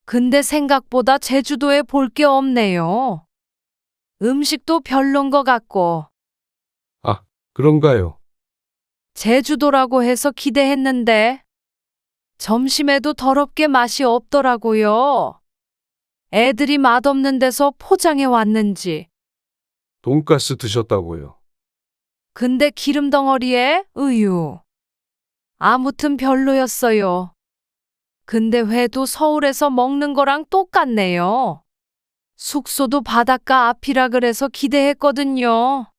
근데 생각보다 제주도에 볼 게 없네요. 음식도 별론 것 같고, 아, 그런가요? 제주도라고 해서 기대했는데, 점심에도 더럽게 맛이 없더라고요. 애들이 맛없는 데서 포장해 왔는지. 돈가스 드셨다고요? 근데 기름 덩어리에 우유. 아무튼 별로였어요. 근데 회도 서울에서 먹는 거랑 똑같네요. 숙소도 바닷가 앞이라 그래서 기대했거든요.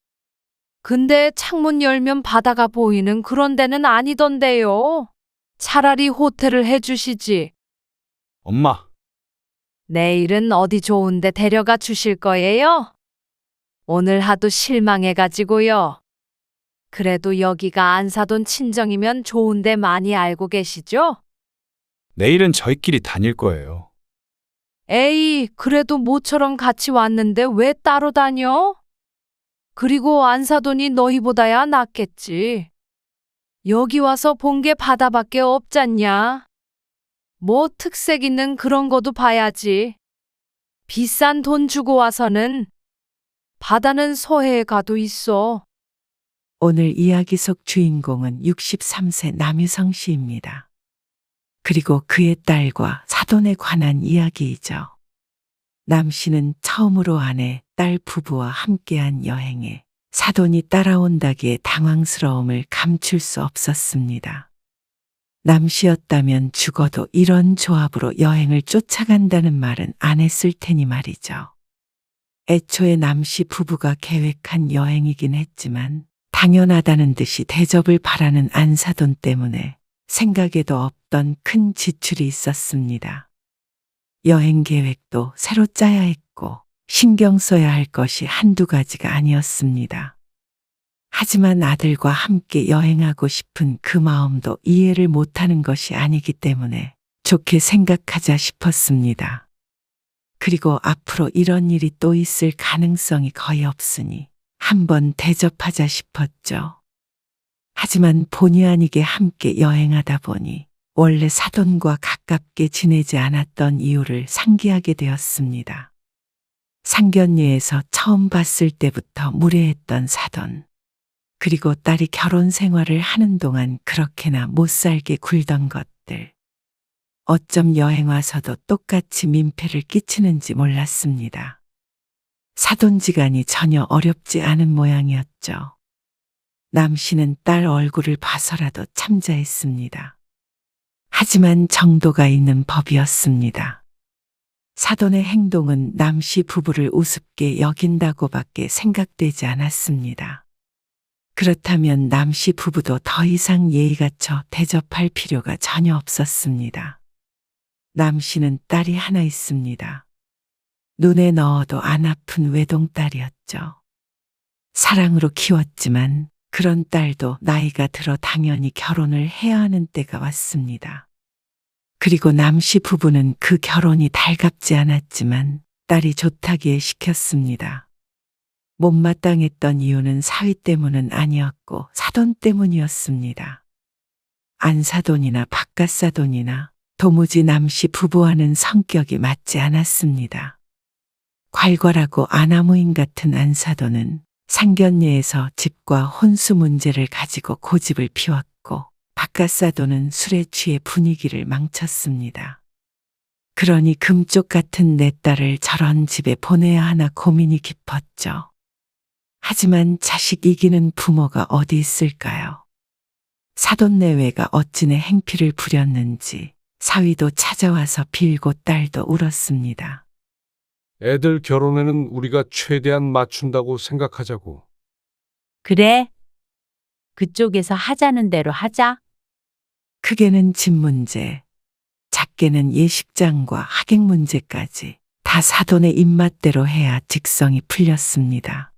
근데 창문 열면 바다가 보이는 그런 데는 아니던데요. 차라리 호텔을 해주시지. 엄마, 내일은 어디 좋은데 데려가 주실 거예요? 오늘 하도 실망해가지고요. 그래도 여기가 안사돈 친정이면 좋은데 많이 알고 계시죠? 내일은 저희끼리 다닐 거예요. 에이, 그래도 모처럼 같이 왔는데 왜 따로 다녀? 그리고 안사돈이 너희보다야 낫겠지. 여기 와서 본 게 바다밖에 없잖냐. 뭐 특색 있는 그런 거도 봐야지. 비싼 돈 주고 와서는 바다는 서해에 가도 있어. 오늘 이야기 속 주인공은 63세 남유성 씨입니다. 그리고 그의 딸과 사돈에 관한 이야기이죠. 남 씨는 처음으로 아내, 딸 부부와 함께한 여행에 사돈이 따라온다기에 당황스러움을 감출 수 없었습니다. 남 씨였다면 죽어도 이런 조합으로 여행을 쫓아간다는 말은 안 했을 테니 말이죠. 애초에 남 씨 부부가 계획한 여행이긴 했지만 당연하다는 듯이 대접을 바라는 안사돈 때문에 생각에도 없던 큰 지출이 있었습니다. 여행 계획도 새로 짜야 했고 신경 써야 할 것이 한두 가지가 아니었습니다. 하지만 아들과 함께 여행하고 싶은 그 마음도 이해를 못하는 것이 아니기 때문에 좋게 생각하자 싶었습니다. 그리고 앞으로 이런 일이 또 있을 가능성이 거의 없으니 한번 대접하자 싶었죠. 하지만 본의 아니게 함께 여행하다 보니 원래 사돈과 가깝게 지내지 않았던 이유를 상기하게 되었습니다. 상견례에서 처음 봤을 때부터 무례했던 사돈. 그리고 딸이 결혼 생활을 하는 동안 그렇게나 못살게 굴던 것들. 어쩜 여행 와서도 똑같이 민폐를 끼치는지 몰랐습니다. 사돈지간이 전혀 어렵지 않은 모양이었죠. 남 씨는 딸 얼굴을 봐서라도 참자했습니다. 하지만 정도가 있는 법이었습니다. 사돈의 행동은 남 씨 부부를 우습게 여긴다고밖에 생각되지 않았습니다. 그렇다면 남 씨 부부도 더 이상 예의 갖춰 대접할 필요가 전혀 없었습니다. 남 씨는 딸이 하나 있습니다. 눈에 넣어도 안 아픈 외동딸이었죠. 사랑으로 키웠지만 그런 딸도 나이가 들어 당연히 결혼을 해야 하는 때가 왔습니다. 그리고 남 씨 부부는 그 결혼이 달갑지 않았지만 딸이 좋다기에 시켰습니다. 못마땅했던 이유는 사위 때문은 아니었고 사돈 때문이었습니다. 안사돈이나 바깥사돈이나 도무지 남 씨 부부와는 성격이 맞지 않았습니다. 괄괄하고 아나무인 같은 안사돈은 상견례에서 집과 혼수 문제를 가지고 고집을 피웠고 바깥사돈은 술에 취해 분위기를 망쳤습니다. 그러니 금쪽 같은 내 딸을 저런 집에 보내야 하나 고민이 깊었죠. 하지만 자식 이기는 부모가 어디 있을까요? 사돈 내외가 어찌내 행피를 부렸는지 사위도 찾아와서 빌고 딸도 울었습니다. 애들 결혼에는 우리가 최대한 맞춘다고 생각하자고. 그래. 그쪽에서 하자는 대로 하자. 크게는 집 문제, 작게는 예식장과 하객 문제까지 다 사돈의 입맛대로 해야 직성이 풀렸습니다.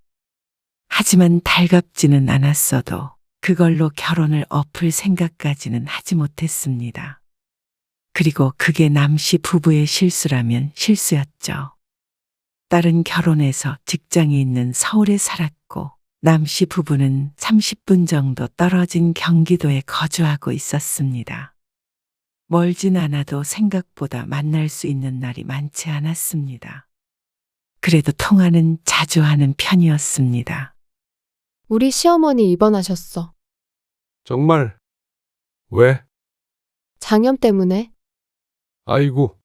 하지만 달갑지는 않았어도 그걸로 결혼을 엎을 생각까지는 하지 못했습니다. 그리고 그게 남씨 부부의 실수라면 실수였죠. 딸은 결혼해서 직장이 있는 서울에 살았고 남씨 부부는 30분 정도 떨어진 경기도에 거주하고 있었습니다. 멀진 않아도 생각보다 만날 수 있는 날이 많지 않았습니다. 그래도 통화는 자주 하는 편이었습니다. 우리 시어머니 입원하셨어. 정말? 왜? 장염 때문에 아이고,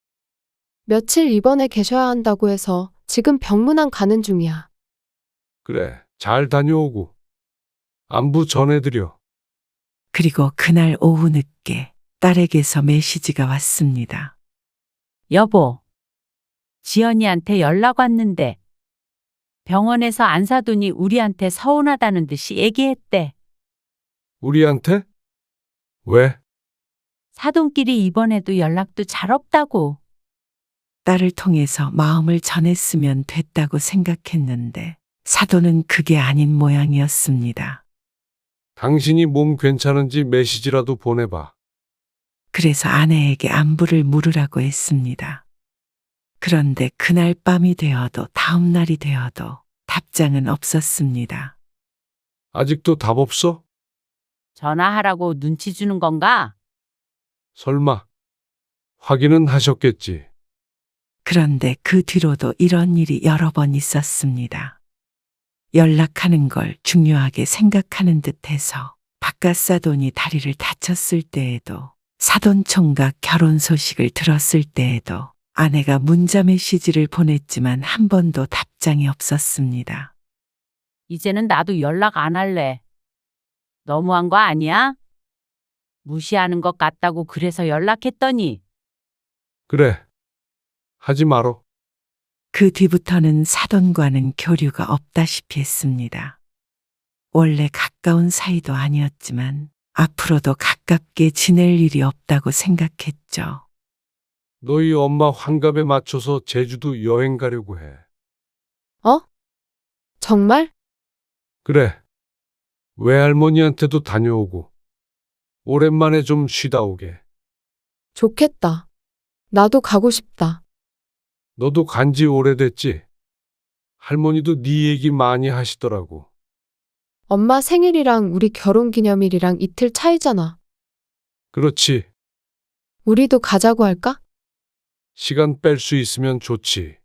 며칠 입원해 계셔야 한다고 해서 지금 병문안 가는 중이야. 그래. 잘 다녀오고. 안부 전해드려. 그리고 그날 오후 늦게 딸에게서 메시지가 왔습니다. 여보, 지연이한테 연락 왔는데 병원에서 안 사돈이 우리한테 서운하다는 듯이 얘기했대. 우리한테? 왜? 사돈끼리 입원해도 연락도 잘 없다고. 딸을 통해서 마음을 전했으면 됐다고 생각했는데 사돈은 그게 아닌 모양이었습니다. 당신이 몸 괜찮은지 메시지라도 보내봐. 그래서 아내에게 안부를 물으라고 했습니다. 그런데 그날 밤이 되어도 다음 날이 되어도 답장은 없었습니다. 아직도 답 없어? 전화하라고 눈치 주는 건가? 설마. 확인은 하셨겠지. 그런데 그 뒤로도 이런 일이 여러 번 있었습니다. 연락하는 걸 중요하게 생각하는 듯해서 바깥 사돈이 다리를 다쳤을 때에도 사돈 총각 결혼 소식을 들었을 때에도 아내가 문자 메시지를 보냈지만 한 번도 답장이 없었습니다. 이제는 나도 연락 안 할래. 너무한 거 아니야? 무시하는 것 같다고 그래서 연락했더니 그래. 하지 말어. 그 뒤부터는 사돈과는 교류가 없다시피 했습니다. 원래 가까운 사이도 아니었지만 앞으로도 가깝게 지낼 일이 없다고 생각했죠. 너희 엄마 환갑에 맞춰서 제주도 여행 가려고 해. 정말? 그래. 외할머니한테도 다녀오고. 오랜만에 좀 쉬다 오게. 좋겠다. 나도 가고 싶다. 너도 간지 오래됐지? 할머니도 네 얘기 많이 하시더라고. 엄마 생일이랑 우리 결혼 기념일이랑 이틀 차이잖아. 그렇지. 우리도 가자고 할까? 시간 뺄 수 있으면 좋지.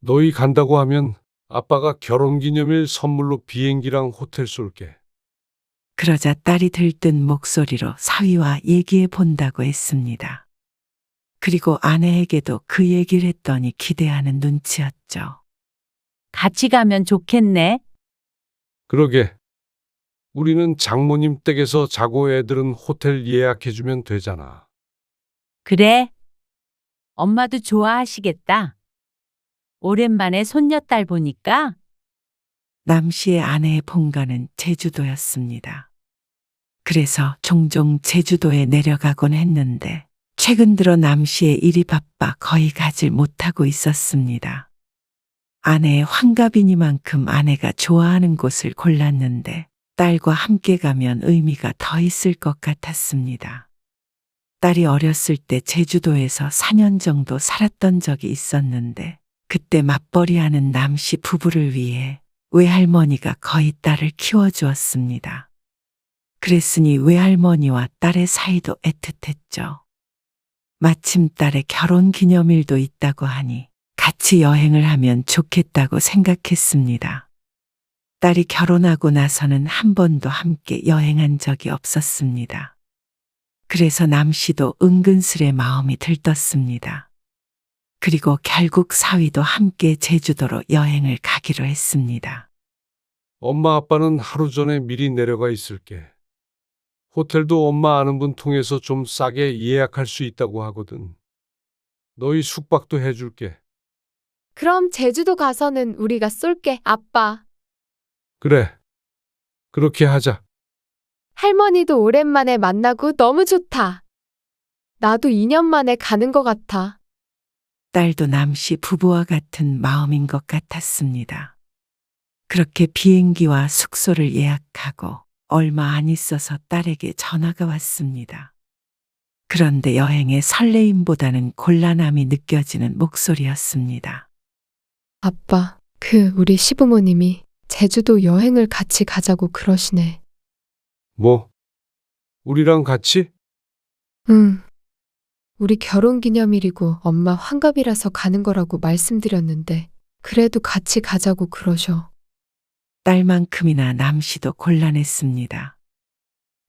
너희 간다고 하면 아빠가 결혼기념일 선물로 비행기랑 호텔 쏠게. 그러자 딸이 들뜬 목소리로 사위와 얘기해 본다고 했습니다. 그리고 아내에게도 그 얘기를 했더니 기대하는 눈치였죠. 같이 가면 좋겠네. 그러게. 우리는 장모님 댁에서 자고 애들은 호텔 예약해주면 되잖아. 그래. 엄마도 좋아하시겠다. 오랜만에 손녀딸 보니까. 남씨의 아내의 본가는 제주도였습니다. 그래서 종종 제주도에 내려가곤 했는데 최근 들어 남씨의 일이 바빠 거의 가질 못하고 있었습니다. 아내의 환갑이니만큼 아내가 좋아하는 곳을 골랐는데 딸과 함께 가면 의미가 더 있을 것 같았습니다. 딸이 어렸을 때 제주도에서 4년 정도 살았던 적이 있었는데 그때 맞벌이하는 남씨 부부를 위해 외할머니가 거의 딸을 키워주었습니다. 그랬으니 외할머니와 딸의 사이도 애틋했죠. 마침 딸의 결혼 기념일도 있다고 하니 같이 여행을 하면 좋겠다고 생각했습니다. 딸이 결혼하고 나서는 한 번도 함께 여행한 적이 없었습니다. 그래서 남씨도 은근슬에 마음이 들떴습니다. 그리고 결국 사위도 함께 제주도로 여행을 가기로 했습니다. 엄마 아빠는 하루 전에 미리 내려가 있을게. 호텔도 엄마 아는 분 통해서 좀 싸게 예약할 수 있다고 하거든. 너희 숙박도 해줄게. 그럼 제주도 가서는 우리가 쏠게, 아빠. 그래. 그렇게 하자. 할머니도 오랜만에 만나고 너무 좋다. 나도 2년 만에 가는 것 같아. 딸도 남씨 부부와 같은 마음인 것 같았습니다. 그렇게 비행기와 숙소를 예약하고 얼마 안 있어서 딸에게 전화가 왔습니다. 그런데 여행의 설레임보다는 곤란함이 느껴지는 목소리였습니다. 아빠, 우리 시부모님이 제주도 여행을 같이 가자고 그러시네. 뭐? 우리랑 같이? 응. 우리 결혼 기념일이고 엄마 환갑이라서 가는 거라고 말씀드렸는데 그래도 같이 가자고 그러셔. 딸만큼이나 남씨도 곤란했습니다.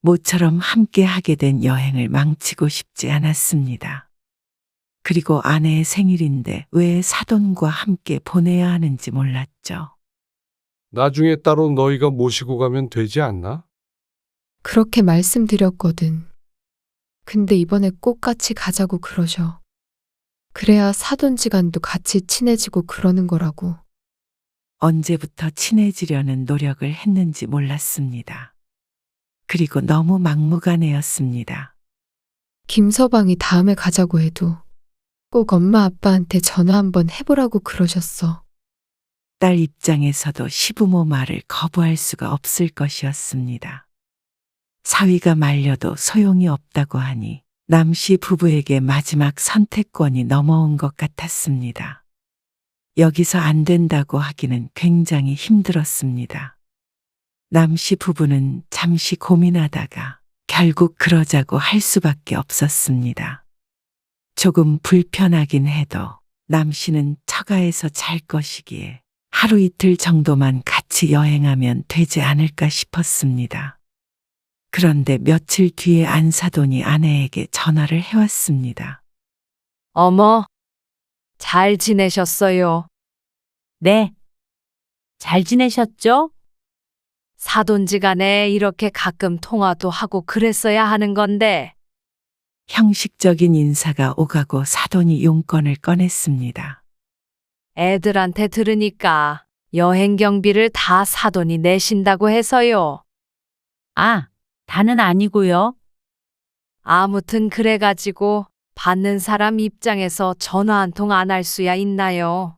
모처럼 함께 하게 된 여행을 망치고 싶지 않았습니다. 그리고 아내의 생일인데 왜 사돈과 함께 보내야 하는지 몰랐죠. 나중에 따로 너희가 모시고 가면 되지 않나? 그렇게 말씀드렸거든. 근데 이번에 꼭 같이 가자고 그러셔. 그래야 사돈지간도 같이 친해지고 그러는 거라고. 언제부터 친해지려는 노력을 했는지 몰랐습니다. 그리고 너무 막무가내였습니다. 김서방이 다음에 가자고 해도 꼭 엄마 아빠한테 전화 한번 해보라고 그러셨어. 딸 입장에서도 시부모 말을 거부할 수가 없을 것이었습니다. 사위가 말려도 소용이 없다고 하니 남씨 부부에게 마지막 선택권이 넘어온 것 같았습니다. 여기서 안 된다고 하기는 굉장히 힘들었습니다. 남씨 부부는 잠시 고민하다가 결국 그러자고 할 수밖에 없었습니다. 조금 불편하긴 해도 남씨는 처가에서 잘 것이기에 하루 이틀 정도만 같이 여행하면 되지 않을까 싶었습니다. 그런데 며칠 뒤에 안사돈이 아내에게 전화를 해왔습니다. 어머, 잘 지내셨어요? 네. 잘 지내셨죠? 사돈지간에 이렇게 가끔 통화도 하고 그랬어야 하는 건데. 형식적인 인사가 오가고 사돈이 용건을 꺼냈습니다. 애들한테 들으니까 여행 경비를 다 사돈이 내신다고 해서요. 아, 다는 아니고요. 아무튼 그래가지고 받는 사람 입장에서 전화 한 통 안 할 수야 있나요?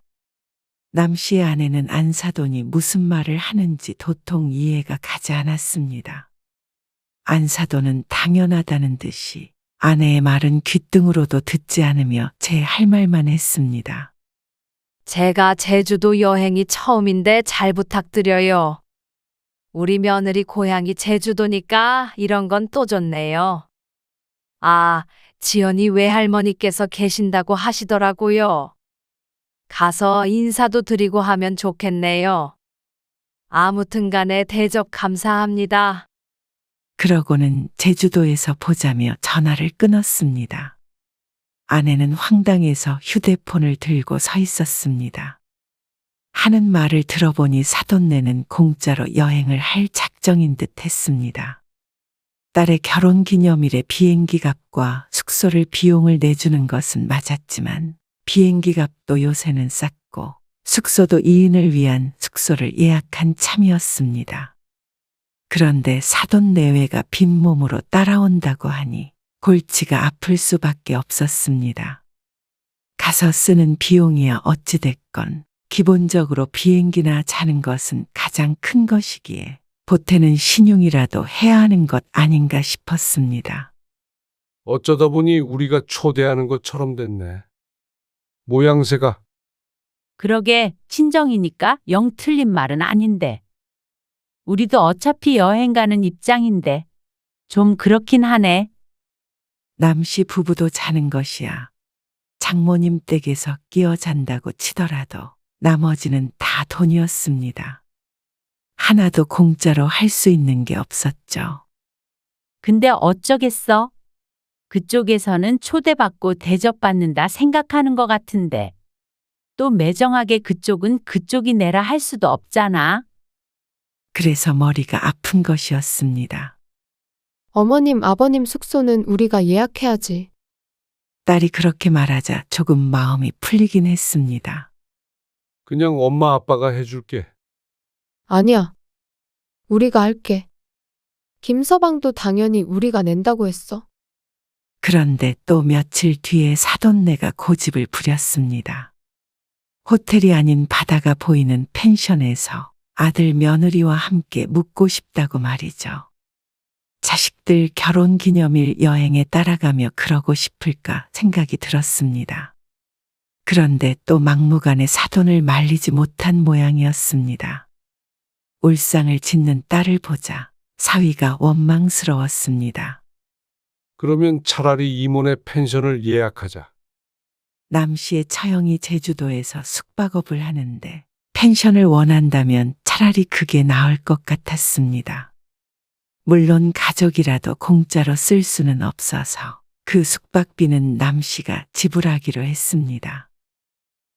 남씨의 아내는 안사돈이 무슨 말을 하는지 도통 이해가 가지 않았습니다. 안사돈은 당연하다는 듯이 아내의 말은 귓등으로도 듣지 않으며 제 할 말만 했습니다. 제가 제주도 여행이 처음인데 잘 부탁드려요. 우리 며느리 고향이 제주도니까 이런 건 또 좋네요. 아, 지연이 외할머니께서 계신다고 하시더라고요. 가서 인사도 드리고 하면 좋겠네요. 아무튼 간에 대접 감사합니다. 그러고는 제주도에서 보자며 전화를 끊었습니다. 아내는 황당해서 휴대폰을 들고 서 있었습니다. 하는 말을 들어보니 사돈네는 공짜로 여행을 할 작정인 듯 했습니다. 딸의 결혼 기념일에 비행기 값과 숙소를 비용을 내주는 것은 맞았지만 비행기 값도 요새는 쌌고 숙소도 2인을 위한 숙소를 예약한 참이었습니다. 그런데 사돈 내외가 빈몸으로 따라온다고 하니 골치가 아플 수밖에 없었습니다. 가서 쓰는 비용이야 어찌됐건 기본적으로 비행기나 자는 것은 가장 큰 것이기에 보태는 신용이라도 해야 하는 것 아닌가 싶었습니다. 어쩌다 보니 우리가 초대하는 것처럼 됐네. 모양새가. 그러게 친정이니까 영 틀린 말은 아닌데. 우리도 어차피 여행 가는 입장인데 좀 그렇긴 하네. 남씨 부부도 자는 것이야 장모님 댁에서 끼어 잔다고 치더라도 나머지는 다 돈이었습니다. 하나도 공짜로 할 수 있는 게 없었죠. 근데 어쩌겠어? 그쪽에서는 초대받고 대접받는다 생각하는 것 같은데. 또 매정하게 그쪽은 그쪽이 내라 할 수도 없잖아. 그래서 머리가 아픈 것이었습니다. 어머님, 아버님 숙소는 우리가 예약해야지. 딸이 그렇게 말하자 조금 마음이 풀리긴 했습니다. 그냥 엄마 아빠가 해줄게. 아니야. 우리가 할게. 김서방도 당연히 우리가 낸다고 했어. 그런데 또 며칠 뒤에 사돈네가 고집을 부렸습니다. 호텔이 아닌 바다가 보이는 펜션에서 아들 며느리와 함께 묵고 싶다고 말이죠. 자식들 결혼 기념일 여행에 따라가며 그러고 싶을까 생각이 들었습니다. 그런데 또 막무가내 사돈을 말리지 못한 모양이었습니다. 울상을 짓는 딸을 보자 사위가 원망스러웠습니다. 그러면 차라리 이모네 펜션을 예약하자. 남 씨의 처형이 제주도에서 숙박업을 하는데 펜션을 원한다면 차라리 그게 나을 것 같았습니다. 물론 가족이라도 공짜로 쓸 수는 없어서 그 숙박비는 남 씨가 지불하기로 했습니다.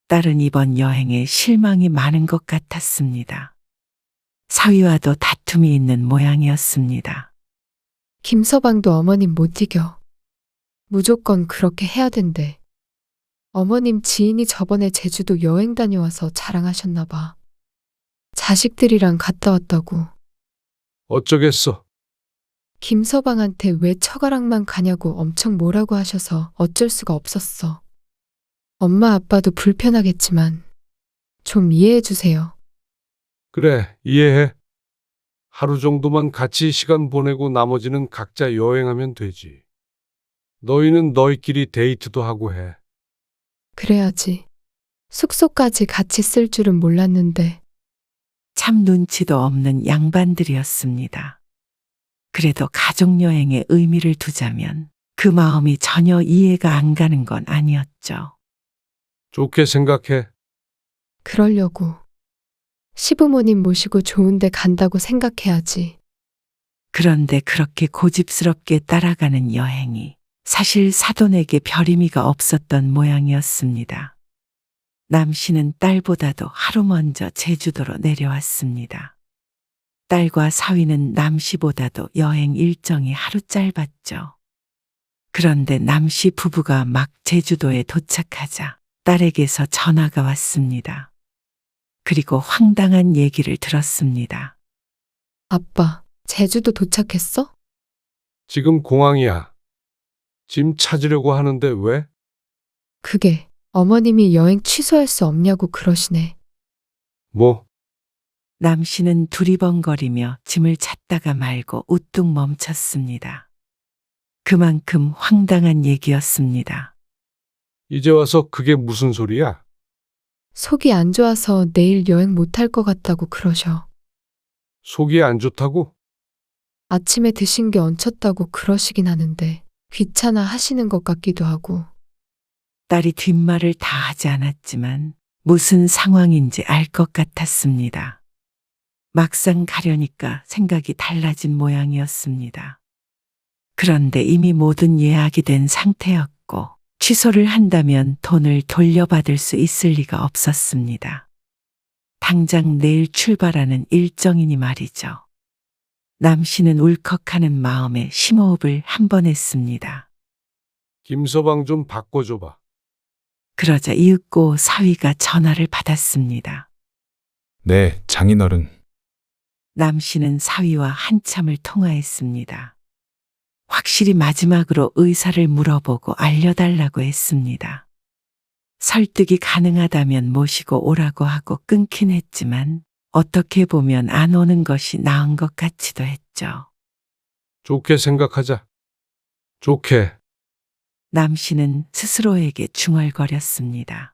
딸은 이번 여행에 실망이 많은 것 같았습니다. 사위와도 다툼이 있는 모양이었습니다. 김서방도 어머님 못 이겨. 무조건 그렇게 해야 된대. 어머님 지인이 저번에 제주도 여행 다녀와서 자랑하셨나 봐. 자식들이랑 갔다 왔다고. 어쩌겠어. 김서방한테 왜 처가랑만 가냐고 엄청 뭐라고 하셔서 어쩔 수가 없었어. 엄마 아빠도 불편하겠지만 좀 이해해 주세요. 그래, 이해해. 하루 정도만 같이 시간 보내고 나머지는 각자 여행하면 되지. 너희는 너희끼리 데이트도 하고 해. 그래야지. 숙소까지 같이 쓸 줄은 몰랐는데 참 눈치도 없는 양반들이었습니다. 그래도 가족여행에 의미를 두자면 그 마음이 전혀 이해가 안 가는 건 아니었죠. 좋게 생각해. 그러려고. 시부모님 모시고 좋은데 간다고 생각해야지. 그런데 그렇게 고집스럽게 따라가는 여행이 사실 사돈에게 별 의미가 없었던 모양이었습니다. 남 씨는 딸보다도 하루 먼저 제주도로 내려왔습니다. 딸과 사위는 남 씨보다도 여행 일정이 하루 짧았죠. 그런데 남 씨 부부가 막 제주도에 도착하자 딸에게서 전화가 왔습니다. 그리고 황당한 얘기를 들었습니다. 아빠, 제주도 도착했어? 지금 공항이야. 짐 찾으려고 하는데 왜? 그게 어머님이 여행 취소할 수 없냐고 그러시네. 뭐? 남 씨는 두리번거리며 짐을 찾다가 말고 우뚝 멈췄습니다. 그만큼 황당한 얘기였습니다. 이제 와서 그게 무슨 소리야? 속이 안 좋아서 내일 여행 못할 것 같다고 그러셔. 속이 안 좋다고? 아침에 드신 게 얹혔다고 그러시긴 하는데 귀찮아 하시는 것 같기도 하고. 딸이 뒷말을 다 하지 않았지만 무슨 상황인지 알 것 같았습니다. 막상 가려니까 생각이 달라진 모양이었습니다. 그런데 이미 모든 예약이 된 상태였고 취소를 한다면 돈을 돌려받을 수 있을 리가 없었습니다. 당장 내일 출발하는 일정이니 말이죠. 남 씨는 울컥하는 마음에 심호흡을 한 번 했습니다. 김서방 좀 바꿔줘봐. 그러자 이윽고 사위가 전화를 받았습니다. 네, 장인어른. 남 씨는 사위와 한참을 통화했습니다. 확실히 마지막으로 의사를 물어보고 알려달라고 했습니다. 설득이 가능하다면 모시고 오라고 하고 끊긴 했지만 어떻게 보면 안 오는 것이 나은 것 같기도 했죠. 좋게 생각하자. 좋게. 남 씨는 스스로에게 중얼거렸습니다.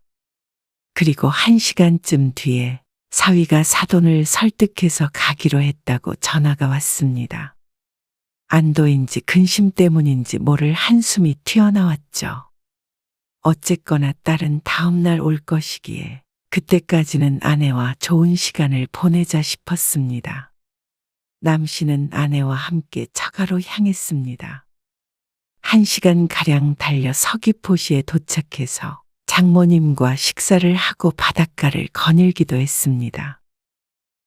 그리고 1시간쯤 뒤에 사위가 사돈을 설득해서 가기로 했다고 전화가 왔습니다. 안도인지 근심 때문인지 모를 한숨이 튀어나왔죠. 어쨌거나 딸은 다음날 올 것이기에 그때까지는 아내와 좋은 시간을 보내자 싶었습니다. 남 씨는 아내와 함께 처가로 향했습니다. 1시간가량 달려 서귀포시에 도착해서 장모님과 식사를 하고 바닷가를 거닐기도 했습니다.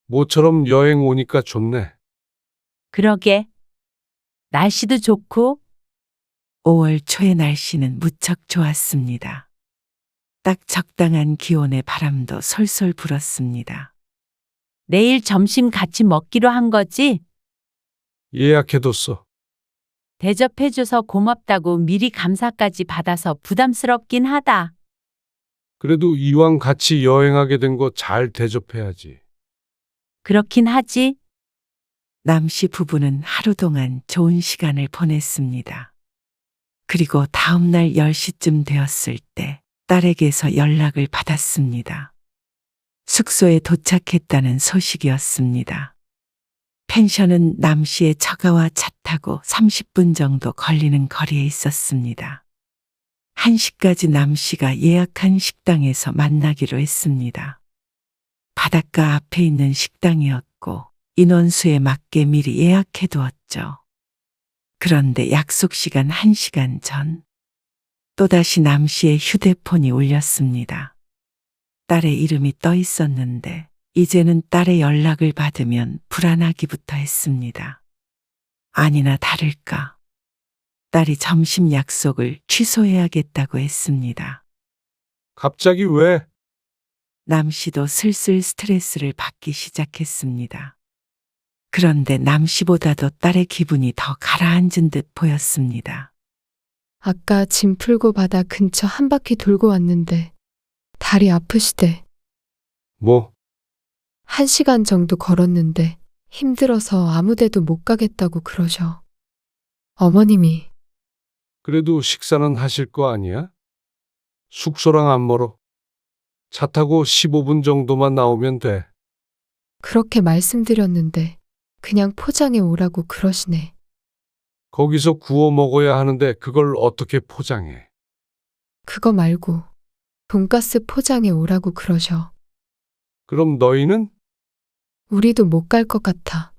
모처럼 여행 오니까 좋네. 그러게. 날씨도 좋고 5월 초의 날씨는 무척 좋았습니다. 딱 적당한 기온의 바람도 솔솔 불었습니다. 내일 점심 같이 먹기로 한 거지? 예약해뒀어. 대접해줘서 고맙다고 미리 감사까지 받아서 부담스럽긴 하다. 그래도 이왕 같이 여행하게 된 거 잘 대접해야지. 그렇긴 하지. 남 씨 부부는 하루 동안 좋은 시간을 보냈습니다. 그리고 다음 날 10시쯤 되었을 때 딸에게서 연락을 받았습니다. 숙소에 도착했다는 소식이었습니다. 펜션은 남시의 처가와 차 타고 30분 정도 걸리는 거리에 있었습니다. 1시까지 남씨가 예약한 식당에서 만나기로 했습니다. 바닷가 앞에 있는 식당이었고 인원수에 맞게 미리 예약해 두었죠. 그런데 약속 시간 1시간 전 또다시 남씨의 휴대폰이 울렸습니다. 딸의 이름이 떠 있었는데 이제는 딸의 연락을 받으면 불안하기부터 했습니다. 아니나 다를까 딸이 점심 약속을 취소해야겠다고 했습니다. 갑자기 왜? 남씨도 슬슬 스트레스를 받기 시작했습니다. 그런데 남씨보다도 딸의 기분이 더 가라앉은 듯 보였습니다. 아까 짐 풀고 바다 근처 한 바퀴 돌고 왔는데 다리 아프시대. 뭐? 1시간 정도 걸었는데 힘들어서 아무 데도 못 가겠다고 그러셔. 어머님이. 그래도 식사는 하실 거 아니야? 숙소랑 안 멀어. 차 타고 15분 정도만 나오면 돼. 그렇게 말씀드렸는데 그냥 포장해 오라고 그러시네. 거기서 구워 먹어야 하는데 그걸 어떻게 포장해? 그거 말고 돈가스 포장해 오라고 그러셔. 그럼 너희는? 우리도 못 갈 것 같아.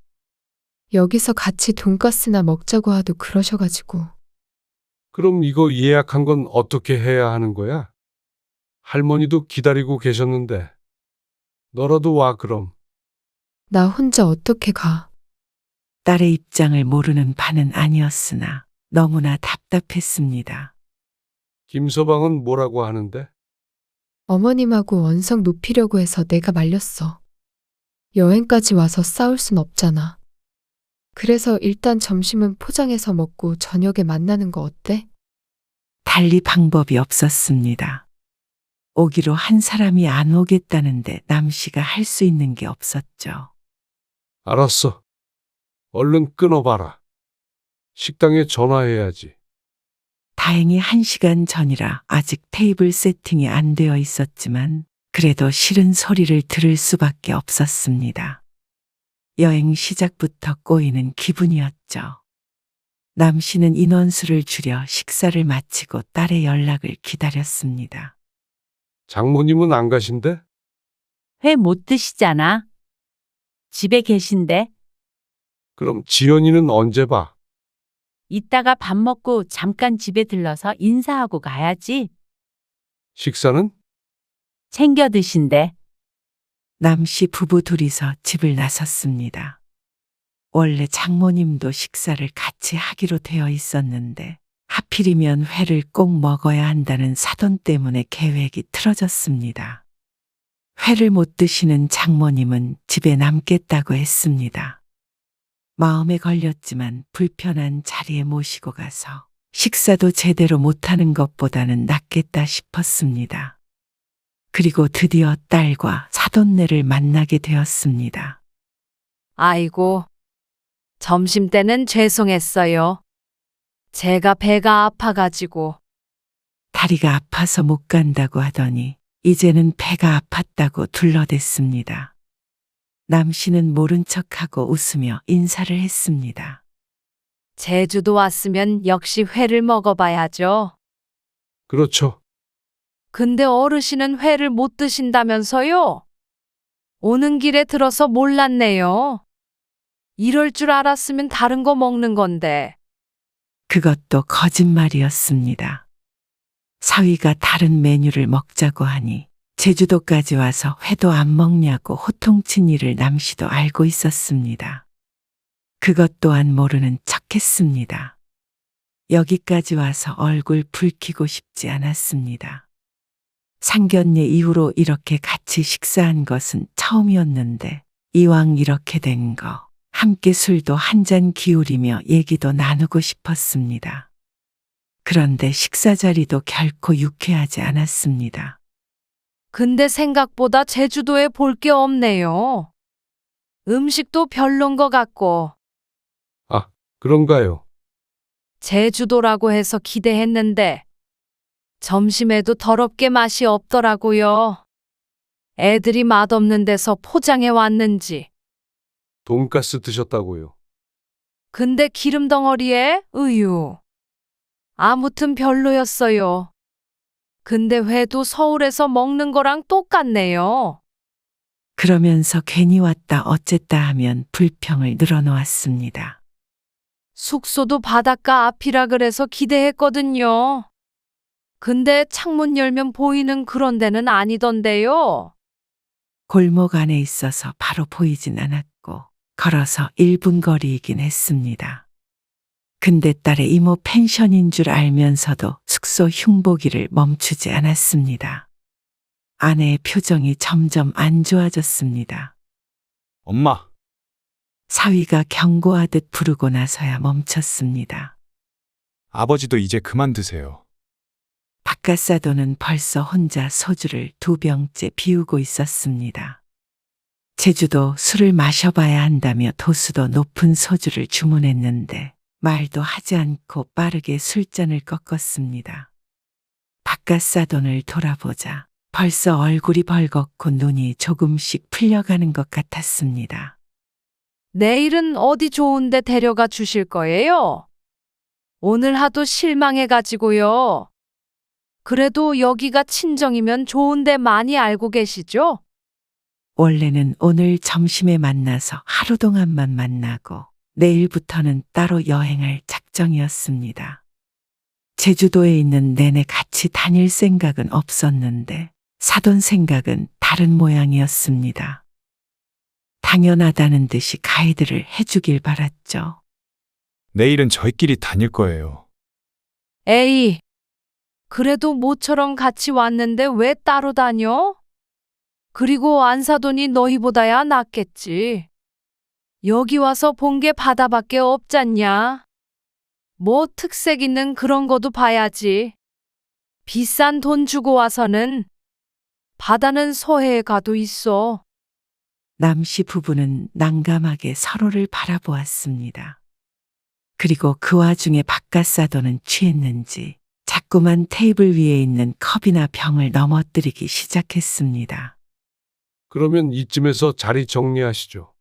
여기서 같이 돈가스나 먹자고 하도 그러셔가지고. 그럼 이거 예약한 건 어떻게 해야 하는 거야? 할머니도 기다리고 계셨는데. 너라도 와 그럼. 나 혼자 어떻게 가? 딸의 입장을 모르는 바는 아니었으나 너무나 답답했습니다. 김서방은 뭐라고 하는데? 어머님하고 원성 높이려고 해서 내가 말렸어. 여행까지 와서 싸울 순 없잖아. 그래서 일단 점심은 포장해서 먹고 저녁에 만나는 거 어때? 달리 방법이 없었습니다. 오기로 한 사람이 안 오겠다는데 남씨가 할 수 있는 게 없었죠. 알았어. 얼른 끊어봐라. 식당에 전화해야지. 다행히 1시간 전이라 아직 테이블 세팅이 안 되어 있었지만 그래도 싫은 소리를 들을 수밖에 없었습니다. 여행 시작부터 꼬이는 기분이었죠. 남씨는 인원수를 줄여 식사를 마치고 딸의 연락을 기다렸습니다. 장모님은 안 가신대? 회 못 드시잖아. 집에 계신데 그럼 지연이는 언제 봐? 이따가 밥 먹고 잠깐 집에 들러서 인사하고 가야지. 식사는? 챙겨 드신대. 남씨 부부 둘이서 집을 나섰습니다. 원래 장모님도 식사를 같이 하기로 되어 있었는데 하필이면 회를 꼭 먹어야 한다는 사돈 때문에 계획이 틀어졌습니다. 회를 못 드시는 장모님은 집에 남겠다고 했습니다. 마음에 걸렸지만 불편한 자리에 모시고 가서 식사도 제대로 못하는 것보다는 낫겠다 싶었습니다. 그리고 드디어 딸과 사돈네를 만나게 되었습니다. 아이고, 점심때는 죄송했어요. 제가 배가 아파가지고. 다리가 아파서 못 간다고 하더니 이제는 배가 아팠다고 둘러댔습니다. 남씨는 모른 척하고 웃으며 인사를 했습니다. 제주도 왔으면 역시 회를 먹어봐야죠. 그렇죠. 근데 어르신은 회를 못 드신다면서요? 오는 길에 들어서 몰랐네요. 이럴 줄 알았으면 다른 거 먹는 건데. 그것도 거짓말이었습니다. 사위가 다른 메뉴를 먹자고 하니 제주도까지 와서 회도 안 먹냐고 호통친 일을 남씨도 알고 있었습니다. 그것 또한 모르는 척했습니다. 여기까지 와서 얼굴 붉히고 싶지 않았습니다. 상견례 이후로 이렇게 같이 식사한 것은 처음이었는데 이왕 이렇게 된 거 함께 술도 한 잔 기울이며 얘기도 나누고 싶었습니다. 그런데 식사 자리도 결코 유쾌하지 않았습니다. 근데 생각보다 제주도에 볼 게 없네요. 음식도 별론 것 같고. 아, 그런가요? 제주도라고 해서 기대했는데 점심에도 더럽게 맛이 없더라고요. 애들이 맛없는 데서 포장해 왔는지. 돈가스 드셨다고요. 근데 기름 덩어리에 우유. 아무튼 별로였어요. 근데 회도 서울에서 먹는 거랑 똑같네요. 그러면서 괜히 왔다 어쨌다 하면 불평을 늘어놓았습니다. 숙소도 바닷가 앞이라 그래서 기대했거든요. 근데 창문 열면 보이는 그런 데는 아니던데요. 골목 안에 있어서 바로 보이진 않았고 걸어서 1분 거리이긴 했습니다. 근데 딸의 이모 펜션인 줄 알면서도 숙소 흉보기를 멈추지 않았습니다. 아내의 표정이 점점 안 좋아졌습니다. 엄마, 사위가 경고하듯 부르고 나서야 멈췄습니다. 아버지도 이제 그만 드세요. 바깥사돈은 벌써 혼자 소주를 2병째 비우고 있었습니다. 제주도 술을 마셔봐야 한다며 도수도 높은 소주를 주문했는데 말도 하지 않고 빠르게 술잔을 꺾었습니다. 바깥사돈을 돌아보자 벌써 얼굴이 벌겋고 눈이 조금씩 풀려가는 것 같았습니다. 내일은 어디 좋은데 데려가 주실 거예요? 오늘 하도 실망해가지고요. 그래도 여기가 친정이면 좋은데 많이 알고 계시죠? 원래는 오늘 점심에 만나서 하루 동안만 만나고 내일부터는 따로 여행할 작정이었습니다. 제주도에 있는 내내 같이 다닐 생각은 없었는데 사돈 생각은 다른 모양이었습니다. 당연하다는 듯이 가이드를 해주길 바랐죠. 내일은 저희끼리 다닐 거예요. 에이, 그래도 모처럼 같이 왔는데 왜 따로 다녀? 그리고 안사돈이 너희보다야 낫겠지. 여기 와서 본 게 바다밖에 없잖냐. 뭐 특색 있는 그런 거도 봐야지. 비싼 돈 주고 와서는 바다는 서해에 가도 있어. 남씨 부부는 난감하게 서로를 바라보았습니다. 그리고 그 와중에 바깥사돈은 취했는지 자꾸만 테이블 위에 있는 컵이나 병을 넘어뜨리기 시작했습니다. 그러면 이쯤에서 자리 정리하시죠.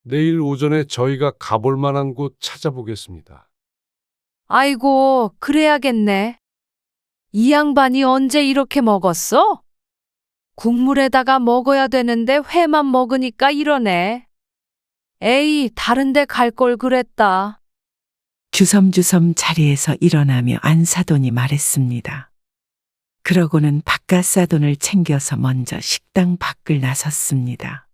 내일 오전에 저희가 가볼 만한 곳 찾아보겠습니다. 아이고, 그래야겠네. 이 양반이 언제 이렇게 먹었어? 국물에다가 먹어야 되는데 회만 먹으니까 이러네. 에이, 다른 데 갈 걸 그랬다. 주섬주섬 자리에서 일어나며 안사돈이 말했습니다. 그러고는 바깥사돈을 챙겨서 먼저 식당 밖을 나섰습니다.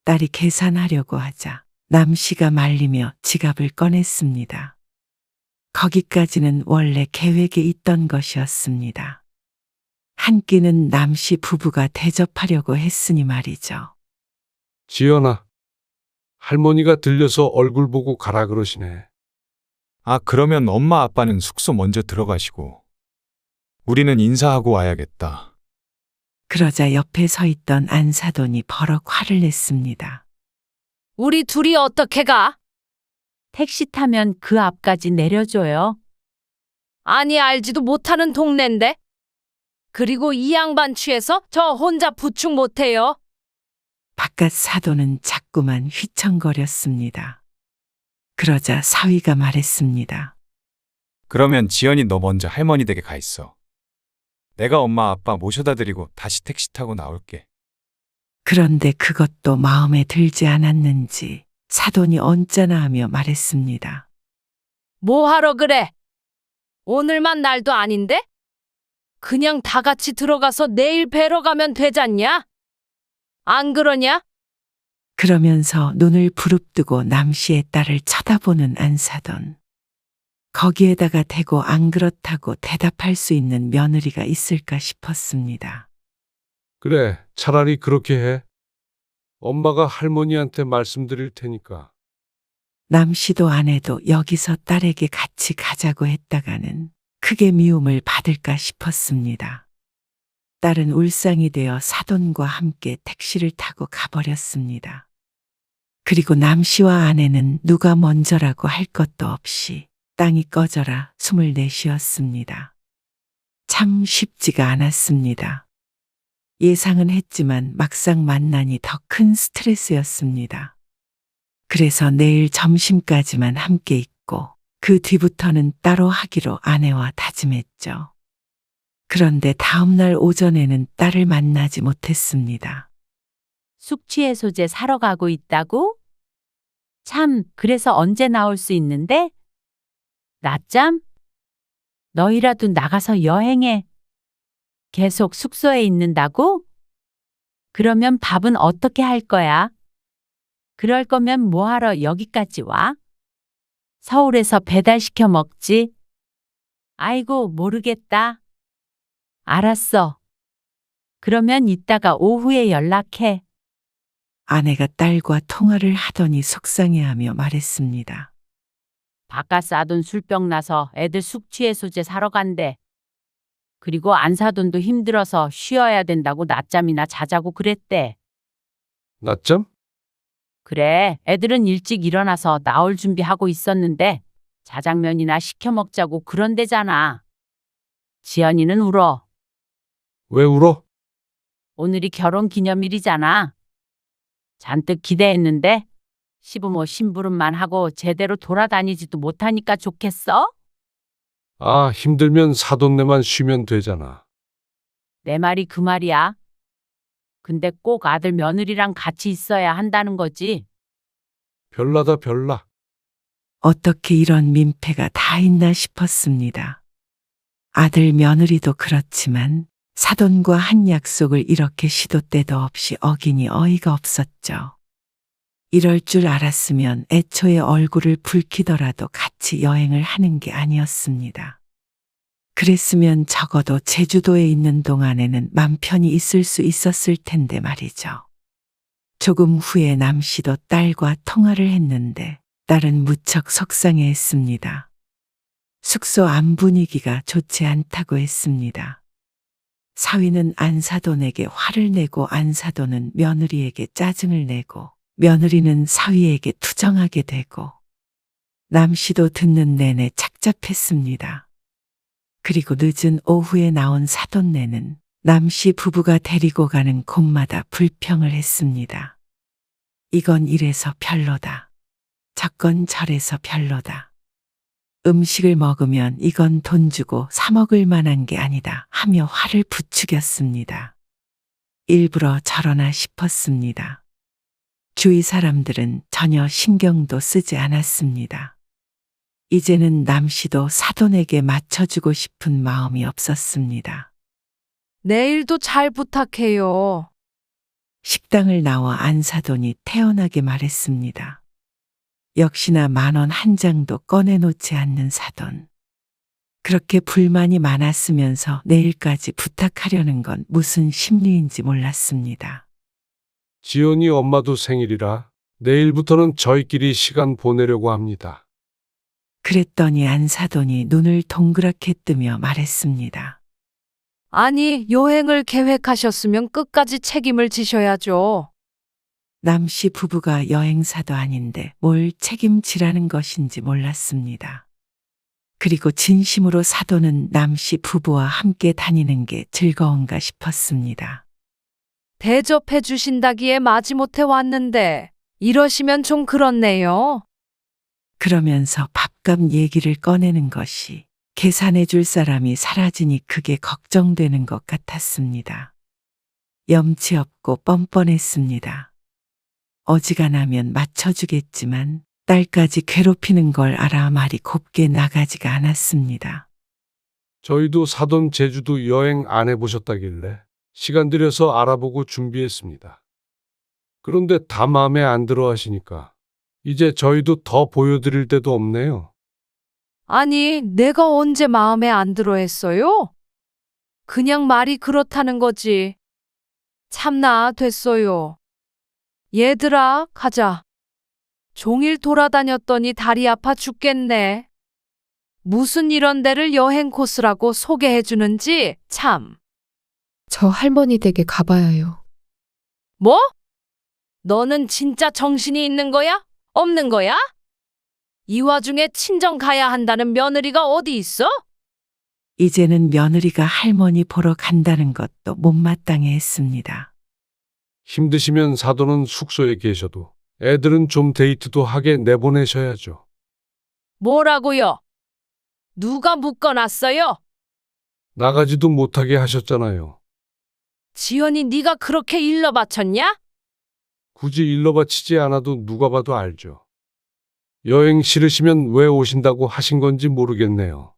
딸이 계산하려고 하자 남씨가 말리며 지갑을 꺼냈습니다. 거기까지는 원래 계획에 있던 것이었습니다. 한 끼는 남씨 부부가 대접하려고 했으니 말이죠. 지연아, 할머니가 들려서 얼굴 보고 가라 그러시네. 아, 그러면 엄마 아빠는 숙소 먼저 들어가시고 우리는 인사하고 와야겠다. 그러자 옆에 서 있던 안사돈이 버럭 화를 냈습니다. 우리 둘이 어떻게 가? 택시 타면 그 앞까지 내려줘요. 아니, 알지도 못하는 동네인데. 그리고 이 양반 취해서 저 혼자 부축 못해요. 바깥 사돈은 자꾸만 휘청거렸습니다. 그러자 사위가 말했습니다. 그러면 지연이 너 먼저 할머니 댁에 가 있어. 내가 엄마 아빠 모셔다 드리고 다시 택시 타고 나올게. 그런데 그것도 마음에 들지 않았는지 사돈이 언짢아 하며 말했습니다. 뭐 하러 그래? 오늘만 날도 아닌데? 그냥 다 같이 들어가서 내일 뵈러 가면 되잖냐? 안 그러냐? 그러면서 눈을 부릅뜨고 남씨의 딸을 쳐다보는 안사돈. 거기에다가 대고 안 그렇다고 대답할 수 있는 며느리가 있을까 싶었습니다. 그래, 차라리 그렇게 해. 엄마가 할머니한테 말씀드릴 테니까. 남씨도 아내도 여기서 딸에게 같이 가자고 했다가는 크게 미움을 받을까 싶었습니다. 딸은 울상이 되어 사돈과 함께 택시를 타고 가버렸습니다. 그리고 남씨와 아내는 누가 먼저라고 할 것도 없이 땅이 꺼져라 숨을 내쉬었습니다. 참 쉽지가 않았습니다. 예상은 했지만 막상 만나니 더 큰 스트레스였습니다. 그래서 내일 점심까지만 함께 있고 그 뒤부터는 따로 하기로 아내와 다짐했죠. 그런데 다음날 오전에는 딸을 만나지 못했습니다. 숙취해소제 사러 가고 있다고? 참, 그래서 언제 나올 수 있는데? 낮잠? 너희라도 나가서 여행해. 계속 숙소에 있는다고? 그러면 밥은 어떻게 할 거야? 그럴 거면 뭐하러 여기까지 와? 서울에서 배달시켜 먹지? 아이고, 모르겠다. 알았어. 그러면 이따가 오후에 연락해. 아내가 딸과 통화를 하더니 속상해하며 말했습니다. 바깥 사돈 술병 나서 애들 숙취해소제 사러 간대. 그리고 안 사돈도 힘들어서 쉬어야 된다고 낮잠이나 자자고 그랬대. 낮잠? 그래, 애들은 일찍 일어나서 나올 준비하고 있었는데 자장면이나 시켜 먹자고 그런대잖아. 지연이는 울어. 왜 울어? 오늘이 결혼 기념일이잖아. 잔뜩 기대했는데 시부모 심부름만 하고 제대로 돌아다니지도 못하니까 좋겠어? 아, 힘들면 사돈네만 쉬면 되잖아. 내 말이 그 말이야. 근데 꼭 아들 며느리랑 같이 있어야 한다는 거지. 별나다 별나. 어떻게 이런 민폐가 다 있나 싶었습니다. 아들 며느리도 그렇지만 사돈과 한 약속을 이렇게 시도 때도 없이 어기니 어이가 없었죠. 이럴 줄 알았으면 애초에 얼굴을 붉히더라도 같이 여행을 하는 게 아니었습니다. 그랬으면 적어도 제주도에 있는 동안에는 맘 편히 있을 수 있었을 텐데 말이죠. 조금 후에 남 씨도 딸과 통화를 했는데 딸은 무척 속상해했습니다. 숙소 안 분위기가 좋지 않다고 했습니다. 사위는 안사돈에게 화를 내고 안사돈은 며느리에게 짜증을 내고 며느리는 사위에게 투정하게 되고 남 씨도 듣는 내내 착잡했습니다. 그리고 늦은 오후에 나온 사돈네는 남 씨 부부가 데리고 가는 곳마다 불평을 했습니다. 이건 이래서 별로다. 저건 저래서 별로다. 음식을 먹으면 이건 돈 주고 사 먹을 만한 게 아니다 하며 화를 부추겼습니다. 일부러 저러나 싶었습니다. 주위 사람들은 전혀 신경도 쓰지 않았습니다. 이제는 남 씨도 사돈에게 맞춰주고 싶은 마음이 없었습니다. 내일도 잘 부탁해요. 식당을 나와 안사돈이 태연하게 말했습니다. 역시나 10,000원 한 장도 꺼내놓지 않는 사돈. 그렇게 불만이 많았으면서 내일까지 부탁하려는 건 무슨 심리인지 몰랐습니다. 지연이 엄마도 생일이라 내일부터는 저희끼리 시간 보내려고 합니다. 그랬더니 안사돈이 눈을 동그랗게 뜨며 말했습니다. 아니, 여행을 계획하셨으면 끝까지 책임을 지셔야죠. 남 씨 부부가 여행사도 아닌데 뭘 책임지라는 것인지 몰랐습니다. 그리고 진심으로 사돈은 남 씨 부부와 함께 다니는 게 즐거운가 싶었습니다. 대접해 주신다기에 마지못해 왔는데 이러시면 좀 그렇네요. 그러면서 밥값 얘기를 꺼내는 것이 계산해 줄 사람이 사라지니 그게 걱정되는 것 같았습니다. 염치 없고 뻔뻔했습니다. 어지간하면 맞춰주겠지만 딸까지 괴롭히는 걸 알아 말이 곱게 나가지가 않았습니다. 저희도 사돈 제주도 여행 안 해보셨다길래 시간 들여서 알아보고 준비했습니다. 그런데 다 마음에 안 들어 하시니까 이제 저희도 더 보여드릴 데도 없네요. 아니, 내가 언제 마음에 안 들어 했어요? 그냥 말이 그렇다는 거지. 참나, 됐어요. 얘들아, 가자. 종일 돌아다녔더니 다리 아파 죽겠네. 무슨 이런 데를 여행 코스라고 소개해 주는지 참. 저 할머니 댁에 가봐야 해요. 뭐? 너는 진짜 정신이 있는 거야? 없는 거야? 이 와중에 친정 가야 한다는 며느리가 어디 있어? 이제는 며느리가 할머니 보러 간다는 것도 못마땅해 했습니다. 힘드시면 사돈은 숙소에 계셔도 애들은 좀 데이트도 하게 내보내셔야죠. 뭐라고요? 누가 묶어놨어요? 나가지도 못하게 하셨잖아요. 지연이 네가 그렇게 일러 바쳤냐? 굳이 일러 바치지 않아도 누가 봐도 알죠. 여행 싫으시면 왜 오신다고 하신 건지 모르겠네요.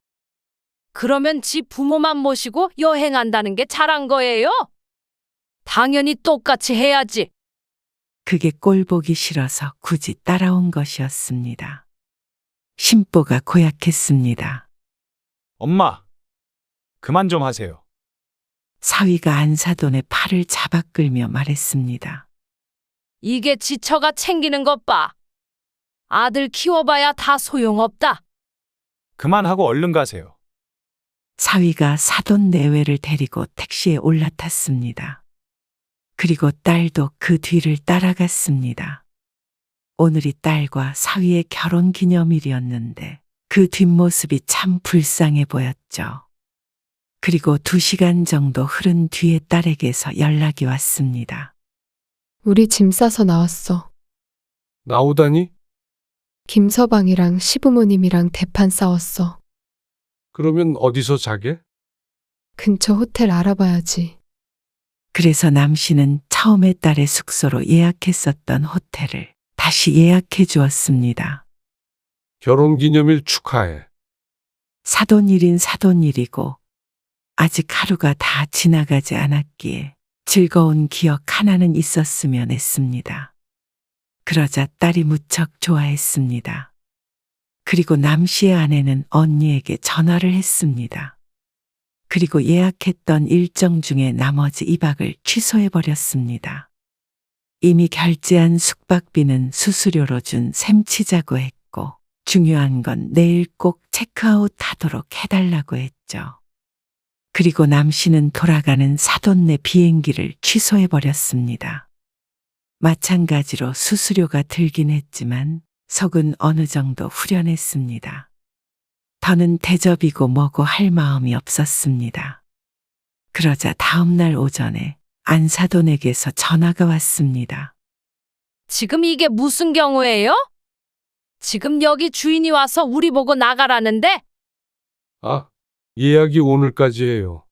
그러면 지 부모만 모시고 여행한다는 게 잘한 거예요? 당연히 똑같이 해야지. 그게 꼴보기 싫어서 굳이 따라온 것이었습니다. 심보가 고약했습니다. 엄마, 그만 좀 하세요. 사위가 안사돈의 팔을 잡아 끌며 말했습니다. 이게 지처가 챙기는 것 봐. 아들 키워봐야 다 소용없다. 그만하고 얼른 가세요. 사위가 사돈 내외를 데리고 택시에 올라탔습니다. 그리고 딸도 그 뒤를 따라갔습니다. 오늘이 딸과 사위의 결혼 기념일이었는데 그 뒷모습이 참 불쌍해 보였죠. 그리고 2시간 정도 흐른 뒤에 딸에게서 연락이 왔습니다. 우리 짐 싸서 나왔어. 나오다니? 김서방이랑 시부모님이랑 대판 싸웠어. 그러면 어디서 자게? 근처 호텔 알아봐야지. 그래서 남씨는 처음에 딸의 숙소로 예약했었던 호텔을 다시 예약해 주었습니다. 결혼기념일 축하해. 사돈일인 사돈일이고 아직 하루가 다 지나가지 않았기에 즐거운 기억 하나는 있었으면 했습니다. 그러자 딸이 무척 좋아했습니다. 그리고 남씨의 아내는 언니에게 전화를 했습니다. 그리고 예약했던 일정 중에 나머지 2박을 취소해버렸습니다. 이미 결제한 숙박비는 수수료로 준 셈 치자고 했고 중요한 건 내일 꼭 체크아웃 하도록 해달라고 했죠. 그리고 남씨는 돌아가는 사돈네 비행기를 취소해버렸습니다. 마찬가지로 수수료가 들긴 했지만 속은 어느 정도 후련했습니다. 더는 대접이고 뭐고 할 마음이 없었습니다. 그러자 다음날 오전에 안사돈에게서 전화가 왔습니다. 지금 이게 무슨 경우예요? 지금 여기 주인이 와서 우리 보고 나가라는데? 아, 예약이 오늘까지예요.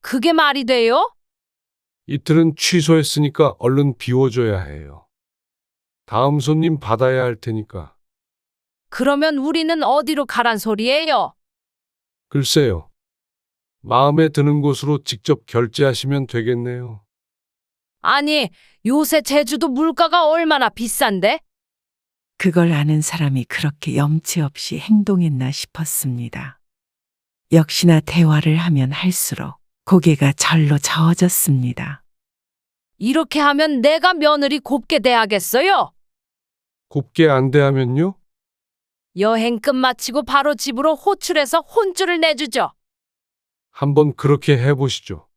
그게 말이 돼요? 이틀은 취소했으니까 얼른 비워줘야 해요. 다음 손님 받아야 할 테니까. 그러면 우리는 어디로 가란 소리예요? 글쎄요. 마음에 드는 곳으로 직접 결제하시면 되겠네요. 아니, 요새 제주도 물가가 얼마나 비싼데? 그걸 아는 사람이 그렇게 염치 없이 행동했나 싶었습니다. 역시나 대화를 하면 할수록 고개가 절로 저어졌습니다. 이렇게 하면 내가 며느리 곱게 대하겠어요? 곱게 안 대하면요? 여행 끝마치고 바로 집으로 호출해서 혼쭐을 내주죠. 한번 그렇게 해보시죠.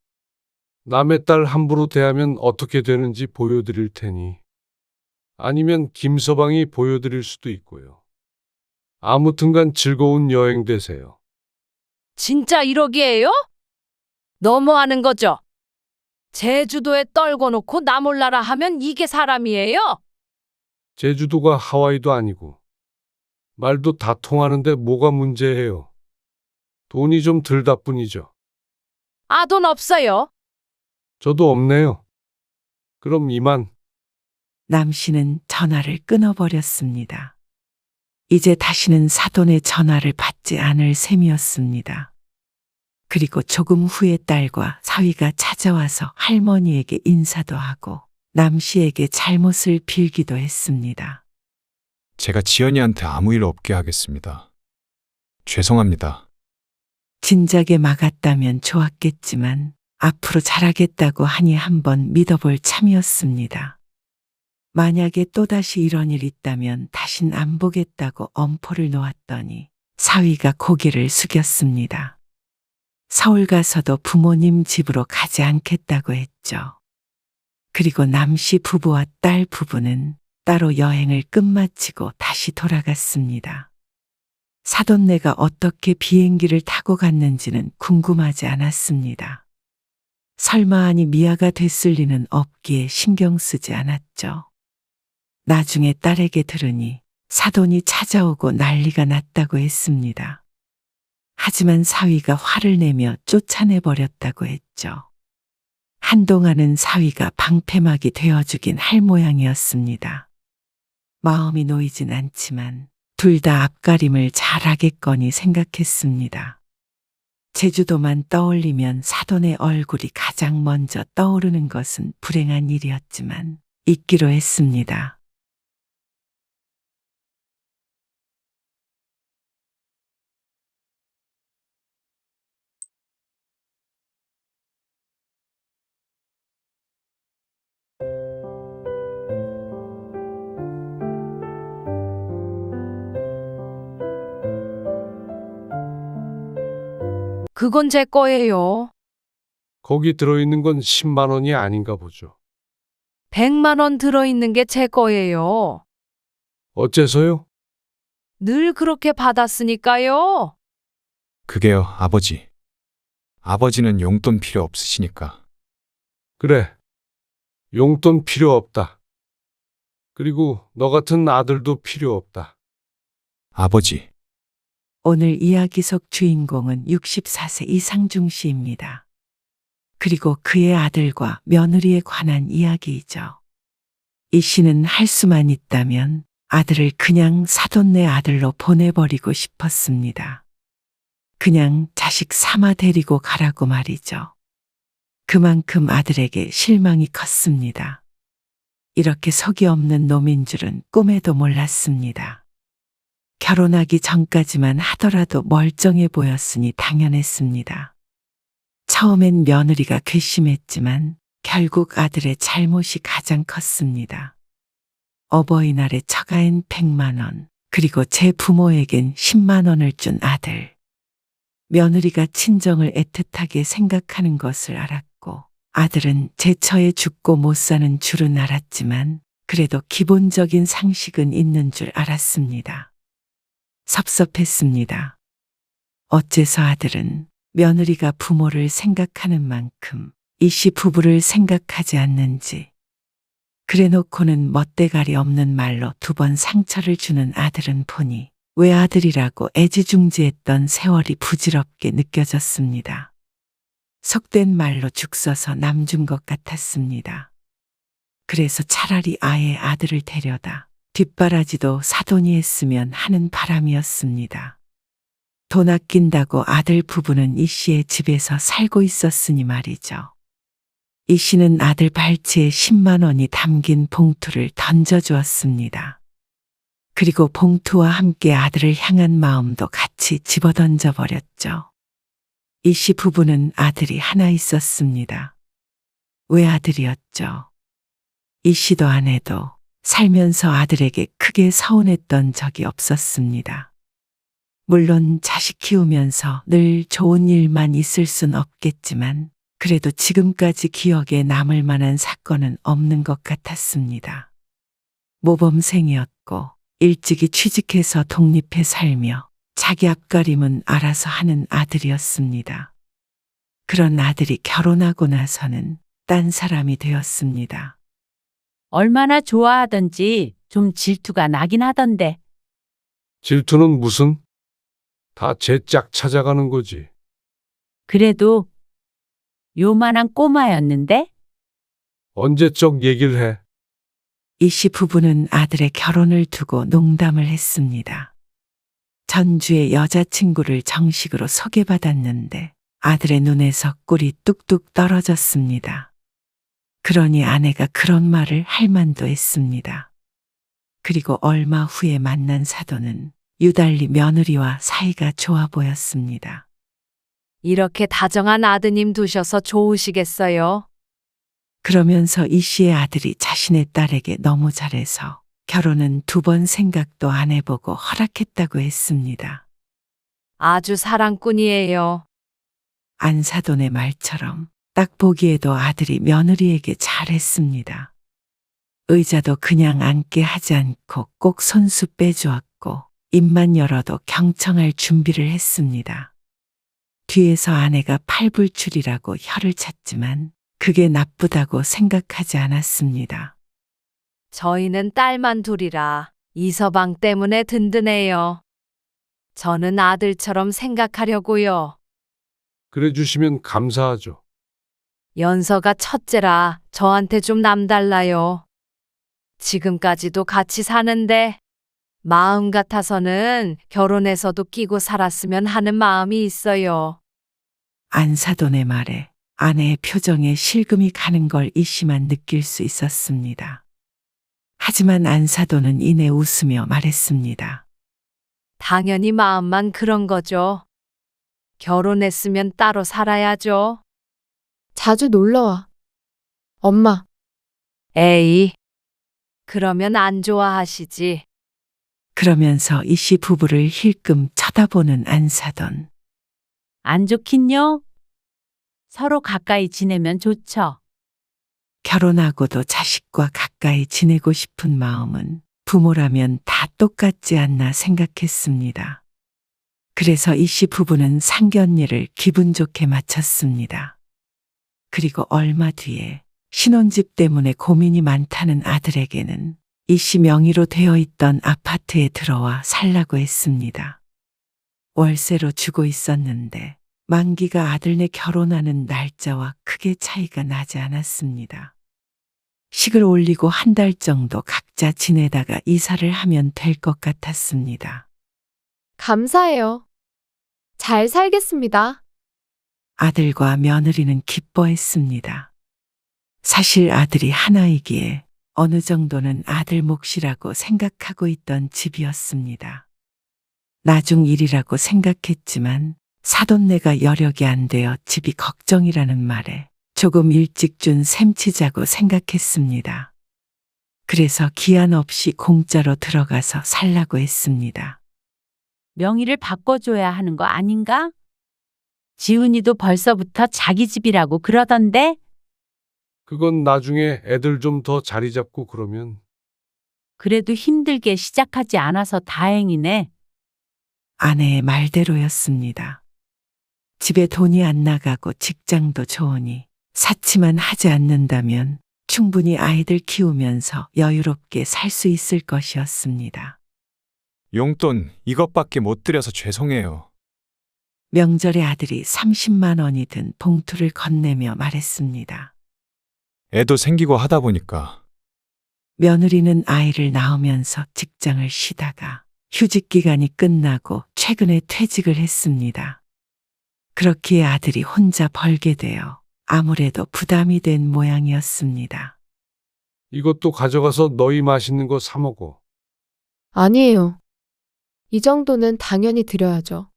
남의 딸 함부로 대하면 어떻게 되는지 보여드릴 테니. 아니면 김서방이 보여드릴 수도 있고요. 아무튼간 즐거운 여행 되세요. 진짜 이러기에요? 너무하는 거죠. 제주도에 떨궈 놓고 나 몰라라 하면 이게 사람이에요? 제주도가 하와이도 아니고. 말도 다 통하는데 뭐가 문제예요? 돈이 좀 들다 뿐이죠. 아, 돈 없어요. 저도 없네요. 그럼 이만. 남씨는 전화를 끊어버렸습니다. 이제 다시는 사돈의 전화를 받지 않을 셈이었습니다. 그리고 조금 후에 딸과 사위가 찾아와서 할머니에게 인사도 하고 남씨에게 잘못을 빌기도 했습니다. 제가 지연이한테 아무 일 없게 하겠습니다. 죄송합니다. 진작에 막았다면 좋았겠지만 앞으로 잘하겠다고 하니 한번 믿어볼 참이었습니다. 만약에 또다시 이런 일 있다면 다신 안 보겠다고 엄포를 놓았더니 사위가 고개를 숙였습니다. 서울 가서도 부모님 집으로 가지 않겠다고 했죠. 그리고 남씨 부부와 딸 부부는 따로 여행을 끝마치고 다시 돌아갔습니다. 사돈네가 어떻게 비행기를 타고 갔는지는 궁금하지 않았습니다. 설마 하니 미아가 됐을 리는 없기에 신경 쓰지 않았죠. 나중에 딸에게 들으니 사돈이 찾아오고 난리가 났다고 했습니다. 하지만 사위가 화를 내며 쫓아내버렸다고 했죠. 한동안은 사위가 방패막이 되어주긴 할 모양이었습니다. 마음이 놓이진 않지만 둘 다 앞가림을 잘하겠거니 생각했습니다. 제주도만 떠올리면 사돈의 얼굴이 가장 먼저 떠오르는 것은 불행한 일이었지만 잊기로 했습니다. 그건 제 거예요. 거기 들어있는 건 10만 원이 아닌가 보죠. 100만 원 들어있는 게 제 거예요. 어째서요? 늘 그렇게 받았으니까요. 그게요, 아버지. 아버지는 용돈 필요 없으시니까. 그래. 용돈 필요 없다. 그리고 너 같은 아들도 필요 없다. 아버지, 오늘 이야기 속 주인공은 64세 이상중 씨입니다. 그리고 그의 아들과 며느리에 관한 이야기이죠. 이 씨는 할 수만 있다면 아들을 그냥 사돈네 아들로 보내버리고 싶었습니다. 그냥 자식 삼아 데리고 가라고 말이죠. 그만큼 아들에게 실망이 컸습니다. 이렇게 속이 없는 놈인 줄은 꿈에도 몰랐습니다. 결혼하기 전까지만 하더라도 멀쩡해 보였으니 당연했습니다. 처음엔 며느리가 괘씸했지만 결국 아들의 잘못이 가장 컸습니다. 어버이날에 처가엔 100만 원, 그리고 제 부모에겐 10만 원을 준 아들. 며느리가 친정을 애틋하게 생각하는 것을 알았고 아들은 제 처에 죽고 못 사는 줄은 알았지만 그래도 기본적인 상식은 있는 줄 알았습니다. 섭섭했습니다. 어째서 아들은 며느리가 부모를 생각하는 만큼 이 씨 부부를 생각하지 않는지. 그래놓고는 멋대가리 없는 말로 2번 상처를 주는 아들은 보니 외아들이라고 애지중지했던 세월이 부질없게 느껴졌습니다. 속된 말로 죽 써서 남준 것 같았습니다. 그래서 차라리 아예 아들을 데려다 뒷바라지도 사돈이 했으면 하는 바람이었습니다. 돈 아낀다고 아들 부부는 이 씨의 집에서 살고 있었으니 말이죠. 이 씨는 아들 발치에 10만 원이 담긴 봉투를 던져주었습니다. 그리고 봉투와 함께 아들을 향한 마음도 같이 집어던져 버렸죠. 이 씨 부부는 아들이 하나 있었습니다. 외아들이었죠. 이 씨도 아내도 살면서 아들에게 크게 서운했던 적이 없었습니다. 물론 자식 키우면서 늘 좋은 일만 있을 순 없겠지만 그래도 지금까지 기억에 남을 만한 사건은 없는 것 같았습니다. 모범생이었고 일찍이 취직해서 독립해 살며 자기 앞가림은 알아서 하는 아들이었습니다. 그런 아들이 결혼하고 나서는 딴 사람이 되었습니다. 얼마나 좋아하던지 좀 질투가 나긴 하던데. 질투는 무슨? 다 제 짝 찾아가는 거지. 그래도 요만한 꼬마였는데? 언제적 얘기를 해. 이 씨 부부는 아들의 결혼을 두고 농담을 했습니다. 전주의 여자친구를 정식으로 소개받았는데 아들의 눈에서 꿀이 뚝뚝 떨어졌습니다. 그러니 아내가 그런 말을 할 만도 했습니다. 그리고 얼마 후에 만난 사돈은 유달리 며느리와 사이가 좋아 보였습니다. 이렇게 다정한 아드님 두셔서 좋으시겠어요? 그러면서 이 씨의 아들이 자신의 딸에게 너무 잘해서 결혼은 2번 생각도 안 해보고 허락했다고 했습니다. 아주 사랑꾼이에요. 안사돈의 말처럼 딱 보기에도 아들이 며느리에게 잘했습니다. 의자도 그냥 앉게 하지 않고 꼭 손수 빼주었고 입만 열어도 경청할 준비를 했습니다. 뒤에서 아내가 팔불출이라고 혀를 찼지만 그게 나쁘다고 생각하지 않았습니다. 저희는 딸만 둘이라 이서방 때문에 든든해요. 저는 아들처럼 생각하려고요. 그래 주시면 감사하죠. 연서가 첫째라 저한테 좀 남달라요. 지금까지도 같이 사는데 마음 같아서는 결혼해서도 끼고 살았으면 하는 마음이 있어요. 안사돈의 말에 아내의 표정에 실금이 가는 걸 이씨만 느낄 수 있었습니다. 하지만 안사돈은 이내 웃으며 말했습니다. 당연히 마음만 그런 거죠. 결혼했으면 따로 살아야죠. 자주 놀러와. 엄마, 에이, 그러면 안 좋아하시지. 그러면서 이씨 부부를 힐끔 쳐다보는 안사돈. 안 좋긴요? 서로 가까이 지내면 좋죠. 결혼하고도 자식과 가까이 지내고 싶은 마음은 부모라면 다 똑같지 않나 생각했습니다. 그래서 이씨 부부는 상견례를 기분 좋게 마쳤습니다. 그리고 얼마 뒤에 신혼집 때문에 고민이 많다는 아들에게는 이씨 명의로 되어 있던 아파트에 들어와 살라고 했습니다. 월세로 주고 있었는데 만기가 아들네 결혼하는 날짜와 크게 차이가 나지 않았습니다. 식을 올리고 한 달 정도 각자 지내다가 이사를 하면 될 것 같았습니다. 감사해요. 잘 살겠습니다. 아들과 며느리는 기뻐했습니다. 사실 아들이 하나이기에 어느 정도는 아들 몫이라고 생각하고 있던 집이었습니다. 나중 일이라고 생각했지만 사돈네가 여력이 안 되어 집이 걱정이라는 말에 조금 일찍 준 셈치자고 생각했습니다. 그래서 기한 없이 공짜로 들어가서 살라고 했습니다. 명의를 바꿔줘야 하는 거 아닌가? 지훈이도 벌써부터 자기 집이라고 그러던데? 그건 나중에 애들 좀 더 자리 잡고 그러면. 그래도 힘들게 시작하지 않아서 다행이네. 아내의 말대로였습니다. 집에 돈이 안 나가고 직장도 좋으니 사치만 하지 않는다면 충분히 아이들 키우면서 여유롭게 살 수 있을 것이었습니다. 용돈 이것밖에 못 드려서 죄송해요. 명절에 아들이 30만 원이 든 봉투를 건네며 말했습니다. 애도 생기고 하다 보니까 며느리는 아이를 낳으면서 직장을 쉬다가 휴직 기간이 끝나고 최근에 퇴직을 했습니다. 그렇기에 아들이 혼자 벌게 되어 아무래도 부담이 된 모양이었습니다. 이것도 가져가서 너희 맛있는 거 사 먹어. 아니에요. 이 정도는 당연히 드려야죠.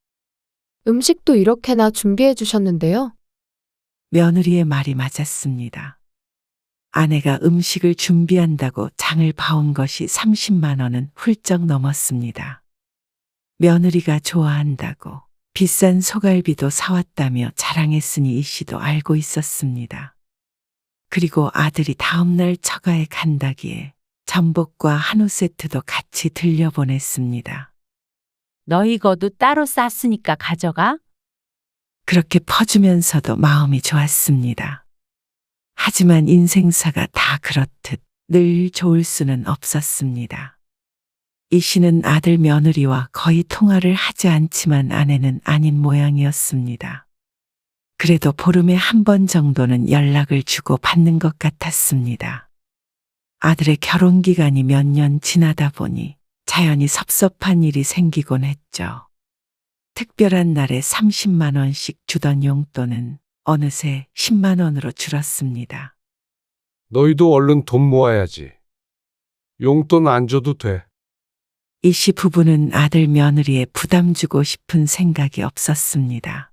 음식도 이렇게나 준비해 주셨는데요. 며느리의 말이 맞았습니다. 아내가 음식을 준비한다고 장을 봐온 것이 30만 원은 훌쩍 넘었습니다. 며느리가 좋아한다고 비싼 소갈비도 사왔다며 자랑했으니 이 씨도 알고 있었습니다. 그리고 아들이 다음날 처가에 간다기에 전복과 한우 세트도 같이 들려보냈습니다. 너희 거도 따로 쌌으니까 가져가. 그렇게 퍼주면서도 마음이 좋았습니다. 하지만 인생사가 다 그렇듯 늘 좋을 수는 없었습니다. 이 씨는 아들 며느리와 거의 통화를 하지 않지만 아내는 아닌 모양이었습니다. 그래도 보름에 한 번 정도는 연락을 주고 받는 것 같았습니다. 아들의 결혼 기간이 몇 년 지나다 보니 자연히 섭섭한 일이 생기곤 했죠. 특별한 날에 30만 원씩 주던 용돈은 어느새 10만 원으로 줄었습니다. 너희도 얼른 돈 모아야지. 용돈 안 줘도 돼. 이 씨 부부는 아들 며느리에 부담 주고 싶은 생각이 없었습니다.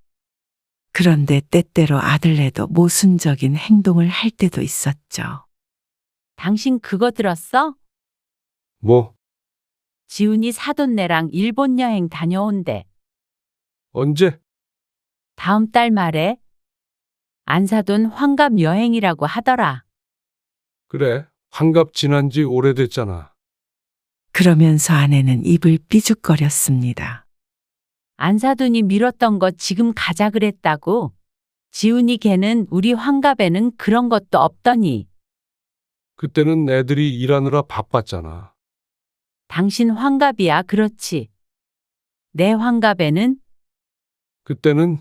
그런데 때때로 아들네도 모순적인 행동을 할 때도 있었죠. 당신 그거 들었어? 뭐, 지훈이 사돈네랑 일본 여행 다녀온대. 언제? 다음 달 말에 안사돈 환갑 여행이라고 하더라. 그래, 환갑 지난 지 오래됐잖아. 그러면서 아내는 입을 삐죽거렸습니다. 안사돈이 미뤘던 거 지금 가자 그랬다고. 지훈이 걔는 우리 환갑에는 그런 것도 없더니. 그때는 애들이 일하느라 바빴잖아. 당신 환갑이야, 그렇지. 내 환갑에는 그때는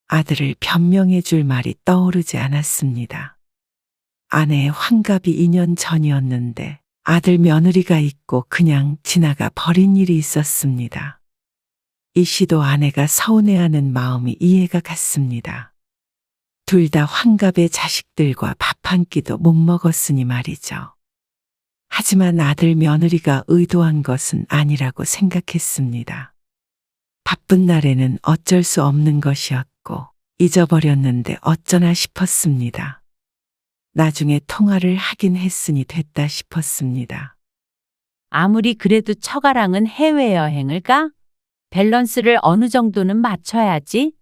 아들을 변명해 줄 말이 떠오르지 않았습니다. 아내의 환갑이 2년 전이었는데 아들 며느리가 있고 그냥 지나가 버린 일이 있었습니다. 이 씨도 아내가 서운해하는 마음이 이해가 갔습니다. 둘 다 환갑의 자식들과 밥 한 끼도 못 먹었으니 말이죠. 하지만 아들 며느리가 의도한 것은 아니라고 생각했습니다. 바쁜 날에는 어쩔 수 없는 것이었고 잊어버렸는데 어쩌나 싶었습니다. 나중에 통화를 하긴 했으니 됐다 싶었습니다. 아무리 그래도 처가랑은 해외여행을 가? 밸런스를 어느 정도는 맞춰야지.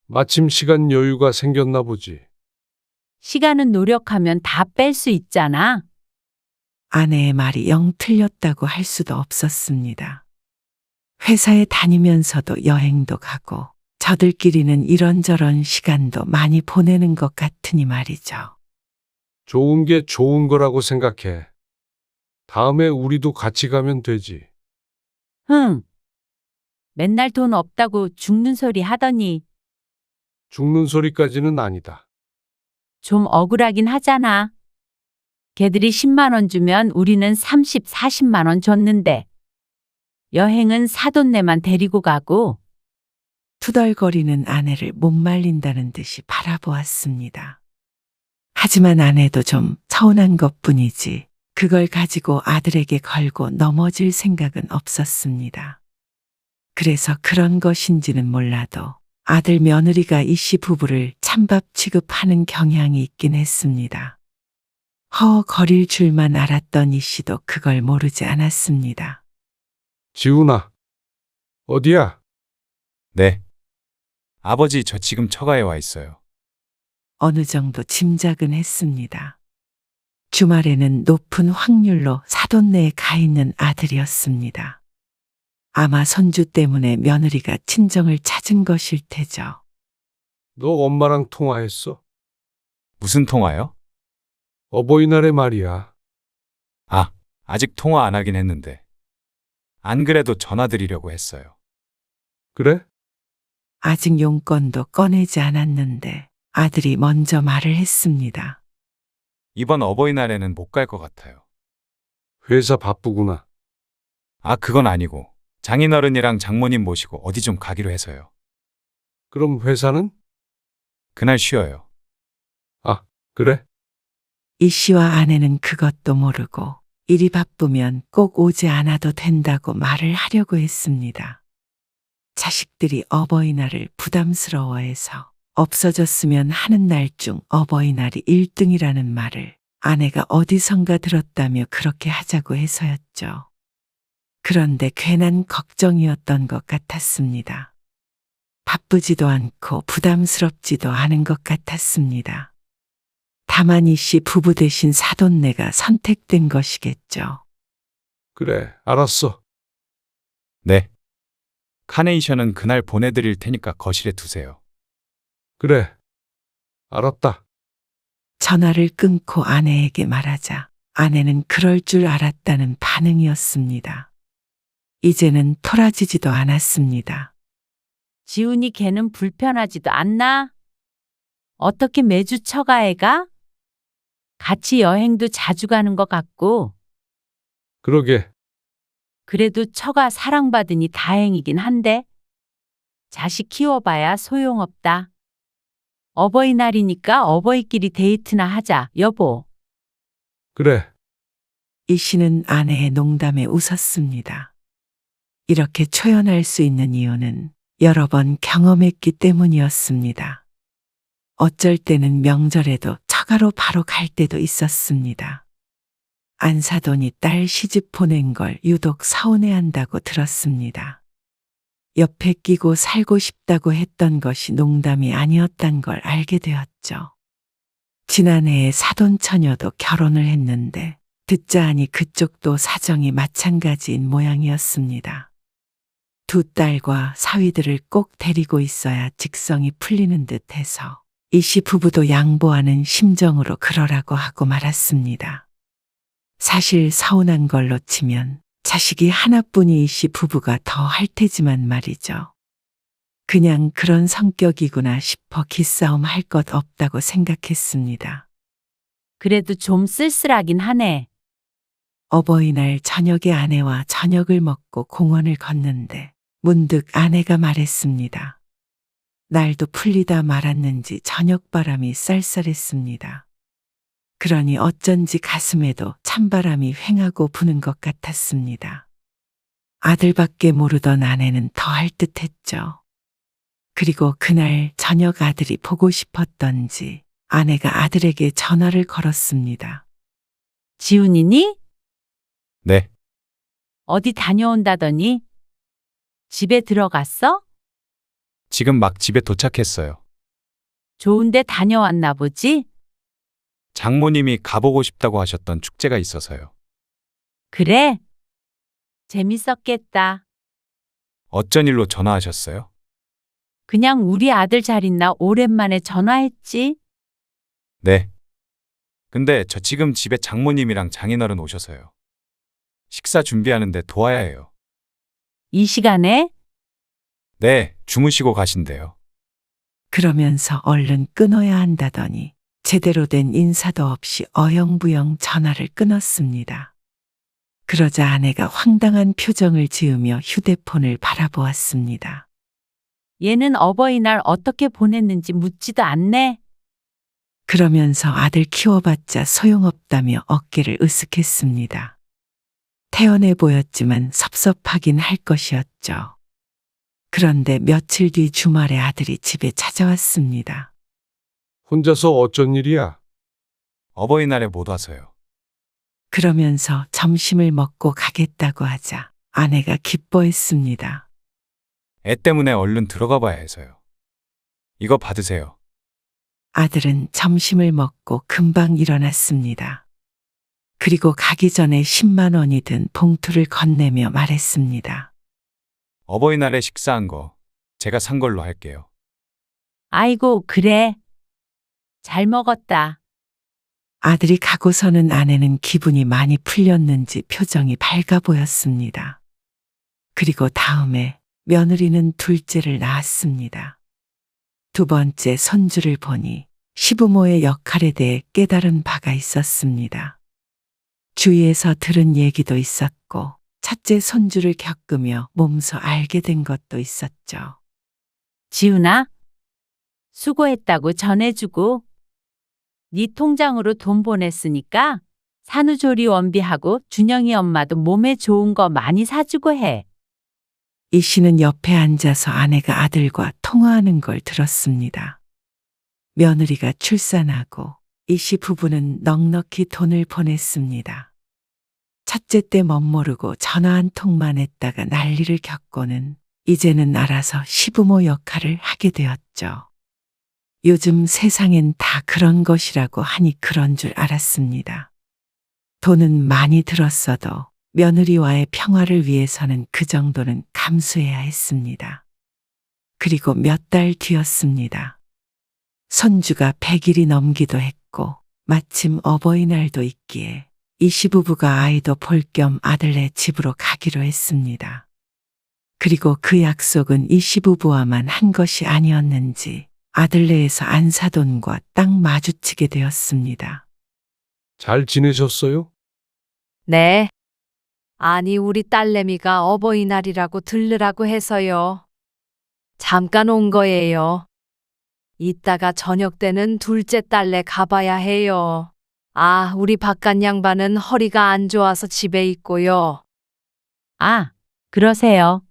마침 시간 여유가 생겼나 보지. 시간은 노력하면 다 뺄 수 있잖아. 아내의 말이 영 틀렸다고 할 수도 없었습니다. 회사에 다니면서도 여행도 가고 저들끼리는 이런저런 시간도 많이 보내는 것 같으니 말이죠. 좋은 게 좋은 거라고 생각해. 다음에 우리도 같이 가면 되지. 흥. 맨날 돈 없다고 죽는 소리 하더니 죽는 소리까지는 아니다. 좀 억울하긴 하잖아. 걔들이 10만 원 주면 우리는 30, 40만 원 줬는데 여행은 사돈네만 데리고 가고. 투덜거리는 아내를 못 말린다는 듯이 바라보았습니다. 하지만 아내도 좀 서운한 것뿐이지 그걸 가지고 아들에게 걸고 넘어질 생각은 없었습니다. 그래서 그런 것인지는 몰라도 아들 며느리가 이 씨 부부를 찬밥 취급하는 경향이 있긴 했습니다. 허거릴 줄만 알았던 이 씨도 그걸 모르지 않았습니다. 지훈아, 어디야? 네. 아버지, 저 지금 처가에 와 있어요. 어느 정도 짐작은 했습니다. 주말에는 높은 확률로 사돈네에 가 있는 아들이었습니다. 아마 손주 때문에 며느리가 친정을 찾은 것일 테죠. 너 엄마랑 통화했어? 무슨 통화요? 어버이날에 말이야. 아, 아직 통화 안 하긴 했는데. 안 그래도 전화 드리려고 했어요. 그래? 아직 용건도 꺼내지 않았는데 아들이 먼저 말을 했습니다. 이번 어버이날에는 못 갈 것 같아요. 회사 바쁘구나. 아, 그건 아니고 장인어른이랑 장모님 모시고 어디 좀 가기로 해서요. 그럼 회사는? 그날 쉬어요. 아, 그래? 이 씨와 아내는 그것도 모르고 일이 바쁘면 꼭 오지 않아도 된다고 말을 하려고 했습니다. 자식들이 어버이날을 부담스러워해서 없어졌으면 하는 날 중 어버이날이 1등이라는 말을 아내가 어디선가 들었다며 그렇게 하자고 해서였죠. 그런데 괜한 걱정이었던 것 같았습니다. 바쁘지도 않고 부담스럽지도 않은 것 같았습니다. 다만 이 씨 부부 대신 사돈네가 선택된 것이겠죠. 그래, 알았어. 네. 카네이션은 그날 보내드릴 테니까 거실에 두세요. 그래, 알았다. 전화를 끊고 아내에게 말하자 아내는 그럴 줄 알았다는 반응이었습니다. 이제는 토라지지도 않았습니다. 지훈이 걔는 불편하지도 않나? 어떻게 매주 처가에 가? 같이 여행도 자주 가는 것 같고. 그러게, 그래도 처가 사랑받으니 다행이긴 한데 자식 키워봐야 소용없다. 어버이날이니까 어버이끼리 데이트나 하자, 여보. 그래. 이 씨는 아내의 농담에 웃었습니다. 이렇게 초연할 수 있는 이유는 여러 번 경험했기 때문이었습니다. 어쩔 때는 명절에도 처가로 바로 갈 때도 있었습니다. 안사돈이 딸 시집 보낸 걸 유독 서운해한다고 들었습니다. 옆에 끼고 살고 싶다고 했던 것이 농담이 아니었단 걸 알게 되었죠. 지난해에 사돈 처녀도 결혼을 했는데 듣자 하니 그쪽도 사정이 마찬가지인 모양이었습니다. 두 딸과 사위들을 꼭 데리고 있어야 직성이 풀리는 듯해서 이씨 부부도 양보하는 심정으로 그러라고 하고 말았습니다. 사실 서운한 걸로 치면 자식이 하나뿐이 이씨 부부가 더 할 테지만 말이죠. 그냥 그런 성격이구나 싶어 기싸움 할 것 없다고 생각했습니다. 그래도 좀 쓸쓸하긴 하네. 어버이날 저녁에 아내와 저녁을 먹고 공원을 걷는데 문득 아내가 말했습니다. 날도 풀리다 말았는지 저녁바람이 쌀쌀했습니다. 그러니 어쩐지 가슴에도 찬바람이 휑하고 부는 것 같았습니다. 아들밖에 모르던 아내는 더할 듯했죠. 그리고 그날 저녁 아들이 보고 싶었던지 아내가 아들에게 전화를 걸었습니다. 지훈이니? 네, 어디 다녀온다더니? 집에 들어갔어? 지금 막 집에 도착했어요. 좋은데 다녀왔나 보지? 장모님이 가보고 싶다고 하셨던 축제가 있어서요. 그래? 재밌었겠다. 어쩐 일로 전화하셨어요? 그냥 우리 아들 잘 있나 오랜만에 전화했지? 네. 근데 저 지금 집에 장모님이랑 장인어른 오셔서요. 식사 준비하는데 도와야 해요. 이 시간에? 네, 주무시고 가신대요. 그러면서 얼른 끊어야 한다더니 제대로 된 인사도 없이 어영부영 전화를 끊었습니다. 그러자 아내가 황당한 표정을 지으며 휴대폰을 바라보았습니다. 얘는 어버이날 어떻게 보냈는지 묻지도 않네. 그러면서 아들 키워봤자 소용없다며 어깨를 으쓱했습니다. 태연해 보였지만 섭섭하긴 할 것이었죠. 그런데 며칠 뒤 주말에 아들이 집에 찾아왔습니다. 혼자서 어쩐 일이야? 어버이날에 못 와서요. 그러면서 점심을 먹고 가겠다고 하자 아내가 기뻐했습니다. 애 때문에 얼른 들어가 봐야 해서요. 이거 받으세요. 아들은 점심을 먹고 금방 일어났습니다. 그리고 가기 전에 10만 원이 든 봉투를 건네며 말했습니다. 어버이날에 식사한 거 제가 산 걸로 할게요. 아이고, 그래. 잘 먹었다. 아들이 가고서는 아내는 기분이 많이 풀렸는지 표정이 밝아 보였습니다. 그리고 다음에 며느리는 둘째를 낳았습니다. 두 번째 손주를 보니 시부모의 역할에 대해 깨달은 바가 있었습니다. 주위에서 들은 얘기도 있었고 첫째 손주를 겪으며 몸소 알게 된 것도 있었죠. 지훈아, 수고했다고 전해주고 네 통장으로 돈 보냈으니까 산후조리 원비하고 준영이 엄마도 몸에 좋은 거 많이 사주고 해. 이 씨는 옆에 앉아서 아내가 아들과 통화하는 걸 들었습니다. 며느리가 출산하고 이 씨 부부는 넉넉히 돈을 보냈습니다. 첫째 때 멋모르고 전화 한 통만 했다가 난리를 겪고는 이제는 알아서 시부모 역할을 하게 되었죠. 요즘 세상엔 다 그런 것이라고 하니 그런 줄 알았습니다. 돈은 많이 들었어도 며느리와의 평화를 위해서는 그 정도는 감수해야 했습니다. 그리고 몇 달 뒤였습니다. 손주가 100일이 넘기도 했고 마침 어버이날도 있기에 이 시부부가 아이도 볼 겸 아들네 집으로 가기로 했습니다. 그리고 그 약속은 이 시부부와만 한 것이 아니었는지 아들네에서 안사돈과 딱 마주치게 되었습니다. 잘 지내셨어요? 네. 아니, 우리 딸내미가 어버이날이라고 들르라고 해서요. 잠깐 온 거예요. 이따가 저녁 때는 둘째 딸네 가봐야 해요. 아, 우리 바깥 양반은 허리가 안 좋아서 집에 있고요. 아, 그러세요.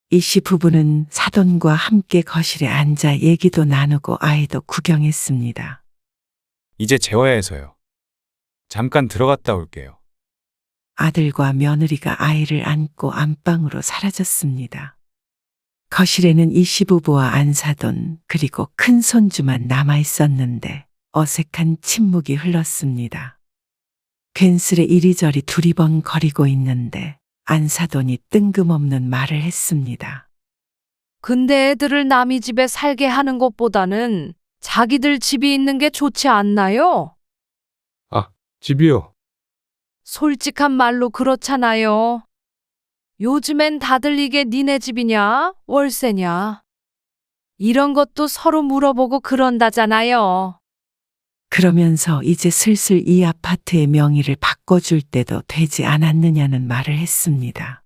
이 씨 부부는 사돈과 함께 거실에 앉아 얘기도 나누고 아이도 구경했습니다. 이제 재워야 해서요. 잠깐 들어갔다 올게요. 아들과 며느리가 아이를 안고 안방으로 사라졌습니다. 거실에는 이 씨 부부와 안사돈 그리고 큰 손주만 남아 있었는데 어색한 침묵이 흘렀습니다. 괜스레 이리저리 두리번거리고 있는데 안사돈이 뜬금없는 말을 했습니다. 근데 애들을 남이 집에 살게 하는 것보다는 자기들 집이 있는 게 좋지 않나요? 아, 집이요. 솔직한 말로 그렇잖아요. 요즘엔 다들 이게 니네 집이냐, 월세냐. 이런 것도 서로 물어보고 그런다잖아요. 그러면서 이제 슬슬 이 아파트의 명의를 바꿔줄 때도 되지 않았느냐는 말을 했습니다.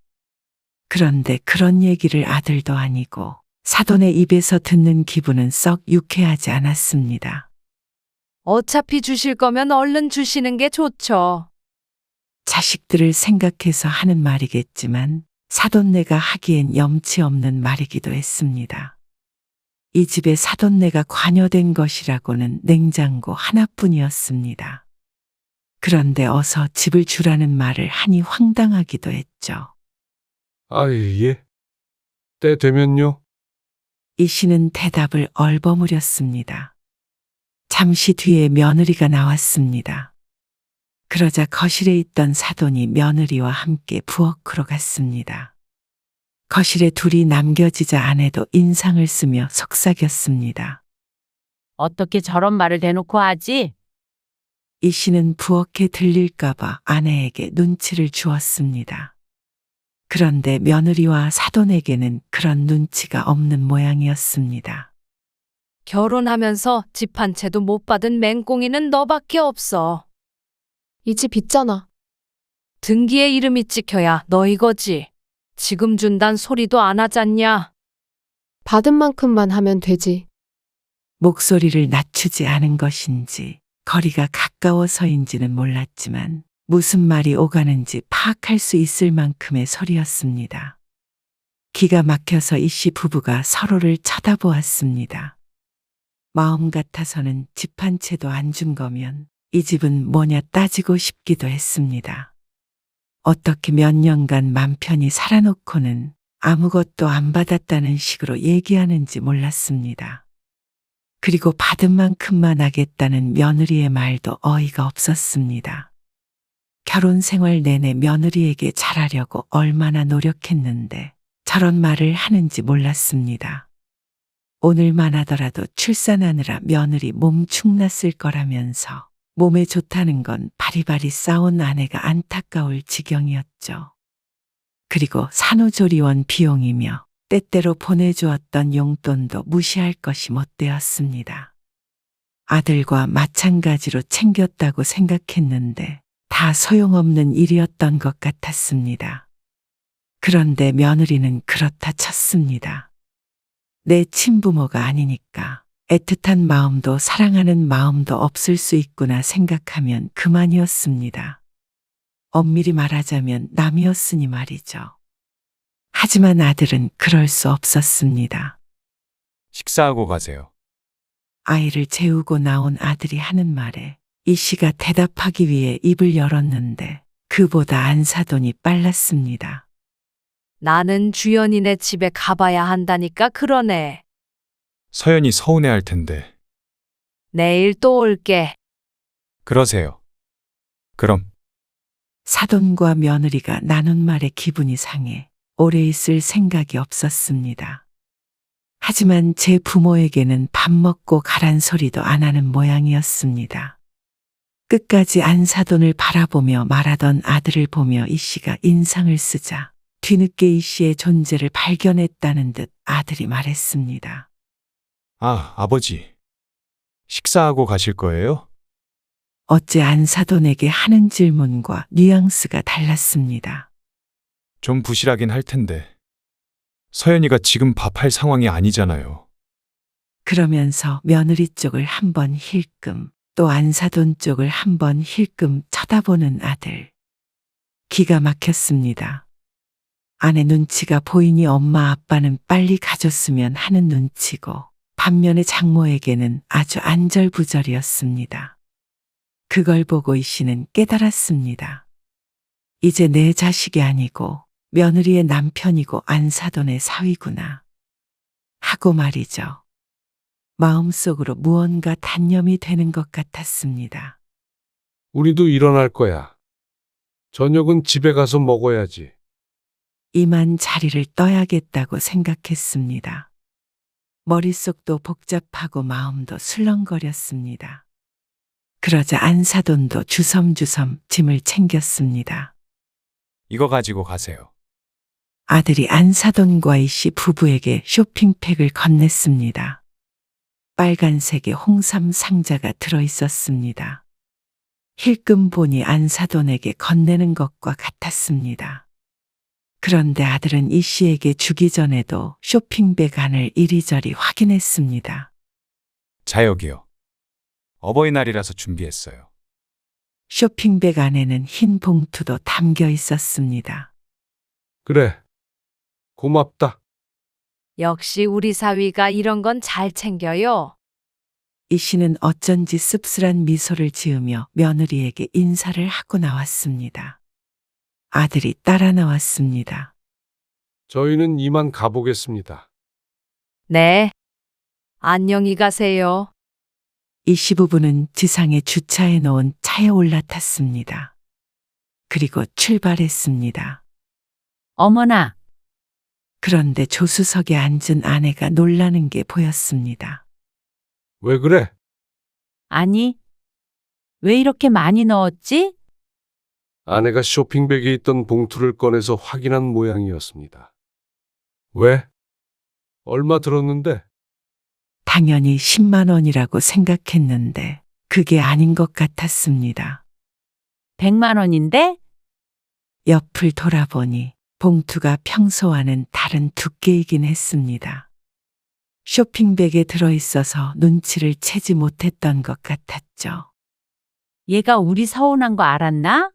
그런데 그런 얘기를 아들도 아니고 사돈의 입에서 듣는 기분은 썩 유쾌하지 않았습니다. 어차피 주실 거면 얼른 주시는 게 좋죠. 자식들을 생각해서 하는 말이겠지만 사돈네가 하기엔 염치 없는 말이기도 했습니다. 이 집에 사돈네가 관여된 것이라고는 냉장고 하나뿐이었습니다. 그런데 어서 집을 주라는 말을 하니 황당하기도 했죠. 아, 예. 때 되면요. 이 씨는 대답을 얼버무렸습니다. 잠시 뒤에 며느리가 나왔습니다. 그러자 거실에 있던 사돈이 며느리와 함께 부엌으로 갔습니다. 거실에 둘이 남겨지자 아내도 인상을 쓰며 속삭였습니다. 어떻게 저런 말을 대놓고 하지? 이 씨는 부엌에 들릴까봐 아내에게 눈치를 주었습니다. 그런데 며느리와 사돈에게는 그런 눈치가 없는 모양이었습니다. 결혼하면서 집 한 채도 못 받은 맹꽁이는 너밖에 없어. 이 집 있잖아. 등기에 이름이 찍혀야 너 이거지. 지금 준단 소리도 안 하잖냐. 받은 만큼만 하면 되지. 목소리를 낮추지 않은 것인지 거리가 가까워서인지는 몰랐지만 무슨 말이 오가는지 파악할 수 있을 만큼의 소리였습니다. 기가 막혀서 이 씨 부부가 서로를 쳐다보았습니다. 마음 같아서는 집 한 채도 안 준 거면 이 집은 뭐냐 따지고 싶기도 했습니다. 어떻게 몇 년간 맘 편히 살아놓고는 아무것도 안 받았다는 식으로 얘기하는지 몰랐습니다. 그리고 받은 만큼만 하겠다는 며느리의 말도 어이가 없었습니다. 결혼 생활 내내 며느리에게 잘하려고 얼마나 노력했는데 저런 말을 하는지 몰랐습니다. 오늘만 하더라도 출산하느라 며느리 몸 축났을 거라면서 몸에 좋다는 건 바리바리 싸운 아내가 안타까울 지경이었죠. 그리고 산후조리원 비용이며 때때로 보내주었던 용돈도 무시할 것이 못 되었습니다. 아들과 마찬가지로 챙겼다고 생각했는데 다 소용없는 일이었던 것 같았습니다. 그런데 며느리는 그렇다 쳤습니다. 내 친부모가 아니니까 애틋한 마음도 사랑하는 마음도 없을 수 있구나 생각하면 그만이었습니다. 엄밀히 말하자면 남이었으니 말이죠. 하지만 아들은 그럴 수 없었습니다. 식사하고 가세요. 아이를 재우고 나온 아들이 하는 말에 이 씨가 대답하기 위해 입을 열었는데 그보다 안사돈이 빨랐습니다. 나는 주연이네 집에 가봐야 한다니까 그러네. 서연이 서운해할 텐데. 내일 또 올게. 그러세요. 그럼 사돈과 며느리가 나눈 말에 기분이 상해 오래 있을 생각이 없었습니다. 하지만 제 부모에게는 밥 먹고 가란 소리도 안 하는 모양이었습니다. 끝까지 안사돈을 바라보며 말하던 아들을 보며 이 씨가 인상을 쓰자 뒤늦게 이 씨의 존재를 발견했다는 듯 아들이 말했습니다. 아, 아버지. 식사하고 가실 거예요? 어째 안사돈에게 하는 질문과 뉘앙스가 달랐습니다. 좀 부실하긴 할 텐데. 서연이가 지금 밥할 상황이 아니잖아요. 그러면서 며느리 쪽을 한번 힐끔 또 안사돈 쪽을 한번 힐끔 쳐다보는 아들. 기가 막혔습니다. 아내 눈치가 보이니 엄마 아빠는 빨리 가줬으면 하는 눈치고 반면에 장모에게는 아주 안절부절이었습니다. 그걸 보고 이 씨는 깨달았습니다. 이제 내 자식이 아니고 며느리의 남편이고 안사돈의 사위구나. 하고 말이죠. 마음속으로 무언가 단념이 되는 것 같았습니다. 우리도 일어날 거야. 저녁은 집에 가서 먹어야지. 이만 자리를 떠야겠다고 생각했습니다. 머릿속도 복잡하고 마음도 술렁거렸습니다. 그러자 안사돈도 주섬주섬 짐을 챙겼습니다. 이거 가지고 가세요. 아들이 안사돈과 이씨 부부에게 쇼핑백을 건넸습니다. 빨간색의 홍삼 상자가 들어 있었습니다. 힐끔 보니 안사돈에게 건네는 것과 같았습니다. 그런데 아들은 이씨에게 주기 전에도 쇼핑백 안을 이리저리 확인했습니다. 자, 여기요. 어버이날이라서 준비했어요. 쇼핑백 안에는 흰 봉투도 담겨 있었습니다. 그래. 고맙다. 역시 우리 사위가 이런 건 잘 챙겨요. 이씨는 어쩐지 씁쓸한 미소를 지으며 며느리에게 인사를 하고 나왔습니다. 아들이 따라 나왔습니다. 저희는 이만 가보겠습니다. 네. 안녕히 가세요. 이씨 부부는 지상에 주차해 놓은 차에 올라탔습니다. 그리고 출발했습니다. 어머나, 그런데 조수석에 앉은 아내가 놀라는 게 보였습니다. 왜 그래? 아니, 왜 이렇게 많이 넣었지? 아내가 쇼핑백에 있던 봉투를 꺼내서 확인한 모양이었습니다. 왜? 얼마 들었는데? 당연히 10만 원이라고 생각했는데 그게 아닌 것 같았습니다. 100만 원인데? 옆을 돌아보니 봉투가 평소와는 다른 두께이긴 했습니다. 쇼핑백에 들어있어서 눈치를 채지 못했던 것 같았죠. 얘가 우리 서운한 거 알았나?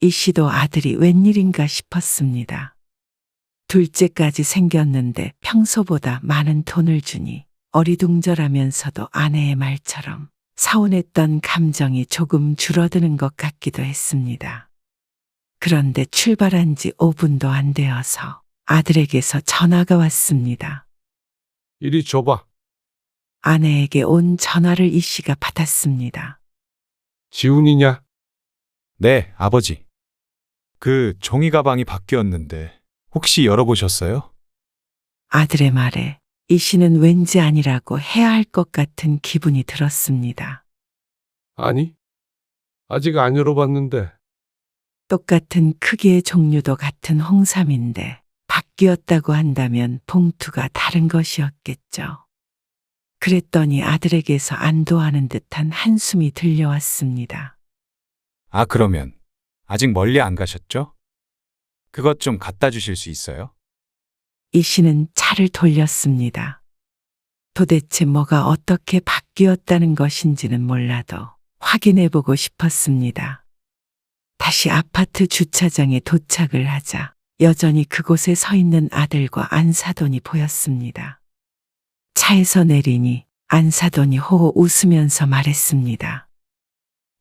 이 씨도 아들이 웬일인가 싶었습니다. 둘째까지 생겼는데 평소보다 많은 돈을 주니 어리둥절하면서도 아내의 말처럼 서운했던 감정이 조금 줄어드는 것 같기도 했습니다. 그런데 출발한 지 5분도 안 되어서 아들에게서 전화가 왔습니다. 이리 줘봐. 아내에게 온 전화를 이 씨가 받았습니다. 지훈이냐? 네, 아버지. 그 종이 가방이 바뀌었는데 혹시 열어보셨어요? 아들의 말에 이 씨는 왠지 아니라고 해야 할 것 같은 기분이 들었습니다. 아니, 아직 안 열어봤는데. 똑같은 크기의 종류도 같은 홍삼인데 바뀌었다고 한다면 봉투가 다른 것이었겠죠. 그랬더니 아들에게서 안도하는 듯한 한숨이 들려왔습니다. 아, 그러면 아직 멀리 안 가셨죠? 그것 좀 갖다 주실 수 있어요? 이 씨는 차를 돌렸습니다. 도대체 뭐가 어떻게 바뀌었다는 것인지는 몰라도 확인해보고 싶었습니다. 다시 아파트 주차장에 도착을 하자 여전히 그곳에 서 있는 아들과 안사돈이 보였습니다. 차에서 내리니 안사돈이 호호 웃으면서 말했습니다.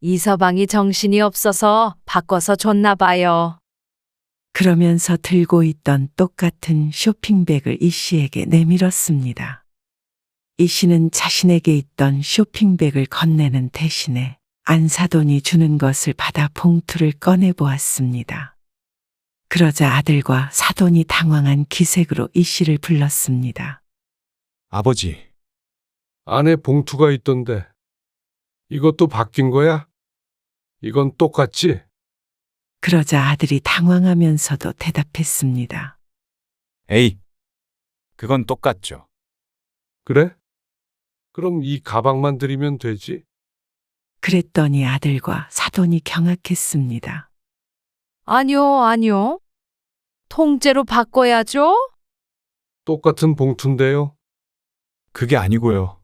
이서방이 정신이 없어서 바꿔서 줬나 봐요. 그러면서 들고 있던 똑같은 쇼핑백을 이 씨에게 내밀었습니다. 이 씨는 자신에게 있던 쇼핑백을 건네는 대신에 안사돈이 주는 것을 받아 봉투를 꺼내 보았습니다. 그러자 아들과 사돈이 당황한 기색으로 이 씨를 불렀습니다. 아버지, 안에 봉투가 있던데. 이것도 바뀐 거야? 이건 똑같지? 그러자 아들이 당황하면서도 대답했습니다. 에이, 그건 똑같죠. 그래? 그럼 이 가방만 드리면 되지? 그랬더니 아들과 사돈이 경악했습니다. 아니요, 아니요. 통째로 바꿔야죠? 똑같은 봉투인데요. 그게 아니고요.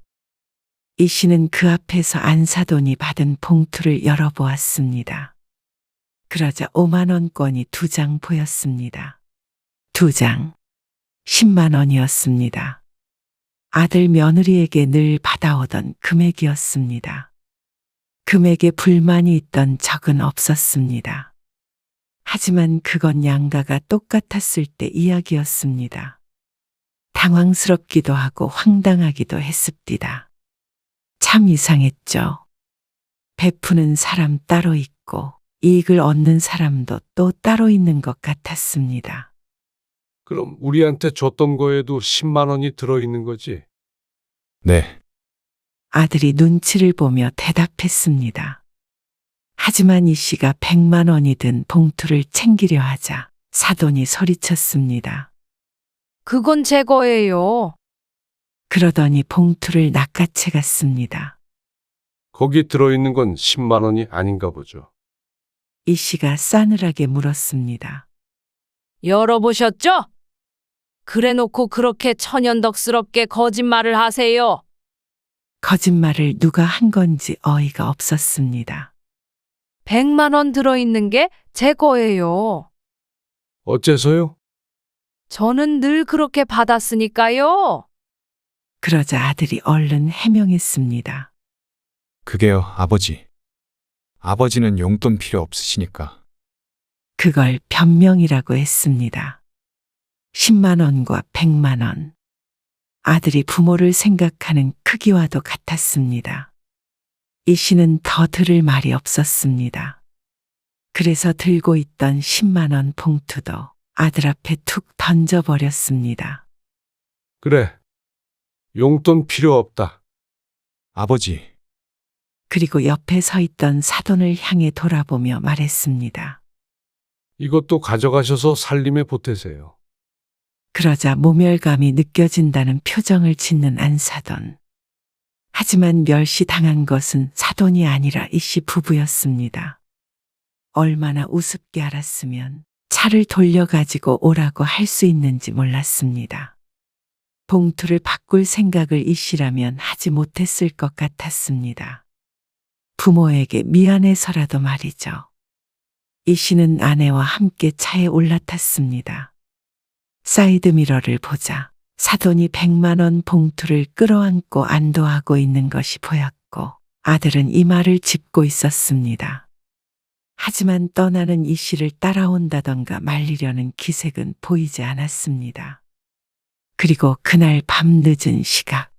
이 씨는 그 앞에서 안사돈이 받은 봉투를 열어보았습니다. 그러자 5만 원권이 2장 보였습니다. 2장, 10만 원이었습니다. 아들 며느리에게 늘 받아오던 금액이었습니다. 금액에 불만이 있던 적은 없었습니다. 하지만 그건 양가가 똑같았을 때 이야기였습니다. 당황스럽기도 하고 황당하기도 했습니다. 참 이상했죠. 베푸는 사람 따로 있고 이익을 얻는 사람도 또 따로 있는 것 같았습니다. 그럼 우리한테 줬던 거에도 10만 원이 들어있는 거지? 네. 아들이 눈치를 보며 대답했습니다. 하지만 이 씨가 100만 원이 든 봉투를 챙기려 하자 사돈이 소리쳤습니다. 그건 제 거예요. 그러더니 봉투를 낚아채 갔습니다. 거기 들어있는 건 10만 원이 아닌가 보죠. 이 씨가 싸늘하게 물었습니다. 열어보셨죠? 그래 놓고 그렇게 천연덕스럽게 거짓말을 하세요. 거짓말을 누가 한 건지 어이가 없었습니다. 100만 원 들어있는 게 제 거예요. 어째서요? 저는 늘 그렇게 받았으니까요. 그러자 아들이 얼른 해명했습니다. 그게요, 아버지. 아버지는 용돈 필요 없으시니까. 그걸 변명이라고 했습니다. 10만 원과 100만 원. 아들이 부모를 생각하는 크기와도 같았습니다. 이 씨는 더 들을 말이 없었습니다. 그래서 들고 있던 10만 원 봉투도 아들 앞에 툭 던져버렸습니다. 그래. 용돈 필요 없다. 아버지, 그리고 옆에 서 있던 사돈을 향해 돌아보며 말했습니다. 이것도 가져가셔서 살림에 보태세요. 그러자 모멸감이 느껴진다는 표정을 짓는 안사돈. 하지만 멸시당한 것은 사돈이 아니라 이씨 부부였습니다. 얼마나 우습게 알았으면 차를 돌려가지고 오라고 할 수 있는지 몰랐습니다. 봉투를 바꿀 생각을 이씨라면 하지 못했을 것 같았습니다. 부모에게 미안해서라도 말이죠. 이씨는 아내와 함께 차에 올라탔습니다. 사이드미러를 보자 사돈이 100만 원 봉투를 끌어안고 안도하고 있는 것이 보였고 아들은 이마를 짚고 있었습니다. 하지만 떠나는 이 씨를 따라온다던가 말리려는 기색은 보이지 않았습니다. 그리고 그날 밤 늦은 시각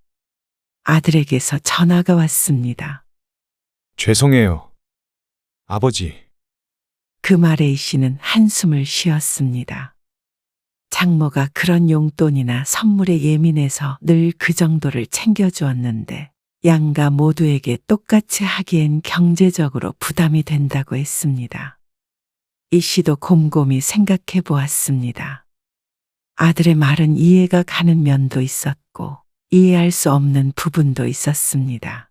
아들에게서 전화가 왔습니다. 죄송해요. 아버지, 그 말에 이 씨는 한숨을 쉬었습니다. 장모가 그런 용돈이나 선물에 예민해서 늘 그 정도를 챙겨주었는데 양가 모두에게 똑같이 하기엔 경제적으로 부담이 된다고 했습니다. 이 씨도 곰곰이 생각해 보았습니다. 아들의 말은 이해가 가는 면도 있었고 이해할 수 없는 부분도 있었습니다.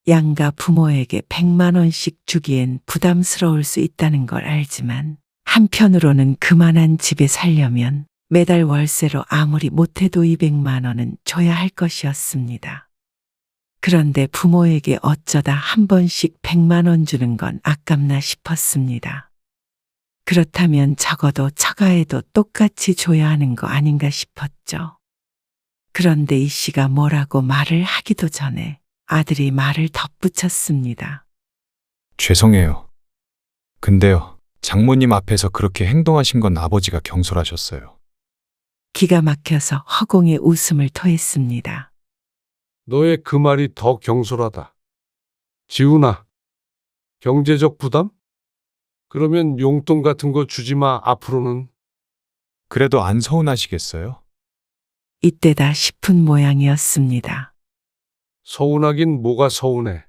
양가 부모에게 100만 원씩 주기엔 부담스러울 수 있다는 걸 알지만 한편으로는 그만한 집에 살려면 매달 월세로 아무리 못해도 200만 원은 줘야 할 것이었습니다. 그런데 부모에게 어쩌다 한 번씩 100만 원 주는 건 아깝나 싶었습니다. 그렇다면 적어도 처가에도 똑같이 줘야 하는 거 아닌가 싶었죠. 그런데 이 씨가 뭐라고 말을 하기도 전에 아들이 말을 덧붙였습니다. 죄송해요. 근데요, 장모님 앞에서 그렇게 행동하신 건 아버지가 경솔하셨어요. 기가 막혀서 허공에 웃음을 토했습니다. 너의 그 말이 더 경솔하다. 지훈아, 경제적 부담? 그러면 용돈 같은 거 주지 마, 앞으로는. 그래도 안 서운하시겠어요? 이때다 싶은 모양이었습니다. 서운하긴 뭐가 서운해.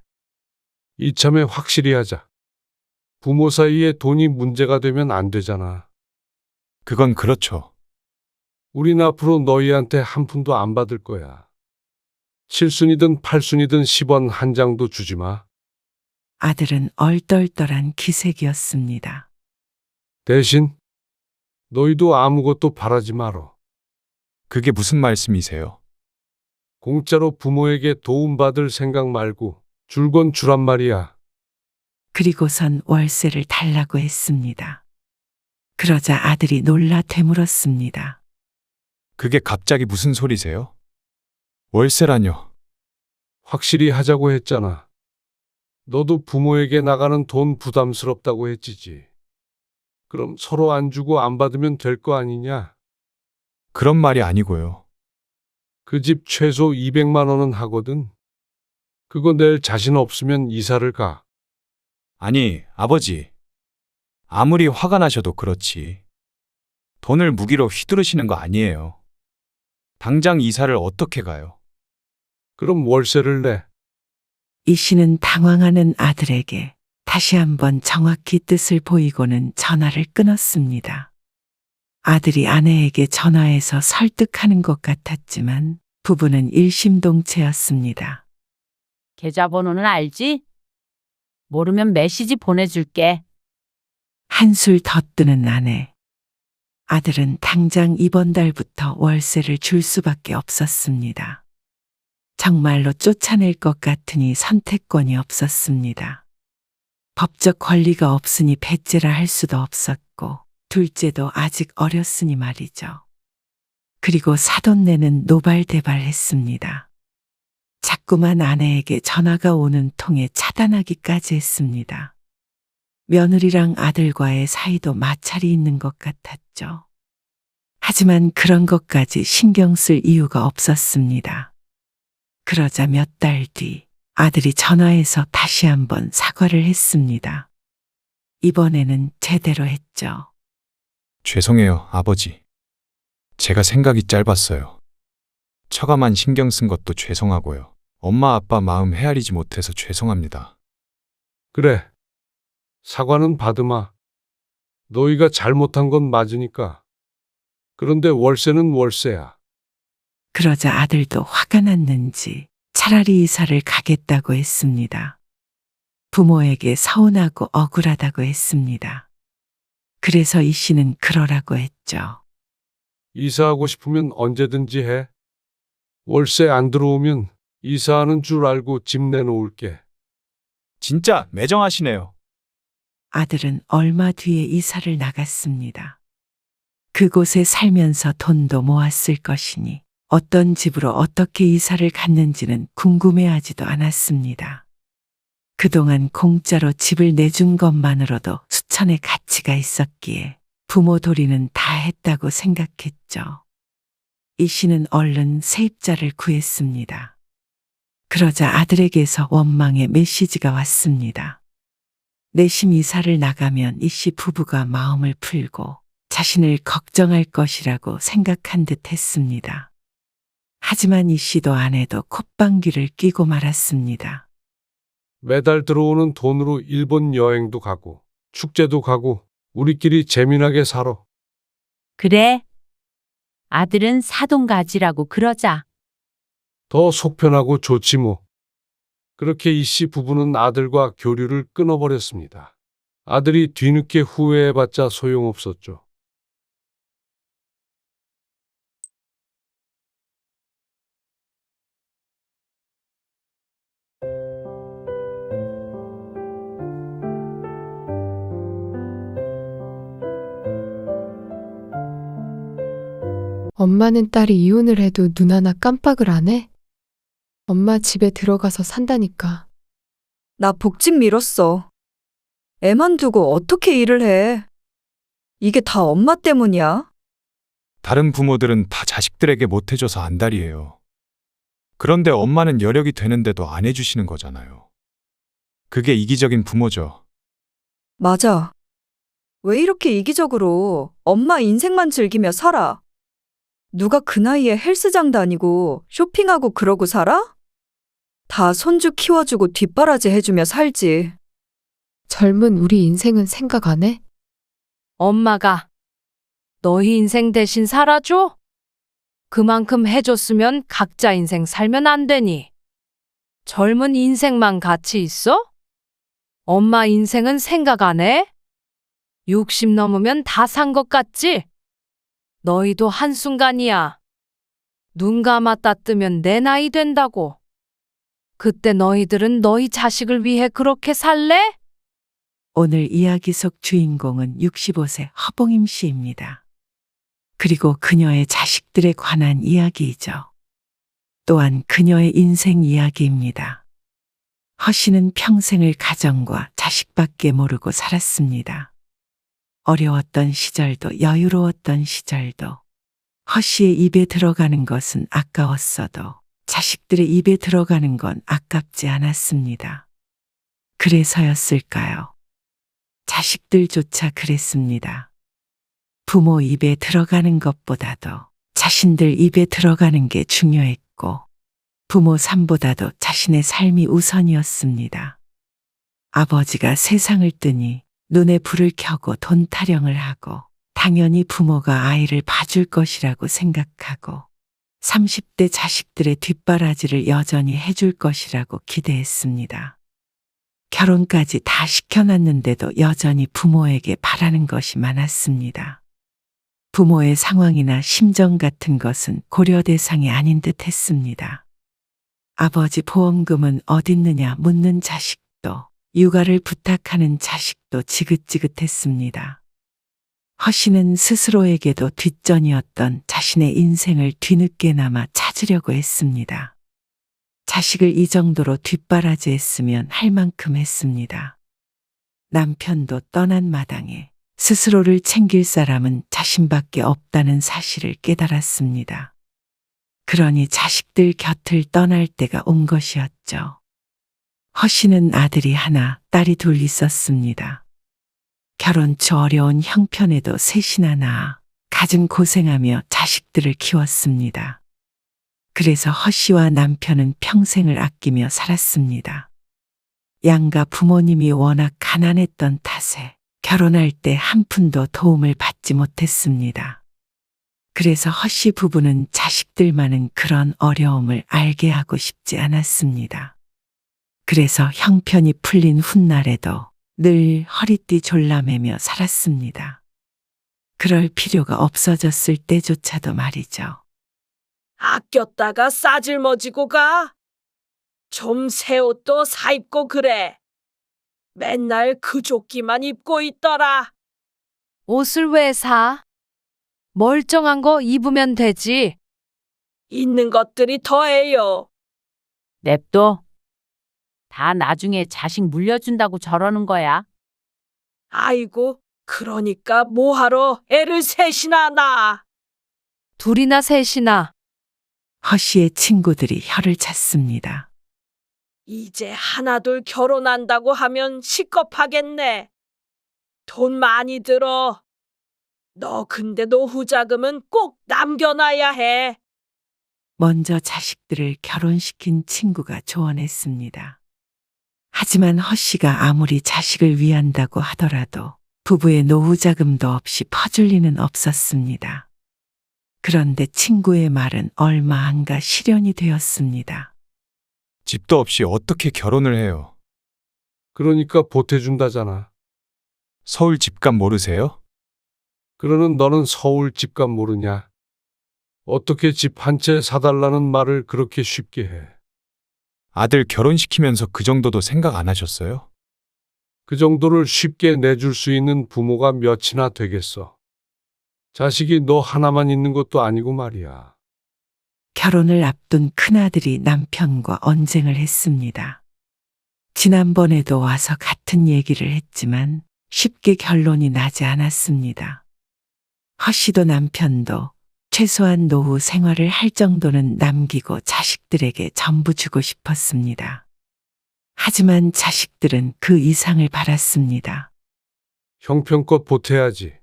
이참에 확실히 하자. 부모 사이에 돈이 문제가 되면 안 되잖아. 그건 그렇죠. 우린 앞으로 너희한테 한 푼도 안 받을 거야. 7순이든 8순이든 10원 한 장도 주지 마. 아들은 얼떨떨한 기색이었습니다. 대신 너희도 아무것도 바라지 말어. 그게 무슨 말씀이세요? 공짜로 부모에게 도움받을 생각 말고 줄 건 주란 말이야. 그리고선 월세를 달라고 했습니다. 그러자 아들이 놀라 되물었습니다. 그게 갑자기 무슨 소리세요? 월세라뇨? 확실히 하자고 했잖아. 너도 부모에게 나가는 돈 부담스럽다고 했지지. 그럼 서로 안 주고 안 받으면 될 거 아니냐? 그런 말이 아니고요. 그 집 최소 200만 원은 하거든. 그거 낼 자신 없으면 이사를 가. 아니, 아버지. 아무리 화가 나셔도 그렇지. 돈을 무기로 휘두르시는 거 아니에요. 당장 이사를 어떻게 가요? 그럼 월세를 내. 이 씨는 당황하는 아들에게 다시 한번 정확히 뜻을 보이고는 전화를 끊었습니다. 아들이 아내에게 전화해서 설득하는 것 같았지만 부부는 일심동체였습니다. 계좌번호는 알지? 모르면 메시지 보내줄게. 한술 더 뜨는 아내. 아들은 당장 이번 달부터 월세를 줄 수밖에 없었습니다. 정말로 쫓아낼 것 같으니 선택권이 없었습니다. 법적 권리가 없으니 배째라 할 수도 없었고 둘째도 아직 어렸으니 말이죠. 그리고 사돈네는 노발대발했습니다. 자꾸만 아내에게 전화가 오는 통에 차단하기까지 했습니다. 며느리랑 아들과의 사이도 마찰이 있는 것 같았죠. 하지만 그런 것까지 신경 쓸 이유가 없었습니다. 그러자 몇 달 뒤 아들이 전화해서 다시 한번 사과를 했습니다. 이번에는 제대로 했죠. 죄송해요, 아버지. 제가 생각이 짧았어요. 처가만 신경 쓴 것도 죄송하고요. 엄마 아빠 마음 헤아리지 못해서 죄송합니다. 그래. 사과는 받으마. 너희가 잘못한 건 맞으니까. 그런데 월세는 월세야. 그러자 아들도 화가 났는지 차라리 이사를 가겠다고 했습니다. 부모에게 서운하고 억울하다고 했습니다. 그래서 이 씨는 그러라고 했죠. 이사하고 싶으면 언제든지 해. 월세 안 들어오면 이사하는 줄 알고 집 내놓을게. 진짜 매정하시네요. 아들은 얼마 뒤에 이사를 나갔습니다. 그곳에 살면서 돈도 모았을 것이니 어떤 집으로 어떻게 이사를 갔는지는 궁금해하지도 않았습니다. 그동안 공짜로 집을 내준 것만으로도 수천의 가치가 있었기에 부모 도리는 다 했다고 생각했죠. 이 씨는 얼른 세입자를 구했습니다. 그러자 아들에게서 원망의 메시지가 왔습니다. 내심 이사를 나가면 이 씨 부부가 마음을 풀고 자신을 걱정할 것이라고 생각한 듯 했습니다. 하지만 이 씨도 아내도 콧방귀를 뀌고 말았습니다. 매달 들어오는 돈으로 일본 여행도 가고 축제도 가고 우리끼리 재미나게 살아. 그래. 아들은 사돈 가지라고 그러자. 더 속편하고 좋지 뭐. 그렇게 이 씨 부부는 아들과 교류를 끊어버렸습니다. 아들이 뒤늦게 후회해봤자 소용없었죠. 엄마는 딸이 이혼을 해도 눈 하나 깜빡을 안 해? 엄마 집에 들어가서 산다니까. 나 복집 미뤘어. 애만 두고 어떻게 일을 해? 이게 다 엄마 때문이야? 다른 부모들은 다 자식들에게 못해줘서 안달이에요. 그런데 엄마는 여력이 되는데도 안 해주시는 거잖아요. 그게 이기적인 부모죠. 맞아. 왜 이렇게 이기적으로 엄마 인생만 즐기며 살아? 누가 그 나이에 헬스장 다니고 쇼핑하고 그러고 살아? 다 손주 키워주고 뒷바라지 해주며 살지. 젊은 우리 인생은 생각 안 해? 엄마가 너희 인생 대신 살아줘? 그만큼 해줬으면 각자 인생 살면 안 되니. 젊은 인생만 가치 있어? 엄마 인생은 생각 안 해? 60 넘으면 다 산 것 같지? 너희도 한순간이야. 눈 감았다 뜨면 내 나이 된다고. 그때 너희들은 너희 자식을 위해 그렇게 살래? 오늘 이야기 속 주인공은 65세 허봉임 씨입니다. 그리고 그녀의 자식들에 관한 이야기이죠. 또한 그녀의 인생 이야기입니다. 허 씨는 평생을 가정과 자식밖에 모르고 살았습니다. 어려웠던 시절도 여유로웠던 시절도 허 씨의 입에 들어가는 것은 아까웠어도 자식들의 입에 들어가는 건 아깝지 않았습니다. 그래서였을까요? 자식들조차 그랬습니다. 부모 입에 들어가는 것보다도 자신들 입에 들어가는 게 중요했고 부모 삶보다도 자신의 삶이 우선이었습니다. 아버지가 세상을 뜨니 눈에 불을 켜고 돈 타령을 하고 당연히 부모가 아이를 봐줄 것이라고 생각하고 30대 자식들의 뒷바라지를 여전히 해줄 것이라고 기대했습니다. 결혼까지 다 시켜놨는데도 여전히 부모에게 바라는 것이 많았습니다. 부모의 상황이나 심정 같은 것은 고려 대상이 아닌 듯 했습니다. 아버지 보험금은 어딨느냐 묻는 자식도 육아를 부탁하는 자식도 지긋지긋했습니다. 허 씨는 스스로에게도 뒷전이었던 자신의 인생을 뒤늦게나마 찾으려고 했습니다. 자식을 이 정도로 뒷바라지했으면 할 만큼 했습니다. 남편도 떠난 마당에 스스로를 챙길 사람은 자신밖에 없다는 사실을 깨달았습니다. 그러니 자식들 곁을 떠날 때가 온 것이었죠. 허 씨는 아들이 하나, 딸이 둘 있었습니다. 결혼 초 어려운 형편에도 셋이나 낳아 가진 고생하며 자식들을 키웠습니다. 그래서 허 씨와 남편은 평생을 아끼며 살았습니다. 양가 부모님이 워낙 가난했던 탓에 결혼할 때 한 푼도 도움을 받지 못했습니다. 그래서 허 씨 부부는 자식들만은 그런 어려움을 알게 하고 싶지 않았습니다. 그래서 형편이 풀린 훗날에도 늘 허리띠 졸라매며 살았습니다. 그럴 필요가 없어졌을 때조차도 말이죠. 아꼈다가 싸질머지고 가. 좀 새 옷도 사 입고 그래. 맨날 그 조끼만 입고 있더라. 옷을 왜 사? 멀쩡한 거 입으면 되지. 있는 것들이 더해요. 냅둬. 다 나중에 자식 물려준다고 저러는 거야. 아이고, 그러니까 뭐하러 애를 셋이나 낳아. 둘이나 셋이나. 허 씨의 친구들이 혀를 찼습니다. 이제 하나둘 결혼한다고 하면 식겁하겠네. 돈 많이 들어. 너 근데 노후 자금은 꼭 남겨놔야 해. 먼저 자식들을 결혼시킨 친구가 조언했습니다. 하지만 허 씨가 아무리 자식을 위한다고 하더라도 부부의 노후 자금도 없이 퍼줄 리는 없었습니다. 그런데 친구의 말은 얼마 안 가 실현이 되었습니다. 집도 없이 어떻게 결혼을 해요? 그러니까 보태준다잖아. 서울 집값 모르세요? 그러는 너는 서울 집값 모르냐? 어떻게 집 한 채 사달라는 말을 그렇게 쉽게 해? 아들 결혼시키면서 그 정도도 생각 안 하셨어요? 그 정도를 쉽게 내줄 수 있는 부모가 몇이나 되겠어. 자식이 너 하나만 있는 것도 아니고 말이야. 결혼을 앞둔 큰아들이 남편과 언쟁을 했습니다. 지난번에도 와서 같은 얘기를 했지만 쉽게 결론이 나지 않았습니다. 허 씨도 남편도 최소한 노후 생활을 할 정도는 남기고 자식들에게 전부 주고 싶었습니다. 하지만 자식들은 그 이상을 바랐습니다. 형편껏 보태야지.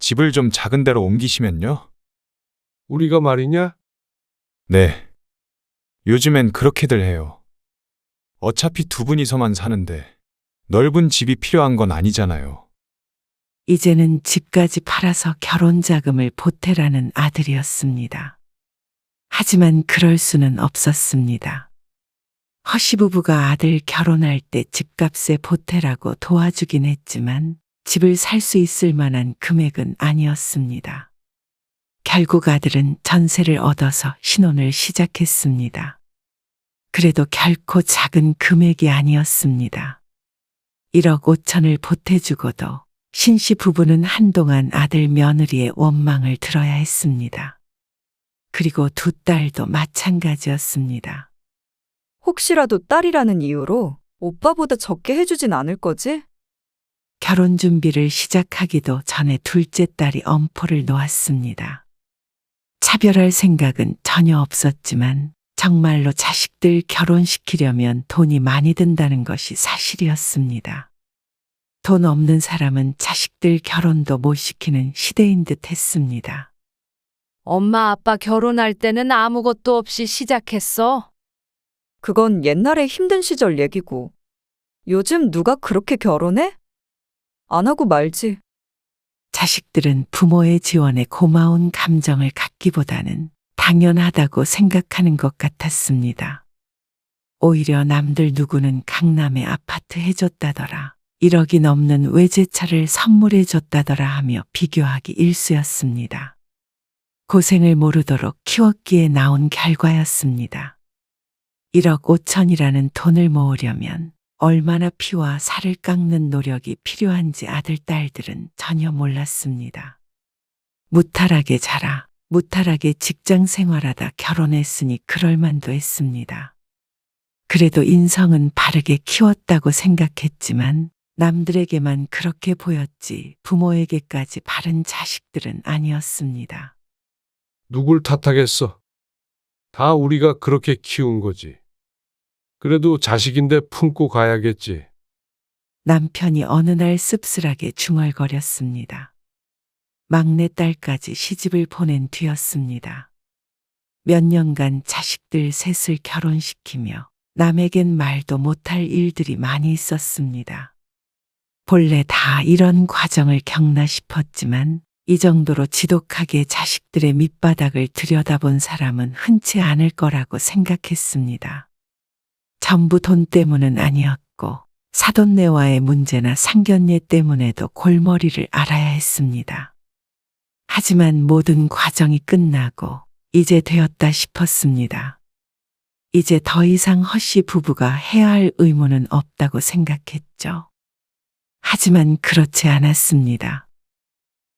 집을 좀 작은 데로 옮기시면요? 우리가 말이냐? 네. 요즘엔 그렇게들 해요. 어차피 두 분이서만 사는데 넓은 집이 필요한 건 아니잖아요. 이제는 집까지 팔아서 결혼 자금을 보태라는 아들이었습니다. 하지만 그럴 수는 없었습니다. 허 씨 부부가 아들 결혼할 때 집값에 보태라고 도와주긴 했지만 집을 살 수 있을 만한 금액은 아니었습니다. 결국 아들은 전세를 얻어서 신혼을 시작했습니다. 그래도 결코 작은 금액이 아니었습니다. 1억 5천을 보태주고도 신씨 부부는 한동안 아들 며느리의 원망을 들어야 했습니다. 그리고 두 딸도 마찬가지였습니다. 혹시라도 딸이라는 이유로 오빠보다 적게 해주진 않을 거지? 결혼 준비를 시작하기도 전에 둘째 딸이 엄포를 놓았습니다. 차별할 생각은 전혀 없었지만 정말로 자식들 결혼시키려면 돈이 많이 든다는 것이 사실이었습니다. 돈 없는 사람은 자식들 결혼도 못 시키는 시대인 듯 했습니다. 엄마 아빠 결혼할 때는 아무것도 없이 시작했어. 그건 옛날에 힘든 시절 얘기고. 요즘 누가 그렇게 결혼해? 안 하고 말지. 자식들은 부모의 지원에 고마운 감정을 갖기보다는 당연하다고 생각하는 것 같았습니다. 오히려 남들 누구는 강남에 아파트 해줬다더라, 1억이 넘는 외제차를 선물해줬다더라 하며 비교하기 일쑤였습니다. 고생을 모르도록 키웠기에 나온 결과였습니다. 1억 5천이라는 돈을 모으려면 얼마나 피와 살을 깎는 노력이 필요한지 아들, 딸들은 전혀 몰랐습니다. 무탈하게 자라, 무탈하게 직장 생활하다 결혼했으니 그럴만도 했습니다. 그래도 인성은 바르게 키웠다고 생각했지만 남들에게만 그렇게 보였지 부모에게까지 바른 자식들은 아니었습니다. 누굴 탓하겠어? 다 우리가 그렇게 키운 거지. 그래도 자식인데 품고 가야겠지. 남편이 어느 날 씁쓸하게 중얼거렸습니다. 막내딸까지 시집을 보낸 뒤였습니다. 몇 년간 자식들 셋을 결혼시키며 남에겐 말도 못할 일들이 많이 있었습니다. 본래 다 이런 과정을 겪나 싶었지만 이 정도로 지독하게 자식들의 밑바닥을 들여다본 사람은 흔치 않을 거라고 생각했습니다. 전부 돈 때문은 아니었고 사돈네와의 문제나 상견례 때문에도 골머리를 앓아야 했습니다. 하지만 모든 과정이 끝나고 이제 되었다 싶었습니다. 이제 더 이상 허씨 부부가 해야 할 의무는 없다고 생각했죠. 하지만 그렇지 않았습니다.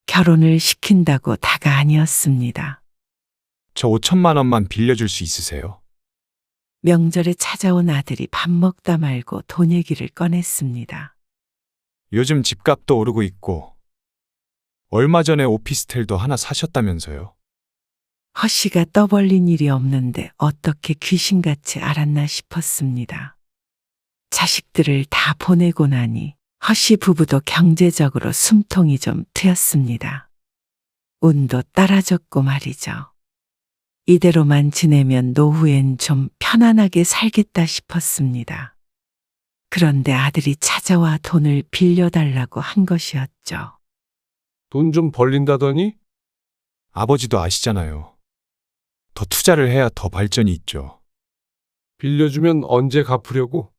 결혼을 시킨다고 다가 아니었습니다. 저 5천만 원만 빌려줄 수 있으세요? 명절에 찾아온 아들이 밥 먹다 말고 돈 얘기를 꺼냈습니다. 요즘 집값도 오르고 있고 얼마 전에 오피스텔도 하나 사셨다면서요? 허씨가 떠벌린 일이 없는데 어떻게 귀신같이 알았나 싶었습니다. 자식들을 다 보내고 나니 허씨 부부도 경제적으로 숨통이 좀 트였습니다. 운도 따라줬고 말이죠. 이대로만 지내면 노후엔 좀 편안하게 살겠다 싶었습니다. 그런데 아들이 찾아와 돈을 빌려달라고 한 것이었죠. 돈 좀 벌린다더니? 아버지도 아시잖아요. 더 투자를 해야 더 발전이 있죠. 빌려주면 언제 갚으려고?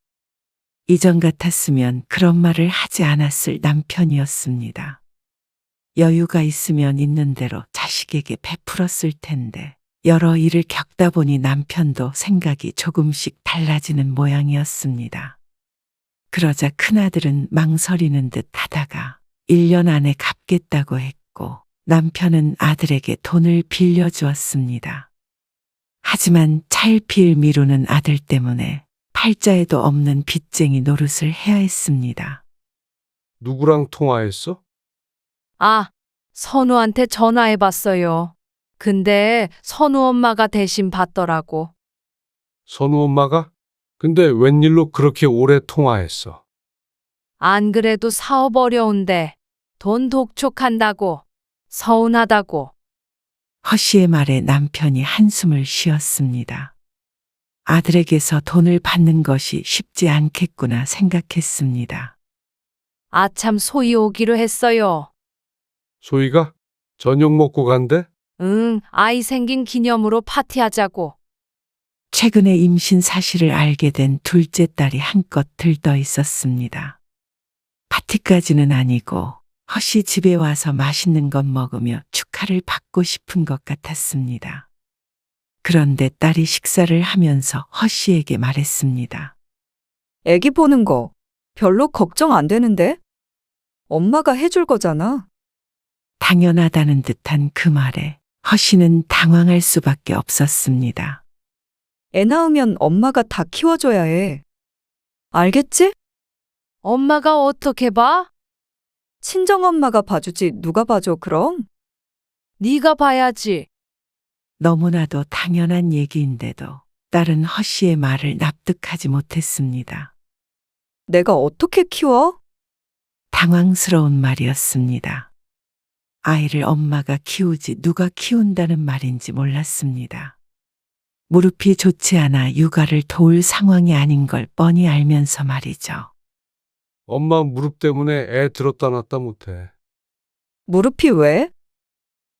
이전 같았으면 그런 말을 하지 않았을 남편이었습니다. 여유가 있으면 있는 대로 자식에게 베풀었을 텐데 여러 일을 겪다 보니 남편도 생각이 조금씩 달라지는 모양이었습니다. 그러자 큰아들은 망설이는 듯 하다가 1년 안에 갚겠다고 했고 남편은 아들에게 돈을 빌려주었습니다. 하지만 차일피일 미루는 아들 때문에 팔자에도 없는 빚쟁이 노릇을 해야 했습니다. 누구랑 통화했어? 아, 선우한테 전화해봤어요. 근데 선우 엄마가 대신 받더라고. 선우 엄마가? 근데 웬일로 그렇게 오래 통화했어? 안 그래도 사업 어려운데 돈 독촉한다고, 서운하다고. 허씨의 말에 남편이 한숨을 쉬었습니다. 아들에게서 돈을 받는 것이 쉽지 않겠구나 생각했습니다. 아참 소희 오기로 했어요. 소희가? 저녁 먹고 간대? 응, 아이 생긴 기념으로 파티하자고. 최근에 임신 사실을 알게 된 둘째 딸이 한껏 들떠 있었습니다. 파티까지는 아니고 허씨 집에 와서 맛있는 것 먹으며 축하를 받고 싶은 것 같았습니다. 그런데 딸이 식사를 하면서 허씨에게 말했습니다. 애기 보는 거 별로 걱정 안 되는데? 엄마가 해줄 거잖아. 당연하다는 듯한 그 말에 허씨는 당황할 수밖에 없었습니다. 애 낳으면 엄마가 다 키워줘야 해. 알겠지? 엄마가 어떻게 봐? 친정엄마가 봐주지 누가 봐줘 그럼? 네가 봐야지. 너무나도 당연한 얘기인데도 딸은 허씨의 말을 납득하지 못했습니다. 내가 어떻게 키워? 당황스러운 말이었습니다. 아이를 엄마가 키우지 누가 키운다는 말인지 몰랐습니다. 무릎이 좋지 않아 육아를 도울 상황이 아닌 걸 뻔히 알면서 말이죠. 엄마 무릎 때문에 애 들었다 놨다 못해. 무릎이 왜?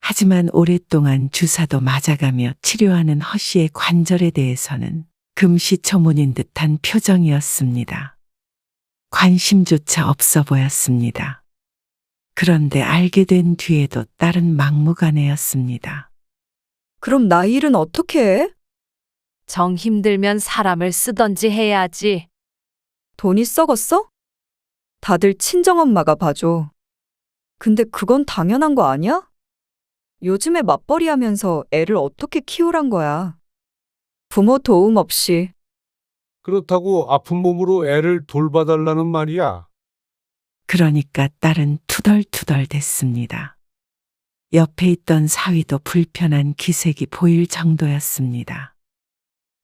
하지만 오랫동안 주사도 맞아가며 치료하는 허 씨의 관절에 대해서는 금시초문인 듯한 표정이었습니다. 관심조차 없어 보였습니다. 그런데 알게 된 뒤에도 딸은 막무가내였습니다. 그럼 나 일은 어떻게 해? 정 힘들면 사람을 쓰던지 해야지. 돈이 썩었어? 다들 친정엄마가 봐줘. 근데 그건 당연한 거 아니야? 요즘에 맞벌이 하면서 애를 어떻게 키우란 거야? 부모 도움 없이. 그렇다고 아픈 몸으로 애를 돌봐달라는 말이야. 그러니까 딸은 투덜투덜 됐습니다. 옆에 있던 사위도 불편한 기색이 보일 정도였습니다.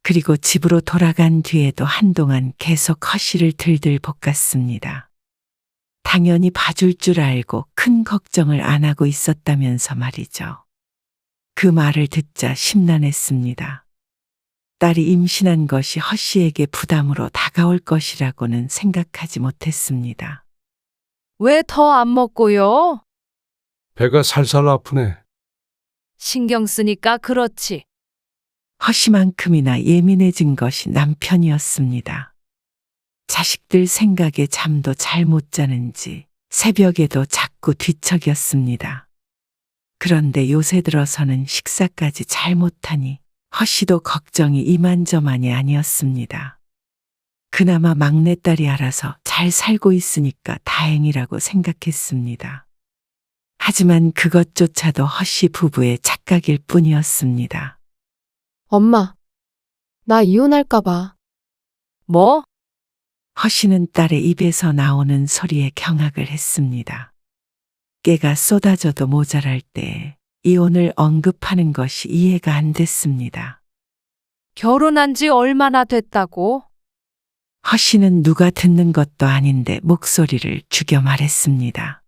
그리고 집으로 돌아간 뒤에도 한동안 계속 허 씨를 들들 볶았습니다. 당연히 봐줄 줄 알고 큰 걱정을 안 하고 있었다면서 말이죠. 그 말을 듣자 심란했습니다. 딸이 임신한 것이 허 씨에게 부담으로 다가올 것이라고는 생각하지 못했습니다. 왜 더 안 먹고요? 배가 살살 아프네. 신경 쓰니까 그렇지. 허 씨만큼이나 예민해진 것이 남편이었습니다. 자식들 생각에 잠도 잘 못 자는지 새벽에도 자꾸 뒤척였습니다. 그런데 요새 들어서는 식사까지 잘 못하니 허 씨도 걱정이 이만저만이 아니었습니다. 그나마 막내딸이 알아서 잘 살고 있으니까 다행이라고 생각했습니다. 하지만 그것조차도 허 씨 부부의 착각일 뿐이었습니다. 엄마, 나 이혼할까봐. 뭐? 허 씨는 딸의 입에서 나오는 소리에 경악을 했습니다. 깨가 쏟아져도 모자랄 때 이혼을 언급하는 것이 이해가 안 됐습니다. 결혼한 지 얼마나 됐다고? 허 씨는 누가 듣는 것도 아닌데 목소리를 죽여 말했습니다.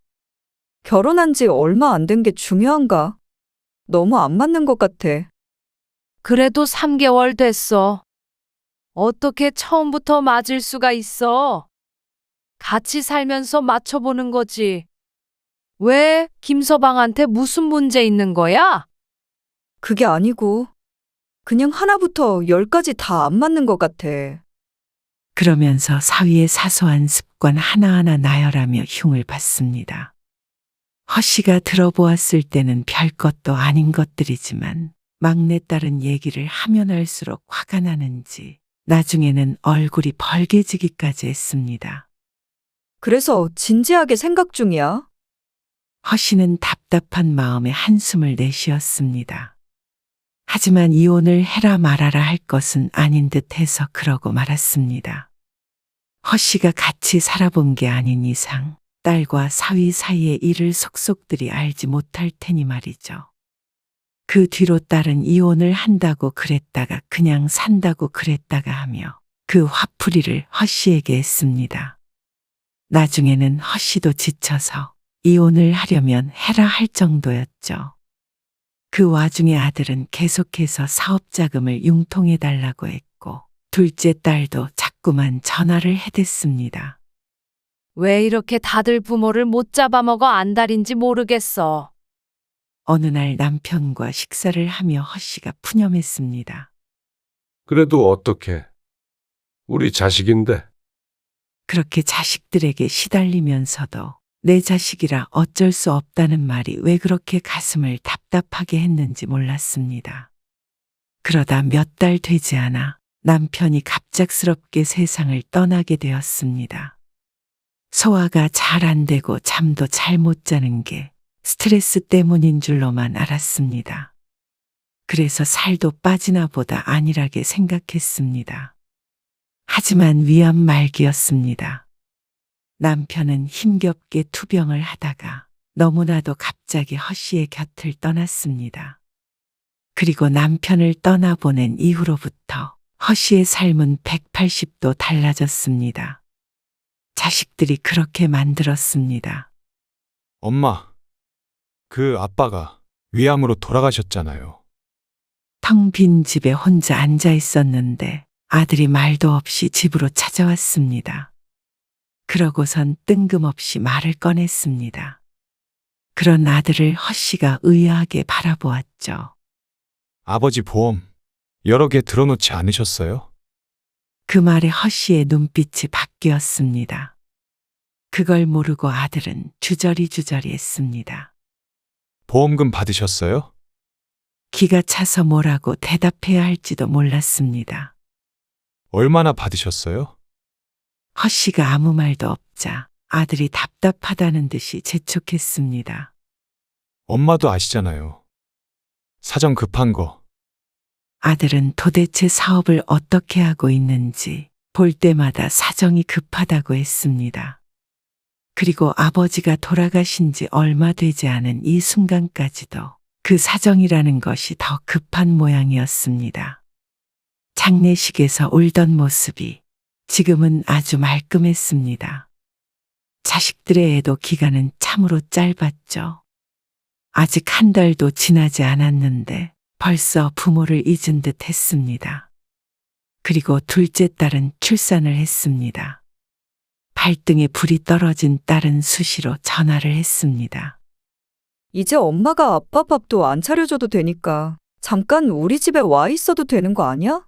결혼한 지 얼마 안 된 게 중요한가? 너무 안 맞는 것 같아. 그래도 3개월 됐어. 어떻게 처음부터 맞을 수가 있어? 같이 살면서 맞춰보는 거지. 왜 김서방한테 무슨 문제 있는 거야? 그게 아니고 그냥 하나부터 10까지 다 안 맞는 것 같아. 그러면서 사위의 사소한 습관 하나하나 나열하며 흉을 받습니다. 허 씨가 들어보았을 때는 별것도 아닌 것들이지만 막내딸은 얘기를 하면 할수록 화가 나는지 나중에는 얼굴이 벌개지기까지 했습니다. 그래서 진지하게 생각 중이야. 허 씨는 답답한 마음에 한숨을 내쉬었습니다. 하지만 이혼을 해라 말아라 할 것은 아닌 듯 해서 그러고 말았습니다. 허 씨가 같이 살아본 게 아닌 이상 딸과 사위 사이의 일을 속속들이 알지 못할 테니 말이죠. 그 뒤로 딸은 이혼을 한다고 그랬다가 그냥 산다고 그랬다가 하며 그 화풀이를 허 씨에게 했습니다. 나중에는 허 씨도 지쳐서 이혼을 하려면 해라 할 정도였죠. 그 와중에 아들은 계속해서 사업 자금을 융통해 달라고 했고 둘째 딸도 자꾸만 전화를 해댔습니다. 왜 이렇게 다들 부모를 못 잡아먹어 안달인지 모르겠어. 어느 날 남편과 식사를 하며 허 씨가 푸념했습니다. 그래도 어떡해. 우리 자식인데. 그렇게 자식들에게 시달리면서도 내 자식이라 어쩔 수 없다는 말이 왜 그렇게 가슴을 답답하게 했는지 몰랐습니다. 그러다 몇 달 되지 않아 남편이 갑작스럽게 세상을 떠나게 되었습니다. 소화가 잘 안 되고 잠도 잘 못 자는 게 스트레스 때문인 줄로만 알았습니다. 그래서 살도 빠지나 보다 안일하게 생각했습니다. 하지만 위암 말기였습니다. 남편은 힘겹게 투병을 하다가 너무나도 갑자기 허 씨의 곁을 떠났습니다. 그리고 남편을 떠나보낸 이후로부터 허 씨의 삶은 180도 달라졌습니다. 자식들이 그렇게 만들었습니다. 엄마, 그 아빠가 위암으로 돌아가셨잖아요. 텅 빈 집에 혼자 앉아 있었는데 아들이 말도 없이 집으로 찾아왔습니다. 그러고선 뜬금없이 말을 꺼냈습니다. 그런 아들을 허씨가 의아하게 바라보았죠. 아버지 보험 여러 개 들어놓지 않으셨어요? 그 말에 허씨의 눈빛이 바뀌었습니다. 그걸 모르고 아들은 주저리주저리 했습니다. 보험금 받으셨어요? 기가 차서 뭐라고 대답해야 할지도 몰랐습니다. 얼마나 받으셨어요? 허씨가 아무 말도 없자 아들이 답답하다는 듯이 재촉했습니다. 엄마도 아시잖아요. 사정 급한 거. 아들은 도대체 사업을 어떻게 하고 있는지 볼 때마다 사정이 급하다고 했습니다. 그리고 아버지가 돌아가신 지 얼마 되지 않은 이 순간까지도 그 사정이라는 것이 더 급한 모양이었습니다. 장례식에서 울던 모습이 지금은 아주 말끔했습니다. 자식들의 애도 기간은 참으로 짧았죠. 아직 한 달도 지나지 않았는데 벌써 부모를 잊은 듯 했습니다. 그리고 둘째 딸은 출산을 했습니다. 발등에 불이 떨어진 딸은 수시로 전화를 했습니다. 이제 엄마가 아빠 밥도 안 차려줘도 되니까 잠깐 우리 집에 와 있어도 되는 거 아니야?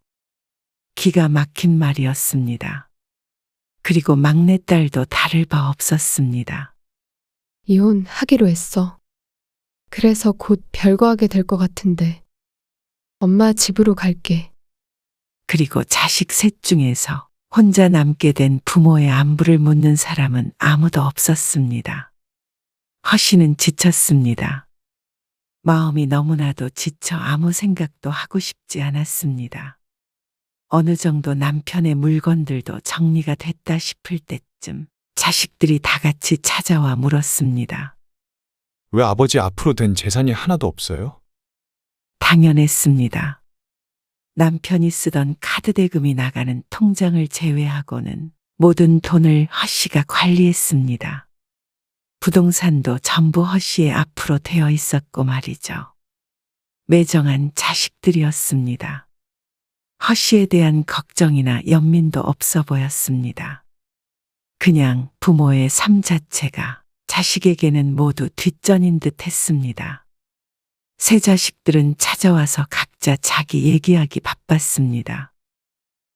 기가 막힌 말이었습니다. 그리고 막내딸도 다를 바 없었습니다. 이혼하기로 했어. 그래서 곧 별거하게 될 것 같은데. 엄마 집으로 갈게. 그리고 자식 셋 중에서 혼자 남게 된 부모의 안부를 묻는 사람은 아무도 없었습니다. 허씨는 지쳤습니다. 마음이 너무나도 지쳐 아무 생각도 하고 싶지 않았습니다. 어느 정도 남편의 물건들도 정리가 됐다 싶을 때쯤 자식들이 다 같이 찾아와 물었습니다. 왜 아버지 앞으로 된 재산이 하나도 없어요? 당연했습니다. 남편이 쓰던 카드 대금이 나가는 통장을 제외하고는 모든 돈을 허씨가 관리했습니다. 부동산도 전부 허씨의 앞으로 되어 있었고 말이죠. 매정한 자식들이었습니다. 허씨에 대한 걱정이나 연민도 없어 보였습니다. 그냥 부모의 삶 자체가 자식에게는 모두 뒷전인 듯 했습니다. 세 자식들은 찾아와서 각자 자기 얘기하기 바빴습니다.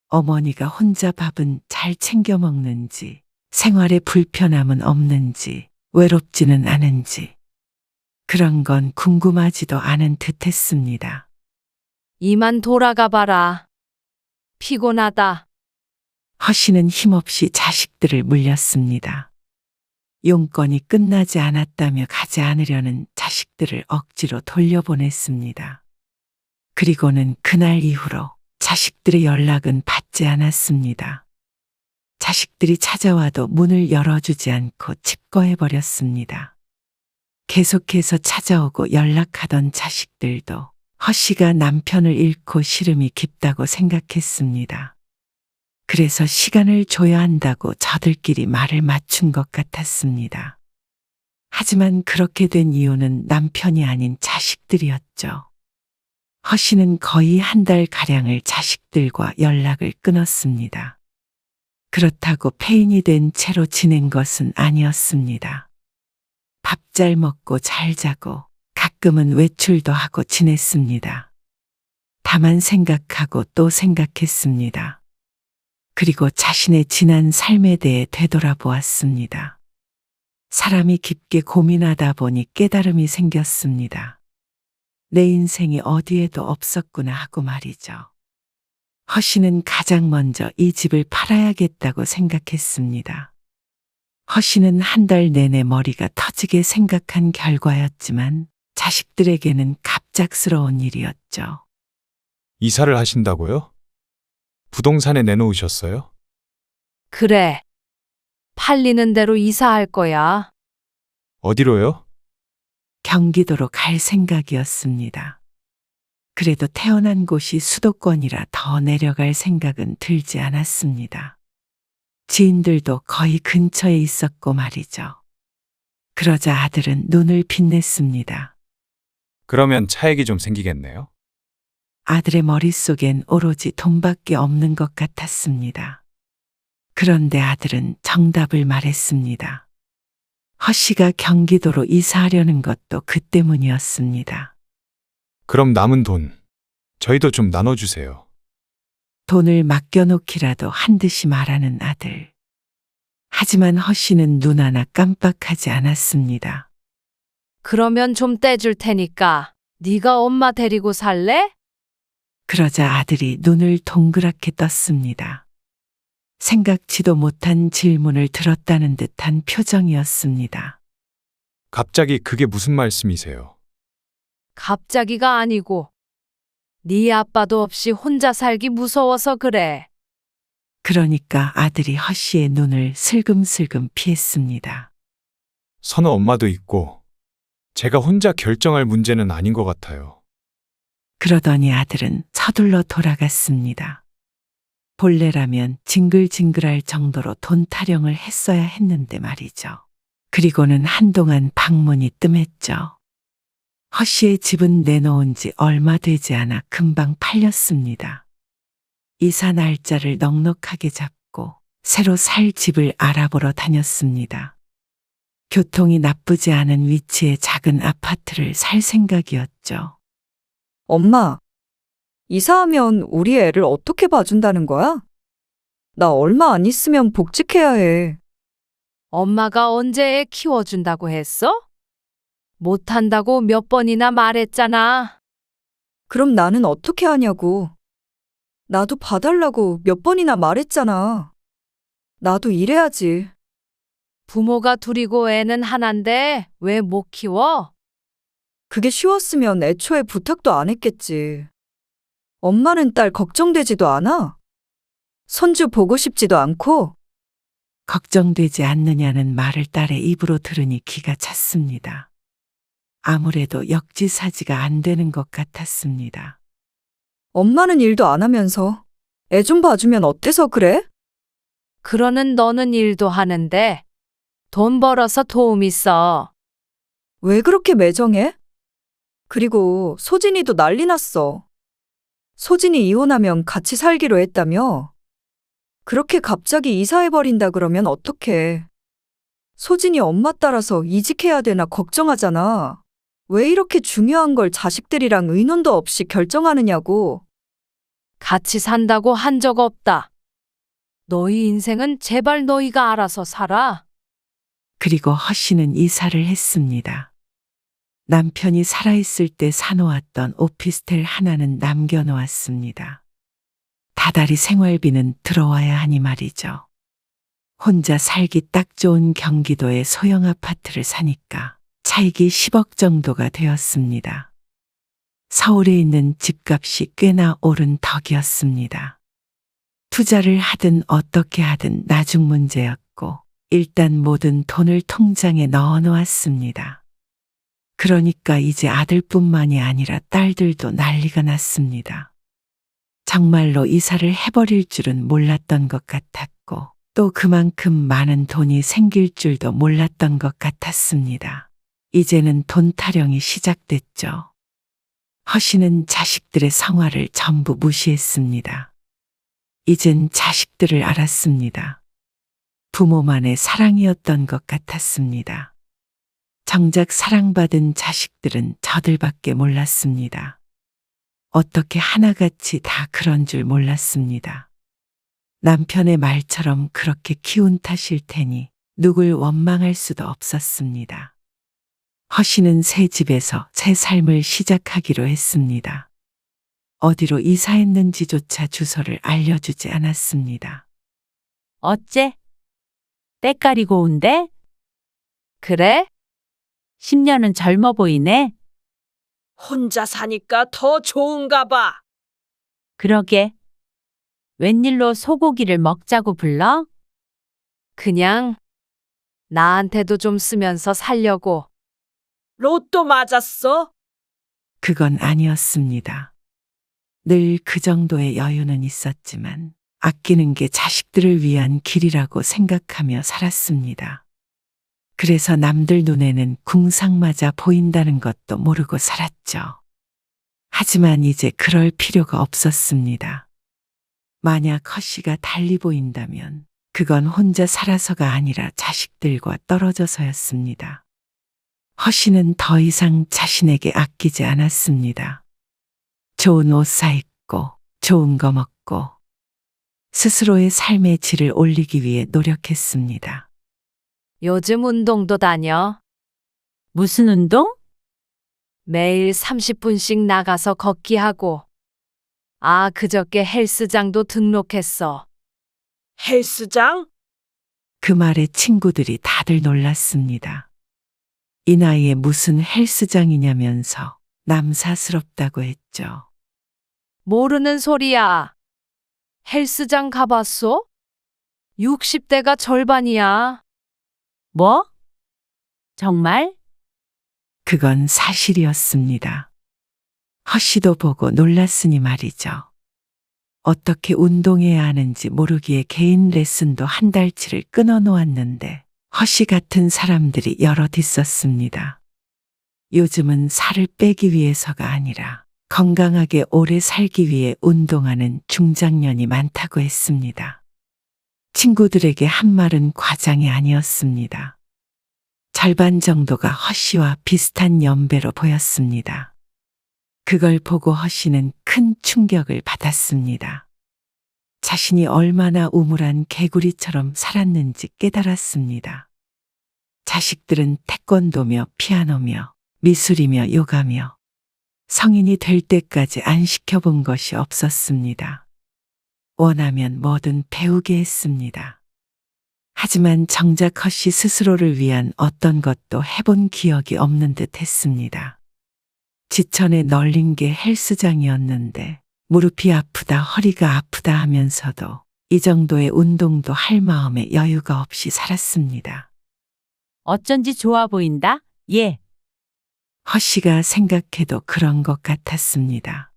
어머니가 혼자 밥은 잘 챙겨 먹는지, 생활에 불편함은 없는지, 외롭지는 않은지, 그런 건 궁금하지도 않은 듯 했습니다. 이만 돌아가 봐라. 피곤하다. 허씨는 힘없이 자식들을 물렸습니다. 용건이 끝나지 않았다며 가지 않으려는 자식들을 억지로 돌려보냈습니다. 그리고는 그날 이후로 자식들의 연락은 받지 않았습니다. 자식들이 찾아와도 문을 열어주지 않고 집거해버렸습니다. 계속해서 찾아오고 연락하던 자식들도 허씨가 남편을 잃고 시름이 깊다고 생각했습니다. 그래서 시간을 줘야 한다고 저들끼리 말을 맞춘 것 같았습니다. 하지만 그렇게 된 이유는 남편이 아닌 자식들이었죠. 허씨는 거의 한 달가량을 자식들과 연락을 끊었습니다. 그렇다고 폐인이 된 채로 지낸 것은 아니었습니다. 밥 잘 먹고 잘 자고 가끔은 외출도 하고 지냈습니다. 다만 생각하고 또 생각했습니다. 그리고 자신의 지난 삶에 대해 되돌아보았습니다. 사람이 깊게 고민하다 보니 깨달음이 생겼습니다. 내 인생이 어디에도 없었구나 하고 말이죠. 허씨는 가장 먼저 이 집을 팔아야겠다고 생각했습니다. 허씨는 한 달 내내 머리가 터지게 생각한 결과였지만 자식들에게는 갑작스러운 일이었죠. 이사를 하신다고요? 부동산에 내놓으셨어요? 그래. 팔리는 대로 이사할 거야. 어디로요? 경기도로 갈 생각이었습니다. 그래도 태어난 곳이 수도권이라 더 내려갈 생각은 들지 않았습니다. 지인들도 거의 근처에 있었고 말이죠. 그러자 아들은 눈을 빛냈습니다. 그러면 차액이 좀 생기겠네요? 아들의 머릿속엔 오로지 돈밖에 없는 것 같았습니다. 그런데 아들은 정답을 말했습니다. 허 씨가 경기도로 이사하려는 것도 그 때문이었습니다. 그럼 남은 돈, 저희도 좀 나눠주세요. 돈을 맡겨놓기라도 한 듯이 말하는 아들. 하지만 허 씨는 눈 하나 깜빡하지 않았습니다. 그러면 좀 떼줄 테니까 네가 엄마 데리고 살래? 그러자 아들이 눈을 동그랗게 떴습니다. 생각지도 못한 질문을 들었다는 듯한 표정이었습니다. 갑자기 그게 무슨 말씀이세요? 갑자기가 아니고 네 아빠도 없이 혼자 살기 무서워서 그래. 그러니까 아들이 허 씨의 눈을 슬금슬금 피했습니다. 선우 엄마도 있고, 제가 혼자 결정할 문제는 아닌 것 같아요. 그러더니 아들은 서둘러 돌아갔습니다. 본래라면 징글징글할 정도로 돈 타령을 했어야 했는데 말이죠. 그리고는 한동안 방문이 뜸했죠. 허 씨의 집은 내놓은 지 얼마 되지 않아 금방 팔렸습니다. 이사 날짜를 넉넉하게 잡고 새로 살 집을 알아보러 다녔습니다. 교통이 나쁘지 않은 위치의 작은 아파트를 살 생각이었죠. 엄마, 이사하면 우리 애를 어떻게 봐준다는 거야? 나 얼마 안 있으면 복직해야 해. 엄마가 언제 애 키워준다고 했어? 못한다고 몇 번이나 말했잖아. 그럼 나는 어떻게 하냐고. 나도 봐달라고 몇 번이나 말했잖아. 나도 일해야지. 부모가 둘이고 애는 하나인데 왜 못 키워? 그게 쉬웠으면 애초에 부탁도 안 했겠지. 엄마는 딸 걱정되지도 않아? 손주 보고 싶지도 않고? 걱정되지 않느냐는 말을 딸의 입으로 들으니 기가 찼습니다. 아무래도 역지사지가 안 되는 것 같았습니다. 엄마는 일도 안 하면서 애 좀 봐주면 어때서 그래? 그러는 너는 일도 하는데 돈 벌어서 도움 있어. 왜 그렇게 매정해? 그리고 소진이도 난리 났어. 소진이 이혼하면 같이 살기로 했다며? 그렇게 갑자기 이사해버린다 그러면 어떡해. 소진이 엄마 따라서 이직해야 되나 걱정하잖아. 왜 이렇게 중요한 걸 자식들이랑 의논도 없이 결정하느냐고. 같이 산다고 한 적 없다. 너희 인생은 제발 너희가 알아서 살아. 그리고 허 씨는 이사를 했습니다. 남편이 살아있을 때 사놓았던 오피스텔 하나는 남겨놓았습니다. 다달이 생활비는 들어와야 하니 말이죠. 혼자 살기 딱 좋은 경기도의 소형 아파트를 사니까 차익이 10억 정도가 되었습니다. 서울에 있는 집값이 꽤나 오른 덕이었습니다. 투자를 하든 어떻게 하든 나중 문제였고 일단 모든 돈을 통장에 넣어 놓았습니다. 그러니까 이제 아들뿐만이 아니라 딸들도 난리가 났습니다. 정말로 이사를 해버릴 줄은 몰랐던 것 같았고 또 그만큼 많은 돈이 생길 줄도 몰랐던 것 같았습니다. 이제는 돈 타령이 시작됐죠. 허 씨는 자식들의 성화를 전부 무시했습니다. 이젠 자식들을 알았습니다. 부모만의 사랑이었던 것 같았습니다. 정작 사랑받은 자식들은 저들밖에 몰랐습니다. 어떻게 하나같이 다 그런 줄 몰랐습니다. 남편의 말처럼 그렇게 키운 탓일 테니 누굴 원망할 수도 없었습니다. 허 씨는 새 집에서 새 삶을 시작하기로 했습니다. 어디로 이사했는지조차 주소를 알려주지 않았습니다. 어째? 때깔이 고운데? 그래? 10년은 젊어 보이네. 혼자 사니까 더 좋은가 봐. 그러게. 웬일로 소고기를 먹자고 불러? 그냥 나한테도 좀 쓰면서 살려고. 로또 맞았어? 그건 아니었습니다. 늘 그 정도의 여유는 있었지만 아끼는 게 자식들을 위한 길이라고 생각하며 살았습니다. 그래서 남들 눈에는 궁상맞아 보인다는 것도 모르고 살았죠. 하지만 이제 그럴 필요가 없었습니다. 만약 허씨가 달리 보인다면 그건 혼자 살아서가 아니라 자식들과 떨어져서였습니다. 허씨는 더 이상 자신에게 아끼지 않았습니다. 좋은 옷 사입고 좋은 거 먹고 스스로의 삶의 질을 올리기 위해 노력했습니다. 요즘 운동도 다녀. 무슨 운동? 매일 30분씩 나가서 걷기 하고. 아, 그저께 헬스장도 등록했어. 헬스장? 그 말에 친구들이 다들 놀랐습니다. 이 나이에 무슨 헬스장이냐면서 남사스럽다고 했죠. 모르는 소리야. 헬스장 가봤어? 60대가 절반이야. 뭐? 정말? 그건 사실이었습니다. 허씨도 보고 놀랐으니 말이죠. 어떻게 운동해야 하는지 모르기에 개인 레슨도 한 달치를 끊어 놓았는데 허씨 같은 사람들이 여럿 있었습니다. 요즘은 살을 빼기 위해서가 아니라 건강하게 오래 살기 위해 운동하는 중장년이 많다고 했습니다. 친구들에게 한 말은 과장이 아니었습니다. 절반 정도가 허씨와 비슷한 연배로 보였습니다. 그걸 보고 허씨는 큰 충격을 받았습니다. 자신이 얼마나 우물한 개구리처럼 살았는지 깨달았습니다. 자식들은 태권도며 피아노며 미술이며 요가며 성인이 될 때까지 안 시켜본 것이 없었습니다. 원하면 뭐든 배우게 했습니다. 하지만 정작 허씨 스스로를 위한 어떤 것도 해본 기억이 없는 듯 했습니다. 지천에 널린 게 헬스장이었는데 무릎이 아프다 허리가 아프다 하면서도 이 정도의 운동도 할 마음에 여유가 없이 살았습니다. 어쩐지 좋아 보인다? 예. 허씨가 생각해도 그런 것 같았습니다.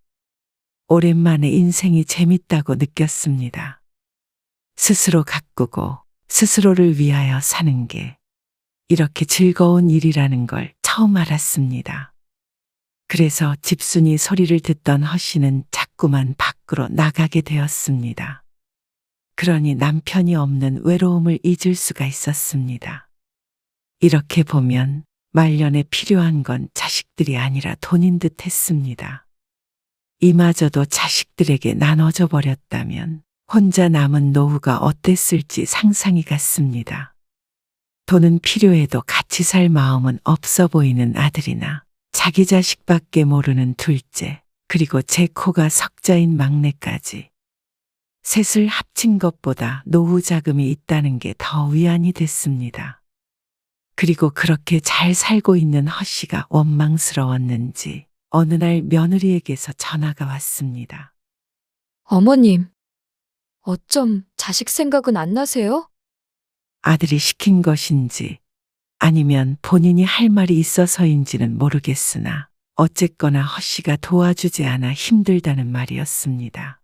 오랜만에 인생이 재밌다고 느꼈습니다. 스스로 가꾸고 스스로를 위하여 사는 게 이렇게 즐거운 일이라는 걸 처음 알았습니다. 그래서 집순이 소리를 듣던 허씨는 자꾸만 밖으로 나가게 되었습니다. 그러니 남편이 없는 외로움을 잊을 수가 있었습니다. 이렇게 보면 말년에 필요한 건 자식들이 아니라 돈인 듯 했습니다. 이마저도 자식들에게 나눠져 버렸다면 혼자 남은 노후가 어땠을지 상상이 갔습니다. 돈은 필요해도 같이 살 마음은 없어 보이는 아들이나 자기 자식밖에 모르는 둘째, 그리고 제 코가 석자인 막내까지. 셋을 합친 것보다 노후 자금이 있다는 게 더 위안이 됐습니다. 그리고 그렇게 잘 살고 있는 허씨가 원망스러웠는지 어느 날 며느리에게서 전화가 왔습니다. 어머님, 어쩜 자식 생각은 안 나세요? 아들이 시킨 것인지 아니면 본인이 할 말이 있어서인지는 모르겠으나 어쨌거나 허씨가 도와주지 않아 힘들다는 말이었습니다.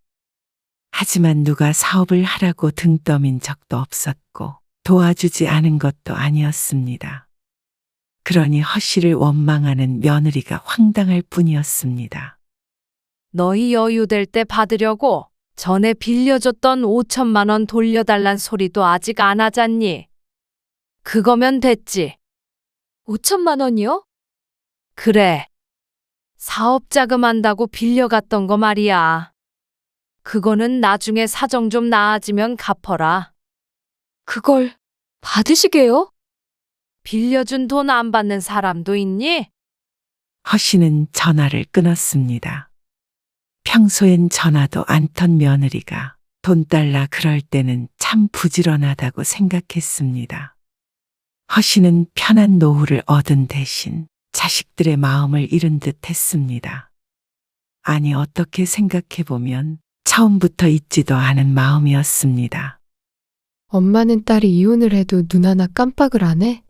하지만 누가 사업을 하라고 등 떠민 적도 없었고 도와주지 않은 것도 아니었습니다. 그러니 허씨를 원망하는 며느리가 황당할 뿐이었습니다. 너희 여유될 때 받으려고 전에 빌려줬던 5천만 원 돌려달란 소리도 아직 안 하잖니. 그거면 됐지. 5천만 원이요? 그래. 사업 자금한다고 빌려갔던 거 말이야. 그거는 나중에 사정 좀 나아지면 갚어라. 그걸 받으시게요? 빌려준 돈 안 받는 사람도 있니? 허씨는 전화를 끊었습니다. 평소엔 전화도 안 턴 며느리가 돈 달라 그럴 때는 참 부지런하다고 생각했습니다. 허씨는 편한 노후를 얻은 대신 자식들의 마음을 잃은 듯 했습니다. 아니, 어떻게 생각해보면 처음부터 있지도 않은 마음이었습니다. 엄마는 딸이 이혼을 해도 눈 하나 깜빡을 안 해?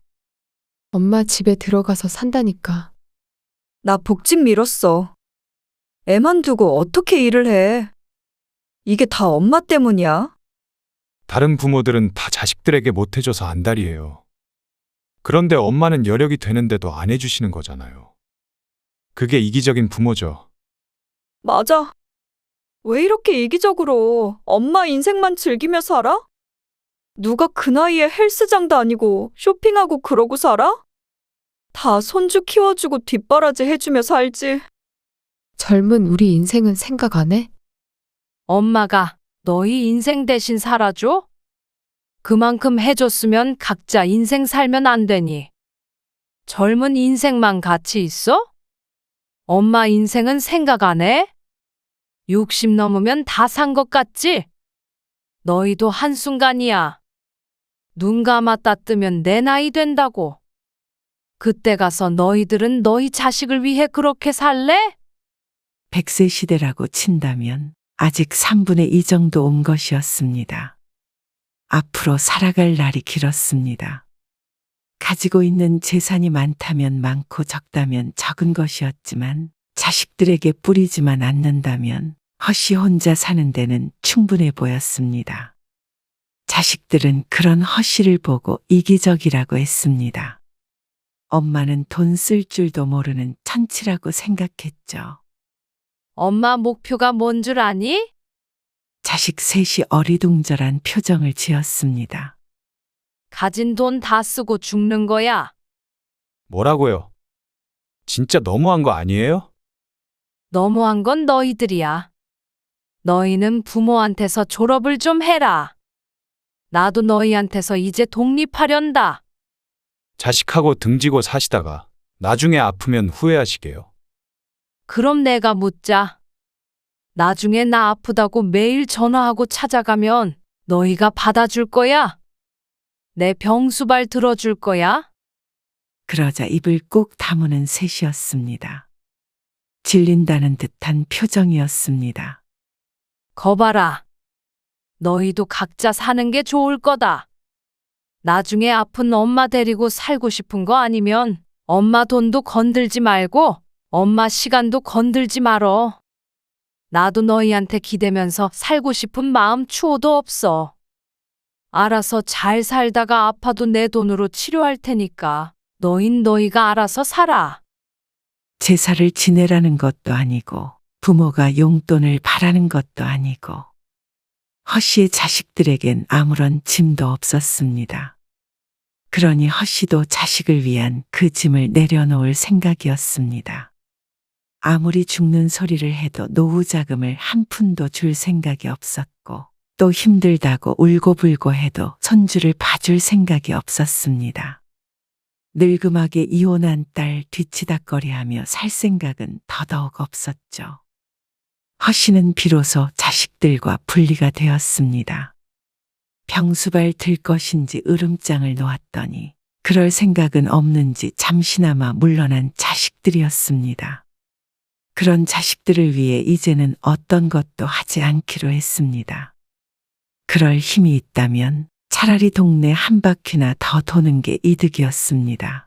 엄마 집에 들어가서 산다니까. 나 복직 미뤘어. 애만 두고 어떻게 일을 해? 이게 다 엄마 때문이야? 다른 부모들은 다 자식들에게 못해줘서 안달이에요. 그런데 엄마는 여력이 되는데도 안 해주시는 거잖아요. 그게 이기적인 부모죠. 맞아. 왜 이렇게 이기적으로 엄마 인생만 즐기며 살아? 누가 그 나이에 헬스장 다니고 쇼핑하고 그러고 살아? 다 손주 키워주고 뒷바라지 해주며 살지. 젊은 우리 인생은 생각 안 해? 엄마가 너희 인생 대신 살아줘? 그만큼 해줬으면 각자 인생 살면 안 되니. 젊은 인생만 가치 있어? 엄마 인생은 생각 안 해? 60 넘으면 다 산 것 같지? 너희도 한순간이야. 눈 감았다 뜨면 내 나이 된다고. 그때 가서 너희들은 너희 자식을 위해 그렇게 살래? 100세 시대라고 친다면 아직 3분의 2 정도 온 것이었습니다. 앞으로 살아갈 날이 길었습니다. 가지고 있는 재산이 많다면 많고 적다면 적은 것이었지만 자식들에게 뿌리지만 않는다면 허씨 혼자 사는 데는 충분해 보였습니다. 자식들은 그런 허씨를 보고 이기적이라고 했습니다. 엄마는 돈 쓸 줄도 모르는 천치라고 생각했죠. 엄마 목표가 뭔 줄 아니? 자식 셋이 어리둥절한 표정을 지었습니다. 가진 돈 다 쓰고 죽는 거야. 뭐라고요? 진짜 너무한 거 아니에요? 너무한 건 너희들이야. 너희는 부모한테서 졸업을 좀 해라. 나도 너희한테서 이제 독립하련다. 자식하고 등지고 사시다가 나중에 아프면 후회하시게요. 그럼 내가 묻자. 나중에 나 아프다고 매일 전화하고 찾아가면 너희가 받아줄 거야? 내 병수발 들어줄 거야? 그러자 입을 꼭 다무는 셋이었습니다. 질린다는 듯한 표정이었습니다. 거봐라. 너희도 각자 사는 게 좋을 거다. 나중에 아픈 엄마 데리고 살고 싶은 거 아니면 엄마 돈도 건들지 말고 엄마 시간도 건들지 말어. 나도 너희한테 기대면서 살고 싶은 마음 추호도 없어. 알아서 잘 살다가 아파도 내 돈으로 치료할 테니까 너희가 알아서 살아. 제사를 지내라는 것도 아니고 부모가 용돈을 바라는 것도 아니고 허씨의 자식들에겐 아무런 짐도 없었습니다. 그러니 허씨도 자식을 위한 그 짐을 내려놓을 생각이었습니다. 아무리 죽는 소리를 해도 노후 자금을 한 푼도 줄 생각이 없었고 또 힘들다고 울고불고 해도 손주를 봐줄 생각이 없었습니다. 늙음하게 이혼한 딸 뒤치다꺼리하며 살 생각은 더더욱 없었죠. 허씨는 비로소 자식들과 분리가 되었습니다. 병수발 들 것인지 으름장을 놓았더니 그럴 생각은 없는지 잠시나마 물러난 자식들이었습니다. 그런 자식들을 위해 이제는 어떤 것도 하지 않기로 했습니다. 그럴 힘이 있다면 차라리 동네 한 바퀴나 더 도는 게 이득이었습니다.